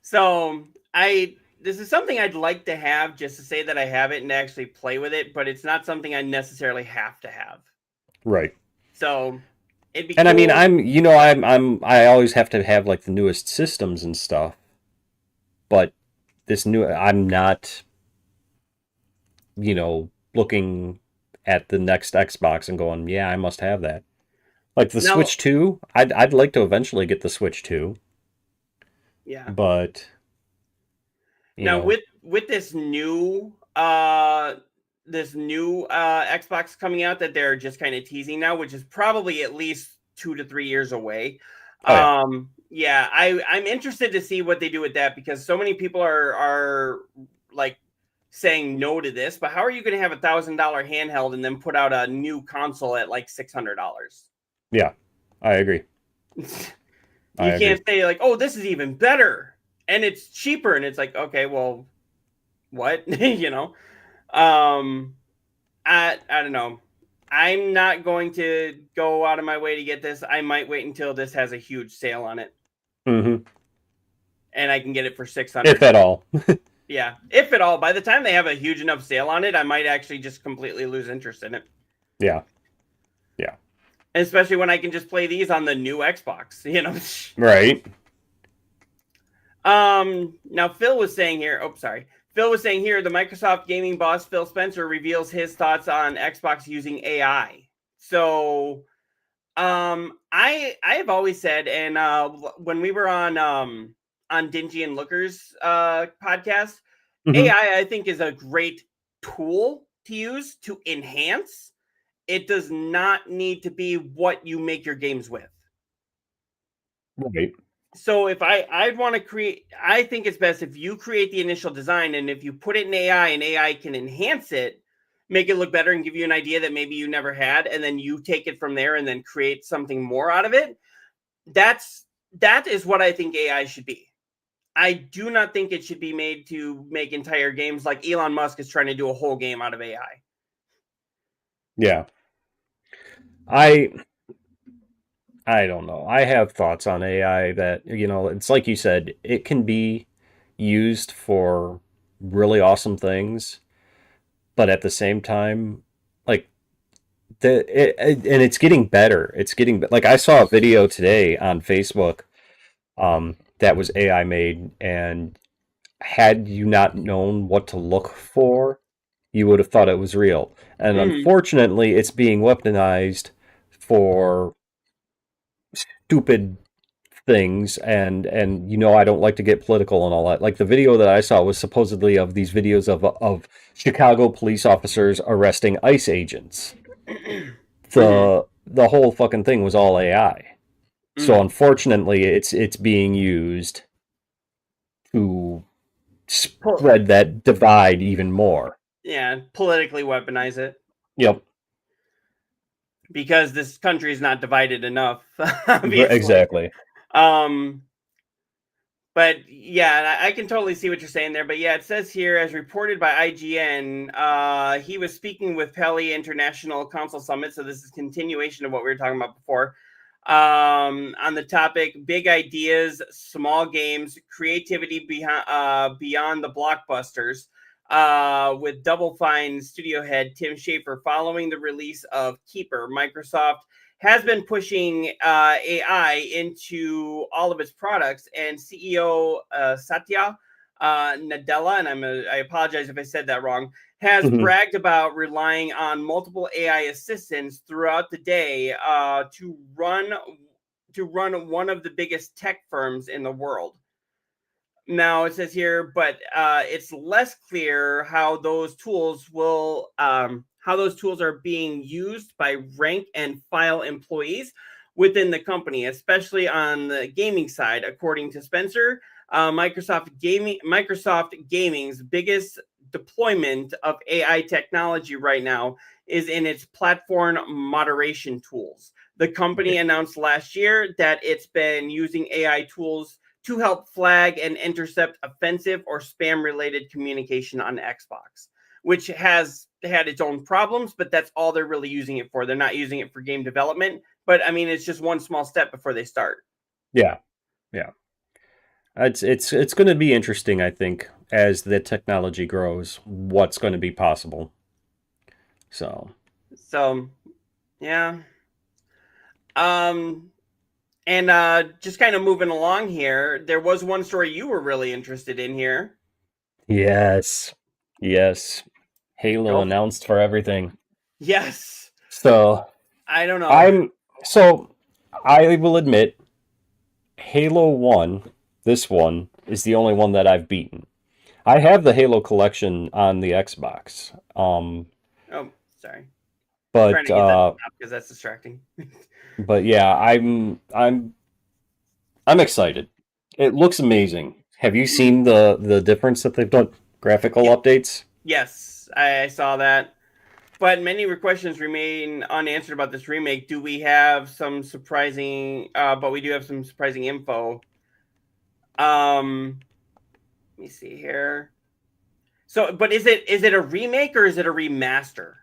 So this is something I'd like to have, just to say that I have it and actually play with it, but it's not something I necessarily have to have. Right. So it'd be and cool. I always have to have like the newest systems and stuff. But I'm not, looking at the next Xbox and going, yeah, I must have that. Like the Switch 2, I'd like to eventually get the Switch 2. Yeah. But now with this new this new Xbox coming out that they're just kind of teasing now, which is probably at least 2 to 3 years away. Oh, yeah. I'm interested to see what they do with that, because so many people are like saying no to this. But how are you going to have $1,000 handheld and then put out a new console at like $600? Yeah, I agree. You I agree. can't say like, oh, this is even better and it's cheaper, and it's like, okay, well, what? You know, I don't know. I'm not going to go out of my way to get this. I might wait until this has a huge sale on it, Mm-hmm. and I can get it for 600. If at all. Yeah, if at all. By the time they have a huge enough sale on it, I might actually just completely lose interest in it. Yeah. Yeah. Especially when I can just play these on the new Xbox, you know. Right. Now Phil was saying here, Phil was saying here, the Microsoft gaming boss Phil Spencer reveals his thoughts on Xbox using AI. So, I have always said, and when we were on Dingy and Looker's podcast, Mhm. AI I think is a great tool to use to enhance. It does not need to be what you make your games with. Right. So if I'd want to create, I think it's best if you create the initial design, and if you put it in AI and AI can enhance it, make it look better and give you an idea that maybe you never had, and then you take it from there and then create something more out of it. That is what I think AI should be. I do not think it should be made to make entire games like Elon Musk is trying to do a whole game out of AI. Yeah. I don't know. I have thoughts on AI that, it's like you said, it can be used for really awesome things, but at the same time, like and it's getting better. It's getting like I saw a video today on Facebook that was AI made, and had you not known what to look for, you would have thought it was real. And unfortunately, it's being weaponized for stupid things, and I don't like to get political and all that. Like the video that I saw was supposedly of these videos of Chicago police officers arresting ICE agents. The whole fucking thing was all AI. So unfortunately, it's being used to spread that divide even more. Yeah, politically weaponize it. Yep. Because this country is not divided enough, obviously. Exactly. But yeah, I can totally see what you're saying there. But yeah, it says here, as reported by IGN, he was speaking with Peli International Council Summit. So this is continuation of what we were talking about before. On the topic, big ideas, small games, creativity beyond the blockbusters. With Double Fine studio head Tim Schafer following the release of Keeper. Microsoft has been pushing AI into all of its products, and CEO Satya Nadella, and I apologize if I said that wrong, has bragged about relying on multiple AI assistants throughout the day to run one of the biggest tech firms in the world. Now it says here, but it's less clear how those tools are being used by rank and file employees within the company, especially on the gaming side. According to Spencer, Microsoft Gaming's biggest deployment of AI technology right now is in its platform moderation tools. The company announced last year that it's been using AI tools to help flag and intercept offensive or spam-related communication on Xbox, which has had its own problems, but that's all they're really using it for. They're not using it for game development, but I mean, it's just one small step before they start. Yeah. It's going to be interesting, I think, as the technology grows, what's going to be possible. So yeah. And just kind of moving along here, there was one story you were really interested in here. Yes. Halo announced for everything. Yes. So I don't know. I will admit, Halo 1, this one, is the only one that I've beaten. I have the Halo collection on the Xbox. Oh, sorry. Trying But to get that to stop because that's distracting. but yeah, I'm excited. It looks amazing. Have you seen the difference that they've done? Graphical Yeah. updates? Yes, I saw that. But many questions remain unanswered about this remake. Do we have some surprising? But we do have some surprising info. Let me see here. So, but is it a remake or is it a remaster?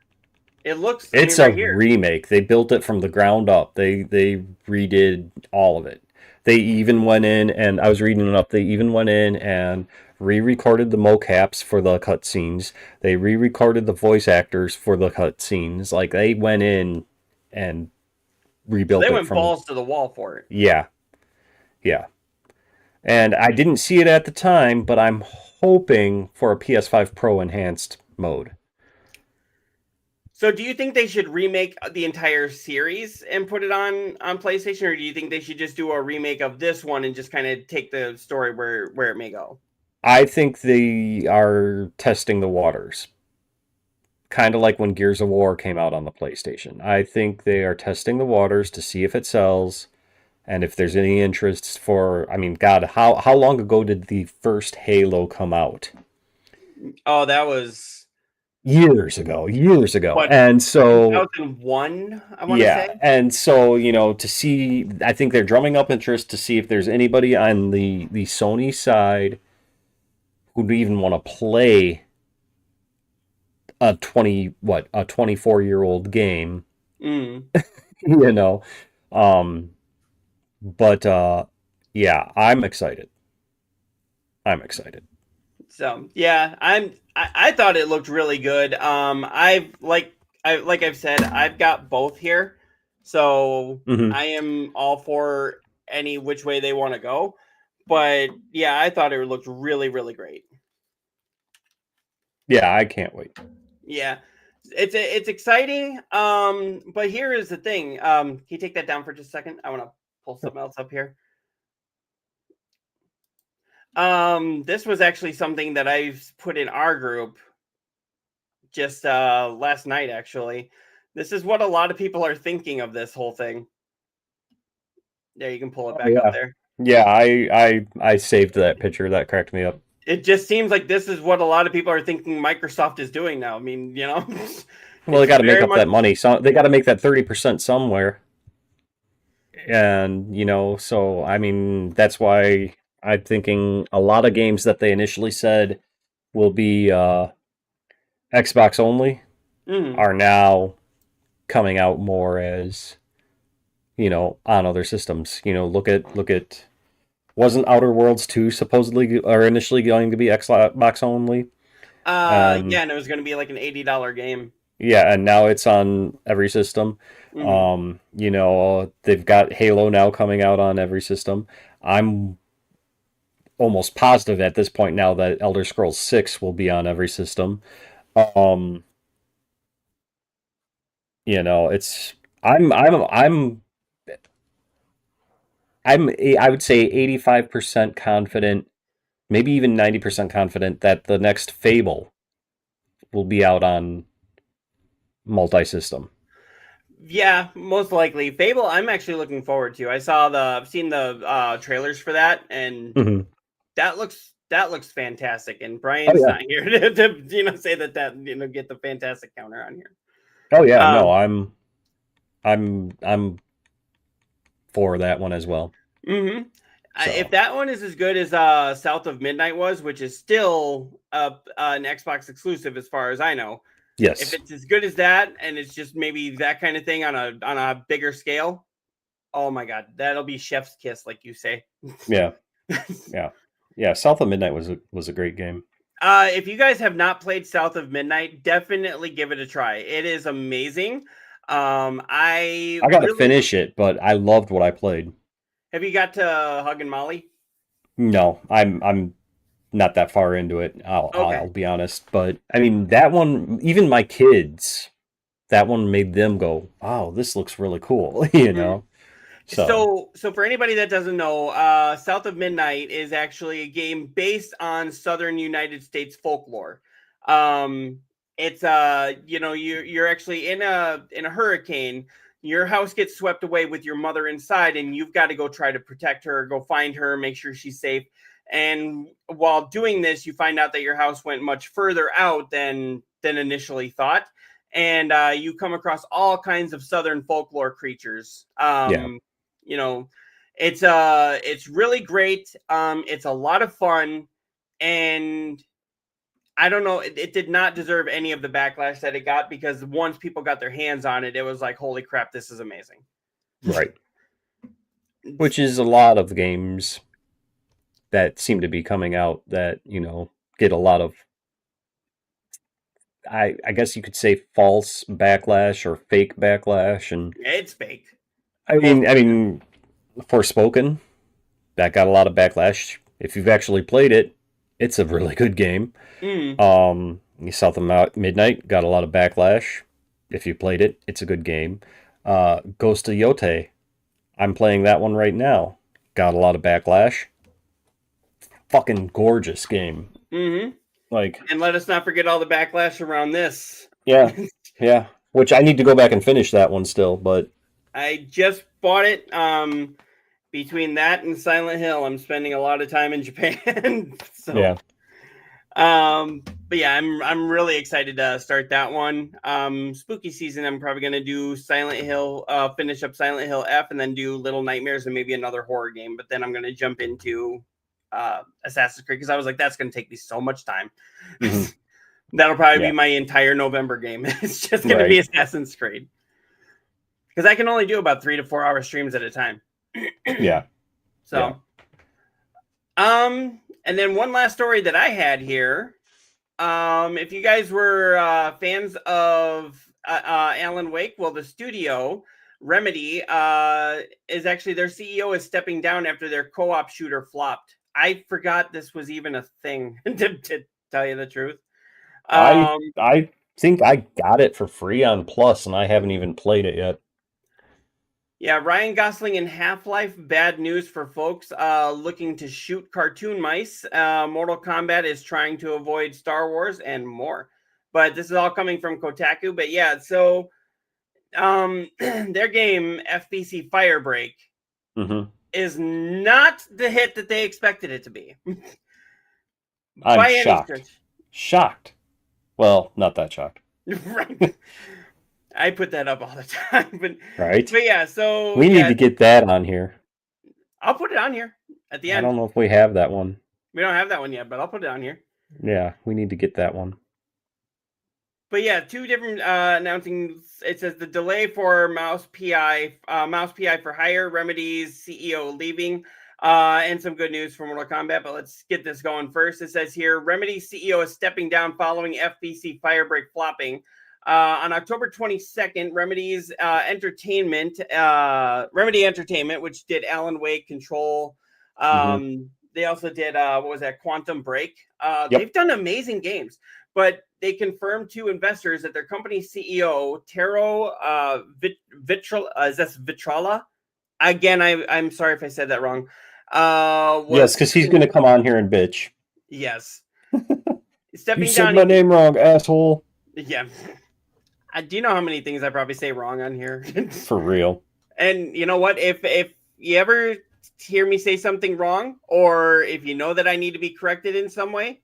It looks. I It's mean, a right here. remake. They built it from the ground up. They redid all of it. They even went in and I was reading it up. They even went in and re-recorded the mocaps for the cutscenes. They re-recorded the voice actors for the cutscenes. Like they went in and So rebuilt they it went from. balls to the wall for it. Yeah, yeah. And I didn't see it at the time, but I'm hoping for a PS5 Pro enhanced mode. So, do you think they should remake the entire series and put it on PlayStation, or do you think they should just do a remake of this one and just kind of take the story where it may go? I think they are testing the waters. Kind of like when Gears of War came out on the PlayStation. I think they are testing the waters to see if it sells and if there's any interest for. I mean, God, how long ago did the first Halo come out? Oh, that was Years ago, years ago. what, And so 2001, I want to yeah, say. and so to see, I think they're drumming up interest to see if there's anybody on the Sony side who'd even want to play a 24-year-old game, Mm. you know. Um, but yeah, I'm excited. I'm excited. So yeah, I thought it looked really good. I've said, I've got both here, so Hmm. I am all for any which way they want to go. But yeah, I thought it looked really, really great. Yeah, I can't wait. Yeah, it's exciting. But here is the thing. Can you take that down for just a second? I want to pull something else up here. This was actually something that I've put in our group just last night. Actually, this is what a lot of people are thinking of this whole thing. There, you can pull it Oh, back up yeah. there. Yeah, I saved that picture. That cracked me up. It just seems like this is what a lot of people are thinking Microsoft is doing now. I mean, Well, they it's got to make very up much. that money. So they got to make that 30% somewhere. And, so I mean, that's why I'm thinking a lot of games that they initially said will be Xbox only Mhm. are now coming out more as, on other systems. Look at wasn't Outer Worlds 2 supposedly or initially going to be Xbox only? Yeah, and it was going to be like an $80 game. Yeah, and now it's on every system. Mhm. They've got Halo now coming out on every system. I'm almost positive at this point now that Elder Scrolls 6 will be on every system. Um, it's I would say 85% confident, maybe even 90% confident that the next Fable will be out on multi-system. Yeah, most likely. Fable, I'm actually looking forward to. I've seen the trailers for that, and Hmm. that looks fantastic. And Oh Brian's yeah. not here to say that get the fantastic counter on here. Oh yeah, no, Um, I'm for that one as well. hmm So If that one is as good as South of Midnight was, which is still an Xbox exclusive as far as I know, if yes. it's as good as that, and it's just maybe that kind of thing on a bigger scale, oh my god, that'll be chef's kiss, like you say. Yeah. Yeah. Yeah. South of Midnight was a great game. If you guys have not played South of Midnight, definitely give it a try. It is amazing. I I gotta really finish it, but I loved what I played. have you got to Hug and Molly? No, I'm not that far into it. I'll Okay. be honest, but I mean that one, even my kids, that one made them go, "Wow, this looks really cool," Mhm. So for anybody that doesn't know, South of Midnight is actually a game based on Southern United States folklore. It's you're actually in a hurricane. Your house gets swept away with your mother inside, and you've got to go try to protect her, go find her, make sure she's safe. And while doing this, you find out that your house went much further out than initially thought. And you come across all kinds of Southern folklore creatures. It's really great. It's a lot of fun, and I don't know, it did not deserve any of the backlash that it got, because once people got their hands on it, it was like, holy crap, this is amazing. Right. Which is a lot of games that seem to be coming out that, get a lot of, I guess you could say, false backlash or fake backlash. And it's fake. I mean, Forspoken, that got a lot of backlash. If you've actually played it, it's a really good game. South of Midnight got a lot of backlash. If you played it, it's a good game. Ghost of Yote, I'm playing that one right now. Got a lot of backlash. Fucking gorgeous game. Mm-hmm. Like, and let us not forget all the backlash around this. Yeah, yeah. Which I need to go back and finish that one still, but I just bought it. Between that and Silent Hill, I'm spending a lot of time in Japan. So yeah. But yeah, I'm really excited to start that one. Spooky season, I'm probably gonna do Silent Hill, finish up Silent Hill F, and then do Little Nightmares and maybe another horror game. But then I'm gonna jump into Assassin's Creed, because I was like, that's gonna take me so much time. Mm-hmm. That'll probably be my entire November game. It's just gonna be Assassin's Creed, because I can only do about 3 to 4 hour streams at a time. Yeah. So, and then one last story that I had here. If you guys were fans of Alan Wake, well, the studio Remedy is actually, their CEO is stepping down after their co-op shooter flopped. I forgot this was even a thing, to tell you the truth. I think I got it for free on Plus, and I haven't even played it yet. Yeah, Ryan Gosling in Half-Life, bad news for folks looking to shoot cartoon mice. Mortal Kombat is trying to avoid Star Wars, and more. But this is all coming from Kotaku. But yeah, so their game, FBC Firebreak, is not the hit that they expected it to be. I'm shocked. Shocked. Well, not that shocked. Right. I put that up all the time, but yeah, so we need to get that on here. I'll put it on here at the end. I don't know if we have that one. We don't have that one yet, but I'll put it on here. Yeah, we need to get that one. But yeah, 2 different announcing. It says the delay for Mouse PI for hire, Remedy's CEO leaving, and some good news for Mortal Kombat. But let's get this going first. It says here, Remedy's CEO is stepping down following FBC Firebreak flopping. On October 22nd, Remedy Entertainment, which did Alan Wake, Control. They also did, Quantum Break. They've done amazing games, but they confirmed to investors that their company CEO, Taro Vitrala, again, I'm sorry if I said that wrong. Yes, because he's going to come on here and bitch. Yes. Stepping you said my name wrong, asshole. Yeah. Do you know how many things I probably say wrong on here? For real. And you know what? If you ever hear me say something wrong, or if you know that I need to be corrected in some way,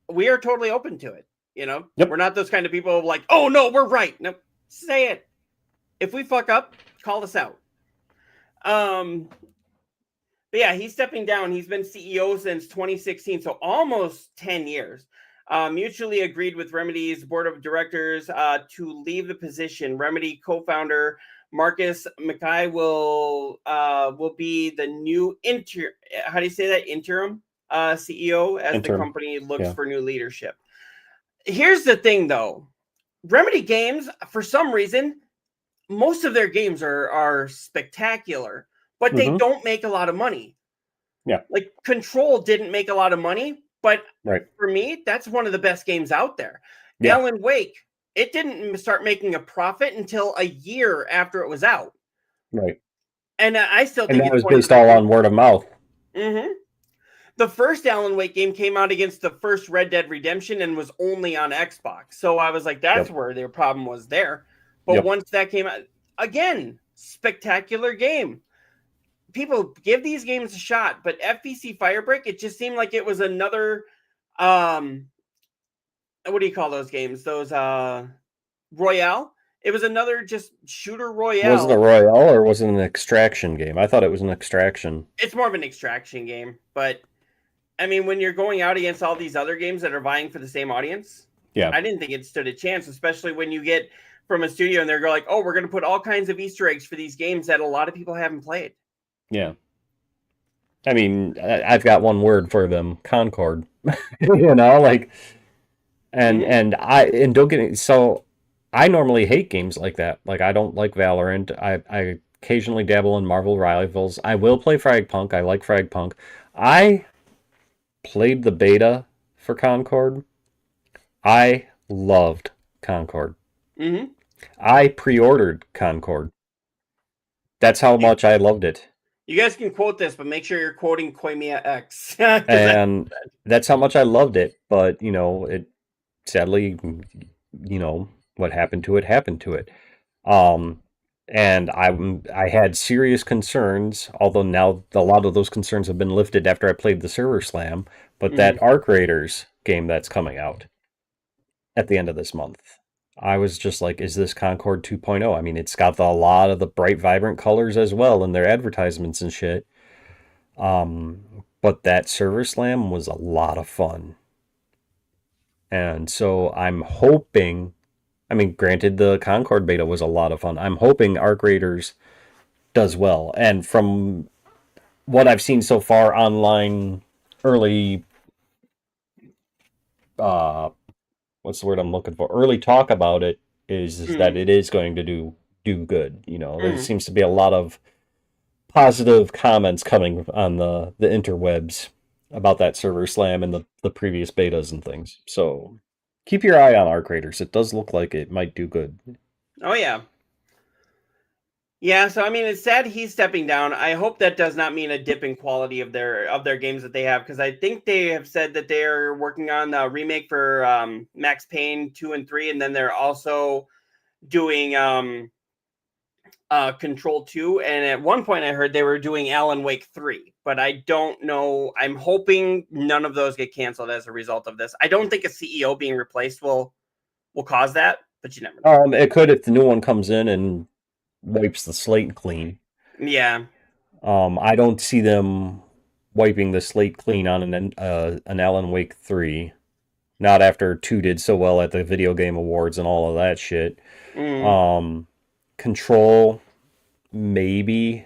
we are totally open to it. We're not those kind of people like, oh no, we're right. No, say it. If we fuck up, call us out. But yeah, he's stepping down. He's been CEO since 2016, so almost 10 years. Mutually agreed with Remedy's board of directors to leave the position. Remedy co-founder Marcus Mackay will be the new interim CEO as the company looks for new leadership. Here's the thing, though. Remedy games, for some reason, most of their games are spectacular, but they don't make a lot of money. Yeah, like Control didn't make a lot of money. But for me, that's one of the best games out there. Yeah. Alan Wake, it didn't start making a profit until a year after it was out. Right. And I still And think that it's was one of based all on word of mouth. Mm-hmm. The first Alan Wake game came out against the first Red Dead Redemption and was only on Xbox. So I was like, that's where their problem was there. But once that came out, again, spectacular game. People give these games a shot, but FBC Firebreak, it just seemed like it was another what do you call those games? Those Royale? It was another just shooter Royale. Was it a Royale or was it an extraction game? I thought it was an extraction. It's more of an extraction game, but I mean, when you're going out against all these other games that are vying for the same audience, I didn't think it stood a chance, especially when you get from a studio and they're like, oh, we're going to put all kinds of Easter eggs for these games that a lot of people haven't played. Yeah. I mean, I've got one word for them: Concord. You know, like, and don't get it. So, I normally hate games like that. Like, I don't like Valorant. I occasionally dabble in Marvel Rivals. I will play Fragpunk. I like Fragpunk. I played the beta for Concord. I loved Concord. Mm-hmm. I pre-ordered Concord. That's how much I loved it. You guys can quote this, but make sure you're quoting Koimiya X. And that's how much I loved it. But, you know, it sadly, you know, what happened to it. And I had serious concerns, although now a lot of those concerns have been lifted after I played the Server Slam. But that Arc Raiders game that's coming out at the end of this month, I was just like, is this Concord 2.0? I mean, it's got a lot of the bright, vibrant colors as well in their advertisements and shit. But that Server Slam was a lot of fun. And so I'm hoping, I mean, granted, the Concord beta was a lot of fun. I'm hoping Arc Raiders does well. And from what I've seen so far online, early, what's the word I'm looking for? Early talk about it is that it is going to do good. You know, there seems to be a lot of positive comments coming on the interwebs about that Server Slam and the previous betas and things. So keep your eye on Arc Raiders. It does look like it might do good. Oh, yeah. Yeah, so I mean, it's sad he's stepping down. I hope that does not mean a dip in quality of their games that they have, because I think they have said that they are working on a remake for Max Payne 2 and 3, and then they're also doing Control 2, and at one point I heard they were doing Alan Wake 3, but I don't know. I'm hoping none of those get canceled as a result of this. I don't think a CEO being replaced will cause that, but you never know. It could if the new one comes in and wipes the slate clean. Yeah. I don't see them wiping the slate clean on an Alan Wake 3. Not after 2 did so well at the Video Game Awards and all of that shit. Control, maybe.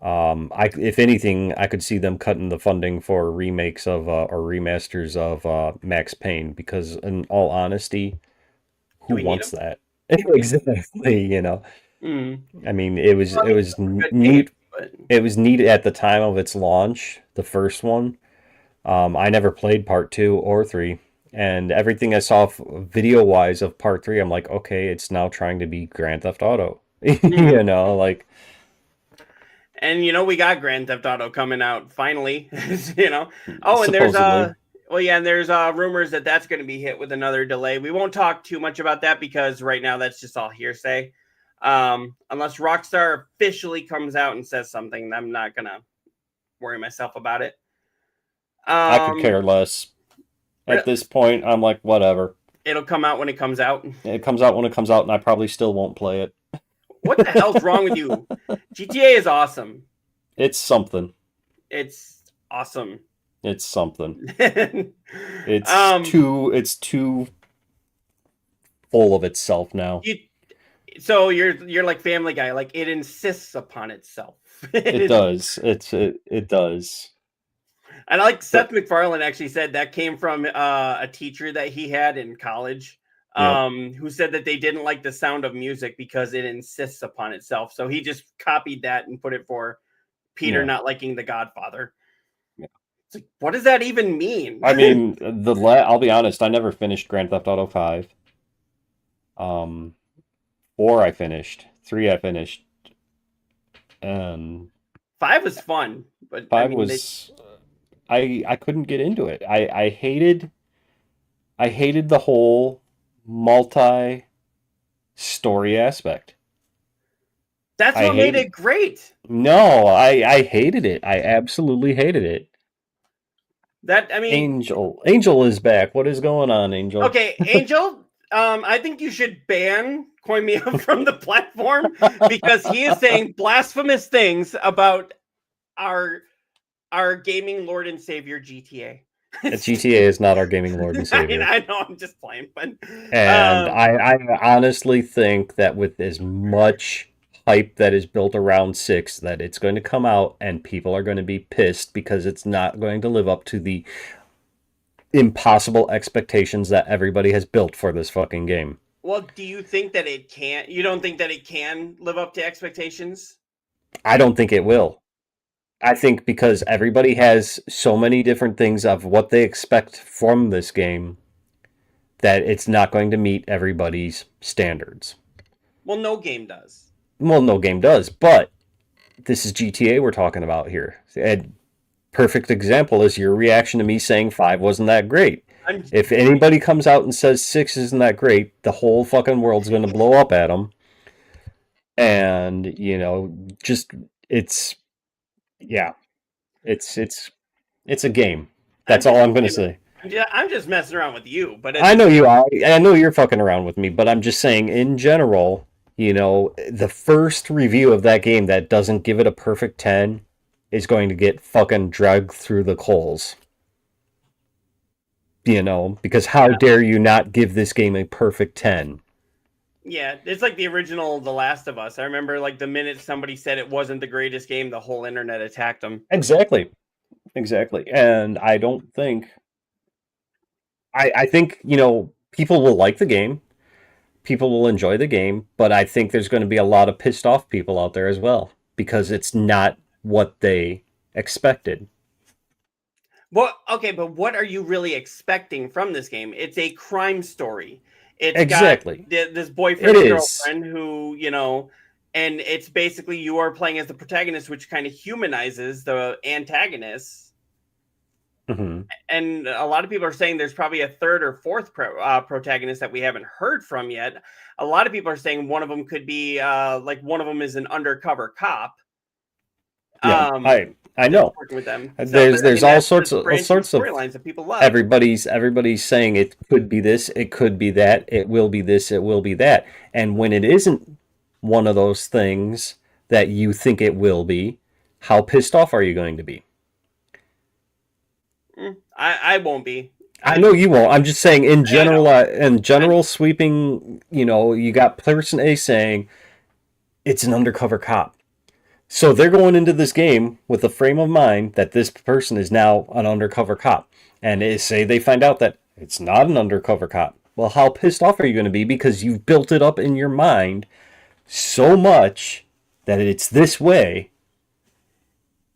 If anything, I could see them cutting the funding for remakes of or remasters of Max Payne, because in all honesty, who wants that? Exactly, you know. I mean, it was neat. It was neat at the time of its launch, the first one. I never played part 2 or 3, and everything I saw video-wise of part 3, I'm like, okay, it's now trying to be Grand Theft Auto. You know, like. And you know, we got Grand Theft Auto coming out finally. You know. Oh, and Supposedly. there's rumors that that's going to be hit with another delay. We won't talk too much about that because right now that's just all hearsay. Unless Rockstar officially comes out and says something, I'm not gonna worry myself about it. I could care less. At this point, I'm like, whatever. It'll come out when it comes out. It comes out when it comes out, and I probably still won't play it. What the hell's wrong with you? GTA is awesome. It's something. It's awesome. It's something. It's too full of itself now. So you're like Family Guy, like it insists upon itself. It does. It does. And like Seth MacFarlane actually said that came from a teacher that he had in college, who said that they didn't like the sound of music because it insists upon itself. So he just copied that and put it for Peter not liking The Godfather. Yeah. It's like, what does that even mean? I mean, I'll be honest, I never finished Grand Theft Auto 5. 4 I finished. 3 I finished. And 5 was fun, but I 5 mean, was I couldn't get into it. I hated the whole multi story aspect. that's I what made hated it great. No, I hated it. I absolutely hated it. That I mean, Angel is back. What is going on, Angel? okay, Angel. I think you should ban Koimiya from the platform because he is saying blasphemous things about our gaming lord and savior GTA. GTA is not our gaming lord and I savior. mean, I know I'm just playing, but And I honestly think that with as much hype that is built around 6, that it's going to come out and people are going to be pissed because it's not going to live up to the impossible expectations that everybody has built for this fucking game. well, do you think that it can? You don't think that it can live up to expectations? I don't think it will. I think because everybody has so many different things of what they expect from this game that it's not going to meet everybody's standards. Well, no game does. Well, no game does, but this is GTA we're talking about here. A perfect example is your reaction to me saying 5 wasn't that great. If anybody comes out and says 6 isn't that great, the whole fucking world's going to blow up at them. And, just it's it's a game. That's all I'm going to say. I'm just messing around with you, but I know you are. I know you're fucking around with me, but I'm just saying in general, the first review of that game that doesn't give it a perfect 10 is going to get fucking dragged through the coals. Because how dare you not give this game a perfect 10? Yeah, it's like the original The Last of Us. I remember like the minute somebody said it wasn't the greatest game, the whole internet attacked them. Exactly. And I don't think I think, people will like the game. People will enjoy the game, but I think there's going to be a lot of pissed off people out there as well because it's not what they expected. Well, okay, but what are you really expecting from this game? It's a crime story. It's Exactly. got this boyfriend It and is. girlfriend who, and it's basically you are playing as the protagonist, which kind of humanizes the antagonist. Mm-hmm. And a lot of people are saying there's probably a third or fourth protagonist that we haven't heard from yet. A lot of people are saying one of them could be like one of them is an undercover cop. Yeah, I know. Working with them. There's all sorts of storylines that people love. Everybody's saying it could be this, it could be that, it will be this, it will be that. And when it isn't one of those things that you think it will be, how pissed off are you going to be? I won't be. I know you won't. I'm just saying in general, sweeping, you got person A saying it's an undercover cop. So they're going into this game with the frame of mind that this person is now an undercover cop. And say they find out that it's not an undercover cop. Well, how pissed off are you going to be because you've built it up in your mind so much that it's this way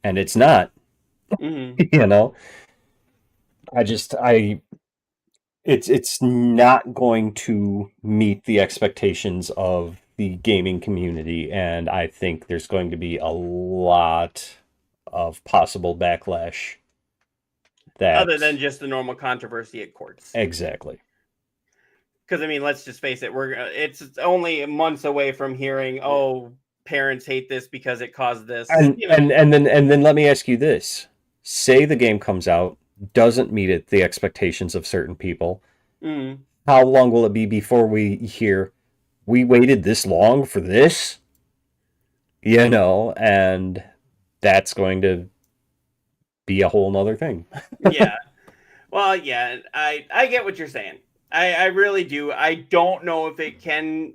and it's not. Mm-hmm. It's not going to meet the expectations of the gaming community, and I think there's going to be a lot of possible backlash. Other than just the normal controversy at courts. Exactly. Because I mean, let's just face it, it's only months away from hearing, oh, parents hate this because it caused this. And then let me ask you this: say the game comes out, doesn't meet the expectations of certain people. Mm. How long will it be before we hear we waited this long for this? And that's going to be a whole nother thing. Yeah. Well, yeah, I get what you're saying. I really do. I don't know if it can.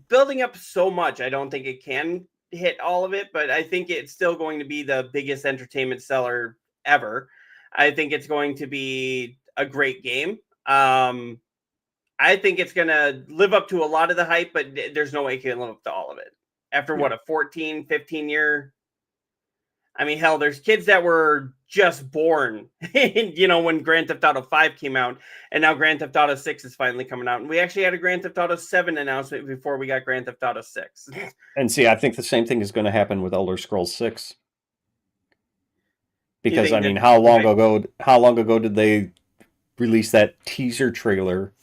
Building up so much, I don't think it can hit all of it, but I think it's still going to be the biggest entertainment seller ever. I think it's going to be a great game. I think it's going to live up to a lot of the hype, but there's no way it can live up to all of it. After what, a 14, 15 year? I mean, hell, there's kids that were just born, when Grand Theft Auto 5 came out, and now Grand Theft Auto 6 is finally coming out. And we actually had a Grand Theft Auto 7 announcement before we got Grand Theft Auto 6. And see, I think the same thing is going to happen with Elder Scrolls 6. Because I mean, how long ago did they release that teaser trailer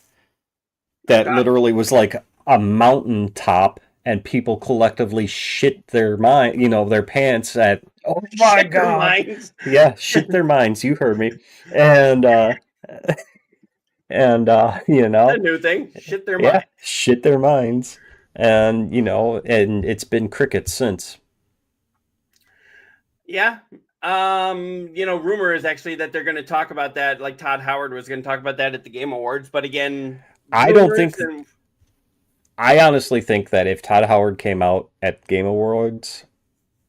that literally was like a mountaintop, and people collectively shit their their pants at, oh my Shit their god, minds. yeah, shit their minds. You heard me, and The new thing, shit their minds. shit their minds, and and it's been crickets since. Yeah. Rumor is actually that they're going to talk about that, like Todd Howard was going to talk about that at the Game Awards. But again, I honestly think that if Todd Howard came out at Game Awards,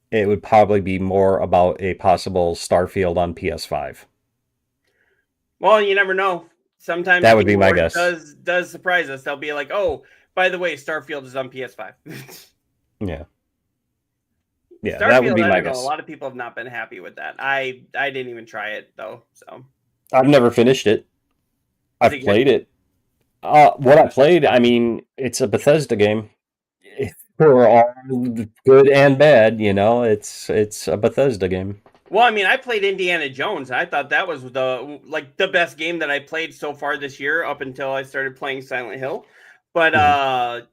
it would probably be more about a possible Starfield on PS5. Well, you never know. Sometimes that would be my guess. Does surprise us. They'll be like, "Oh, by the way, Starfield is on PS5." Yeah. Yeah, Starfield, that would be my guess. A lot of people have not been happy with that. I didn't even try it though. So I've never finished it. I've played it. What I played, I mean, it's a Bethesda game. For all good and bad, it's a Bethesda game. Well, I mean, I played Indiana Jones. I thought that was the best game that I played so far this year, up until I started playing Silent Hill. But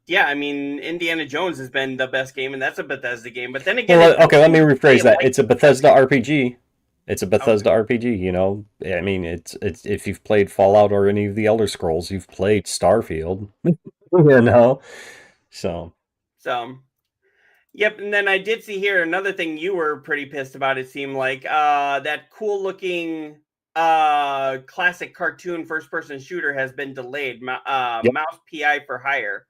yeah, I mean, Indiana Jones has been the best game, and that's a Bethesda game. But then again, okay, let me rephrase that. It's a Bethesda RPG. It's a Bethesda RPG. I mean, it's if you've played Fallout or any of the Elder Scrolls, you've played Starfield. So. Yep. And then I did see here another thing you were pretty pissed about. It seemed like that cool looking classic cartoon first-person shooter has been delayed. Mouse PI for Hire.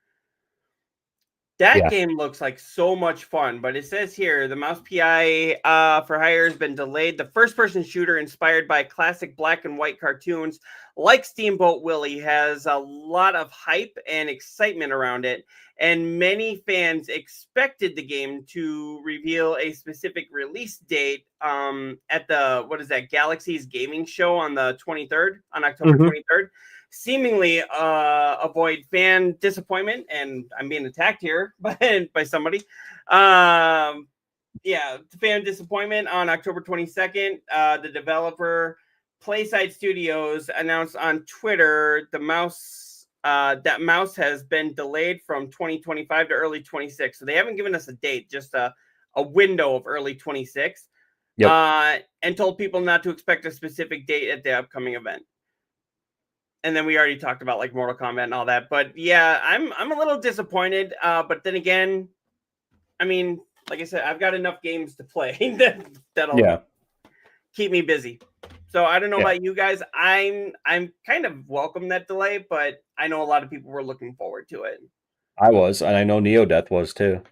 That game looks like so much fun, but it says here the Mouse PI for Hire has been delayed. The first-person shooter inspired by classic black and white cartoons like Steamboat Willie has a lot of hype and excitement around it, and many fans expected the game to reveal a specific release date at the Galaxy's gaming show on the 23rd, on October 23rd. Seemingly avoid fan disappointment, and I'm being attacked here by somebody. Fan disappointment on October 22nd. The developer Playside Studios announced on Twitter that Mouse has been delayed from 2025 to early 26. So they haven't given us a date, just a window of early 26. Yep. And told people not to expect a specific date at the upcoming event. And then we already talked about like Mortal Kombat and all that. But yeah, I'm a little disappointed. But then again, I mean, like I said, I've got enough games to play that'll keep me busy. So I don't know about you guys. I'm kind of welcome that delay, but I know a lot of people were looking forward to it. I was, and I know neo-deth was too.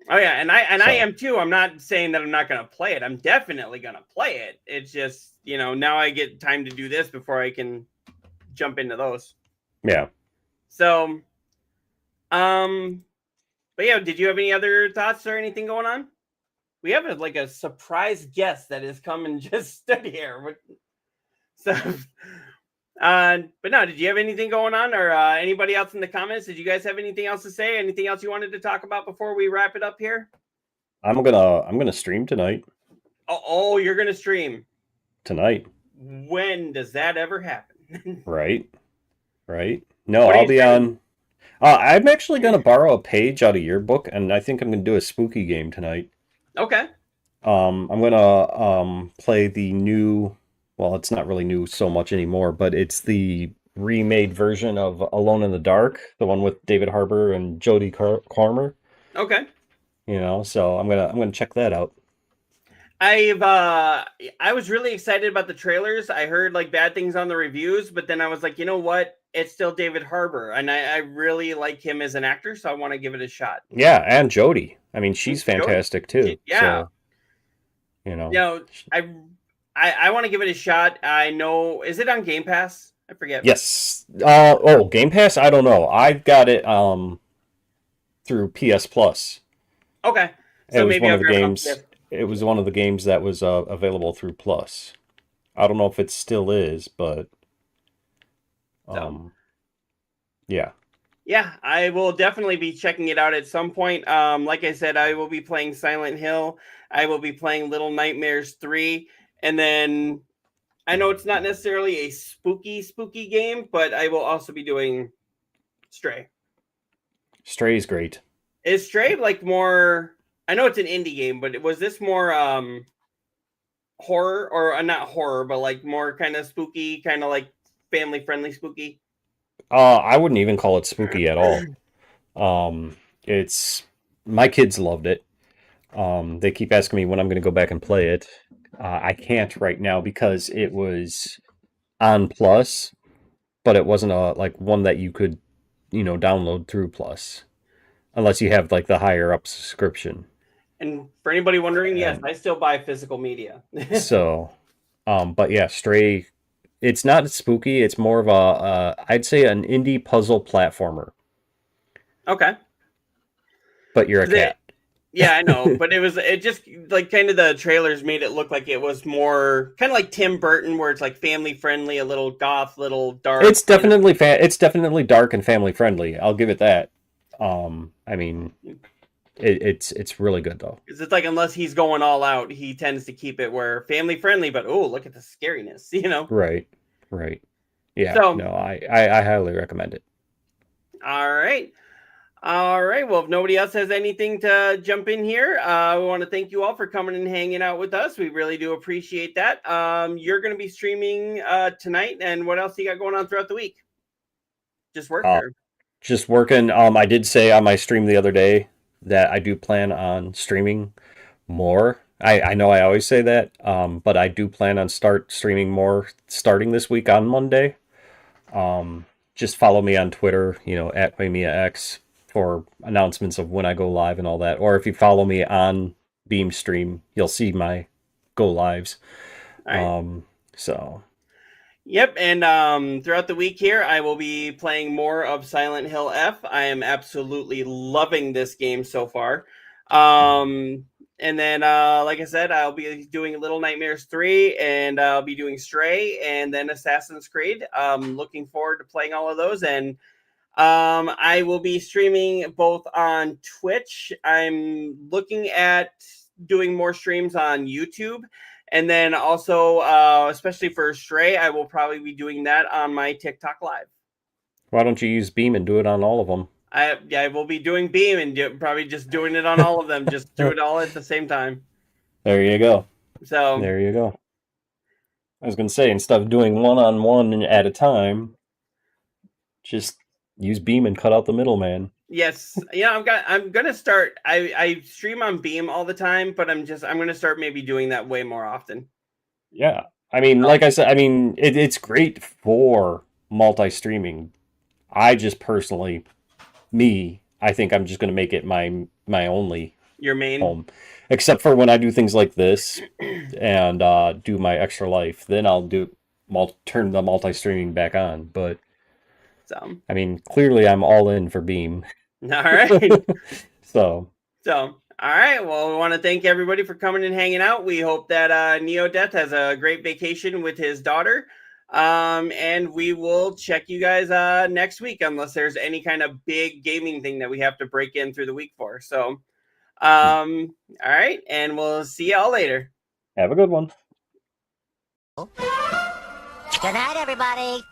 Oh yeah, and I am too. I'm not saying that I'm not going to play it. I'm definitely going to play it. It's just, now I get time to do this before I can jump into those. Yeah. So, but yeah, did you have any other thoughts or anything going on? We have a surprise guest that has come and just stood here. So, but no, did you have anything going on, or anybody else in the comments? Did you guys have anything else to say? Anything else you wanted to talk about before we wrap it up here? I'm gonna stream tonight. Oh, you're gonna stream tonight. When does that ever happen? Right. No, I'll be on. I'm actually gonna borrow a page out of your book, and I think I'm gonna do a spooky game tonight. Okay. I'm gonna play the new. Well, it's not really new so much anymore, but it's the remade version of Alone in the Dark, the one with David Harbour and Jodie Comer. Okay. So I'm gonna check that out. I was really excited about the trailers. I heard bad things on the reviews, but then I was like, you know what? It's still David Harbour, and I really like him as an actor, so I want to give it a shot. Yeah, and Jodie. I mean, she's fantastic too. Yeah. So, I want to give it a shot. I know. Is it on Game Pass? I forget. Yes. Game Pass? I don't know. I've got it through PS Plus. Okay. So maybe one of the games. it was one of the games that was available through Plus. I don't know if it still is, but yeah. Yeah, I will definitely be checking it out at some point. Like I said, I will be playing Silent Hill. I will be playing Little Nightmares 3. And then I know it's not necessarily a spooky game, but I will also be doing Stray. Stray is great. Is Stray like more? I know it's an indie game, but was this more horror or not horror, but like more kind of spooky, kind of like family friendly spooky? I wouldn't even call it spooky at all. It's my kids loved it. They keep asking me when I'm going to go back and play it. I can't right now because it was on Plus, but it wasn't a like one that you could, download through Plus, unless you have like the higher up subscription. And for anybody wondering, yes, I still buy physical media. So, but yeah, Stray. It's not spooky. It's more of a, I'd say, an indie puzzle platformer. Okay. But you're a cat. Yeah, I know, but it just like kind of the trailers made it look like it was more kind of like Tim Burton, where it's like family friendly, a little goth, little dark. It's definitely it's definitely dark and family friendly. I'll give it that. I mean, it's really good though. Because it's like unless he's going all out, he tends to keep it where family friendly, but oh, look at the scariness, Right. Yeah. So, no, I highly recommend it. All right. Well, if nobody else has anything to jump in here, we want to thank you all for coming and hanging out with us. We really do appreciate that. You're going to be streaming tonight, and what else you got going on throughout the week? Just work? Just working. I did say on my stream the other day that I do plan on streaming more. I know I always say that, but I do plan on streaming more starting this week on Monday. Just follow me on Twitter, at QuamiaX for announcements of when I go live and all that. Or if you follow me on Beam Stream, you'll see my go lives. Right. So. Yep, and throughout the week here, I will be playing more of Silent Hill F. I am absolutely loving this game so far. And then, like I said, I'll be doing Little Nightmares 3, and I'll be doing Stray, and then Assassin's Creed. Looking forward to playing all of those, and I will be streaming both on Twitch. I'm looking at doing more streams on YouTube. And then also, especially for Stray, I will probably be doing that on my TikTok Live. Why don't you use Beam and do it on all of them? I will be doing Beam and probably just doing it on all of them. Just do it all at the same time. There you go. So there you go. I was going to say, instead of doing one-on-one at a time, just use Beam and cut out the middleman. Yes, I'm gonna start. I stream on Beam all the time, but I'm gonna start maybe doing that way more often. Yeah, I mean, like I said, it's great for multi-streaming. I just personally, I think I'm just gonna make it my only your main home, except for when I do things like this and do my extra life. Then I'll turn the multi-streaming back on, but. So, I mean, clearly I'm all in for Beam. All right. So, all right. Well, we want to thank everybody for coming and hanging out. We hope that neo-deth has a great vacation with his daughter. And we will check you guys next week, unless there's any kind of big gaming thing that we have to break in through the week for. So, all right. And we'll see y'all later. Have a good one. Good night, everybody.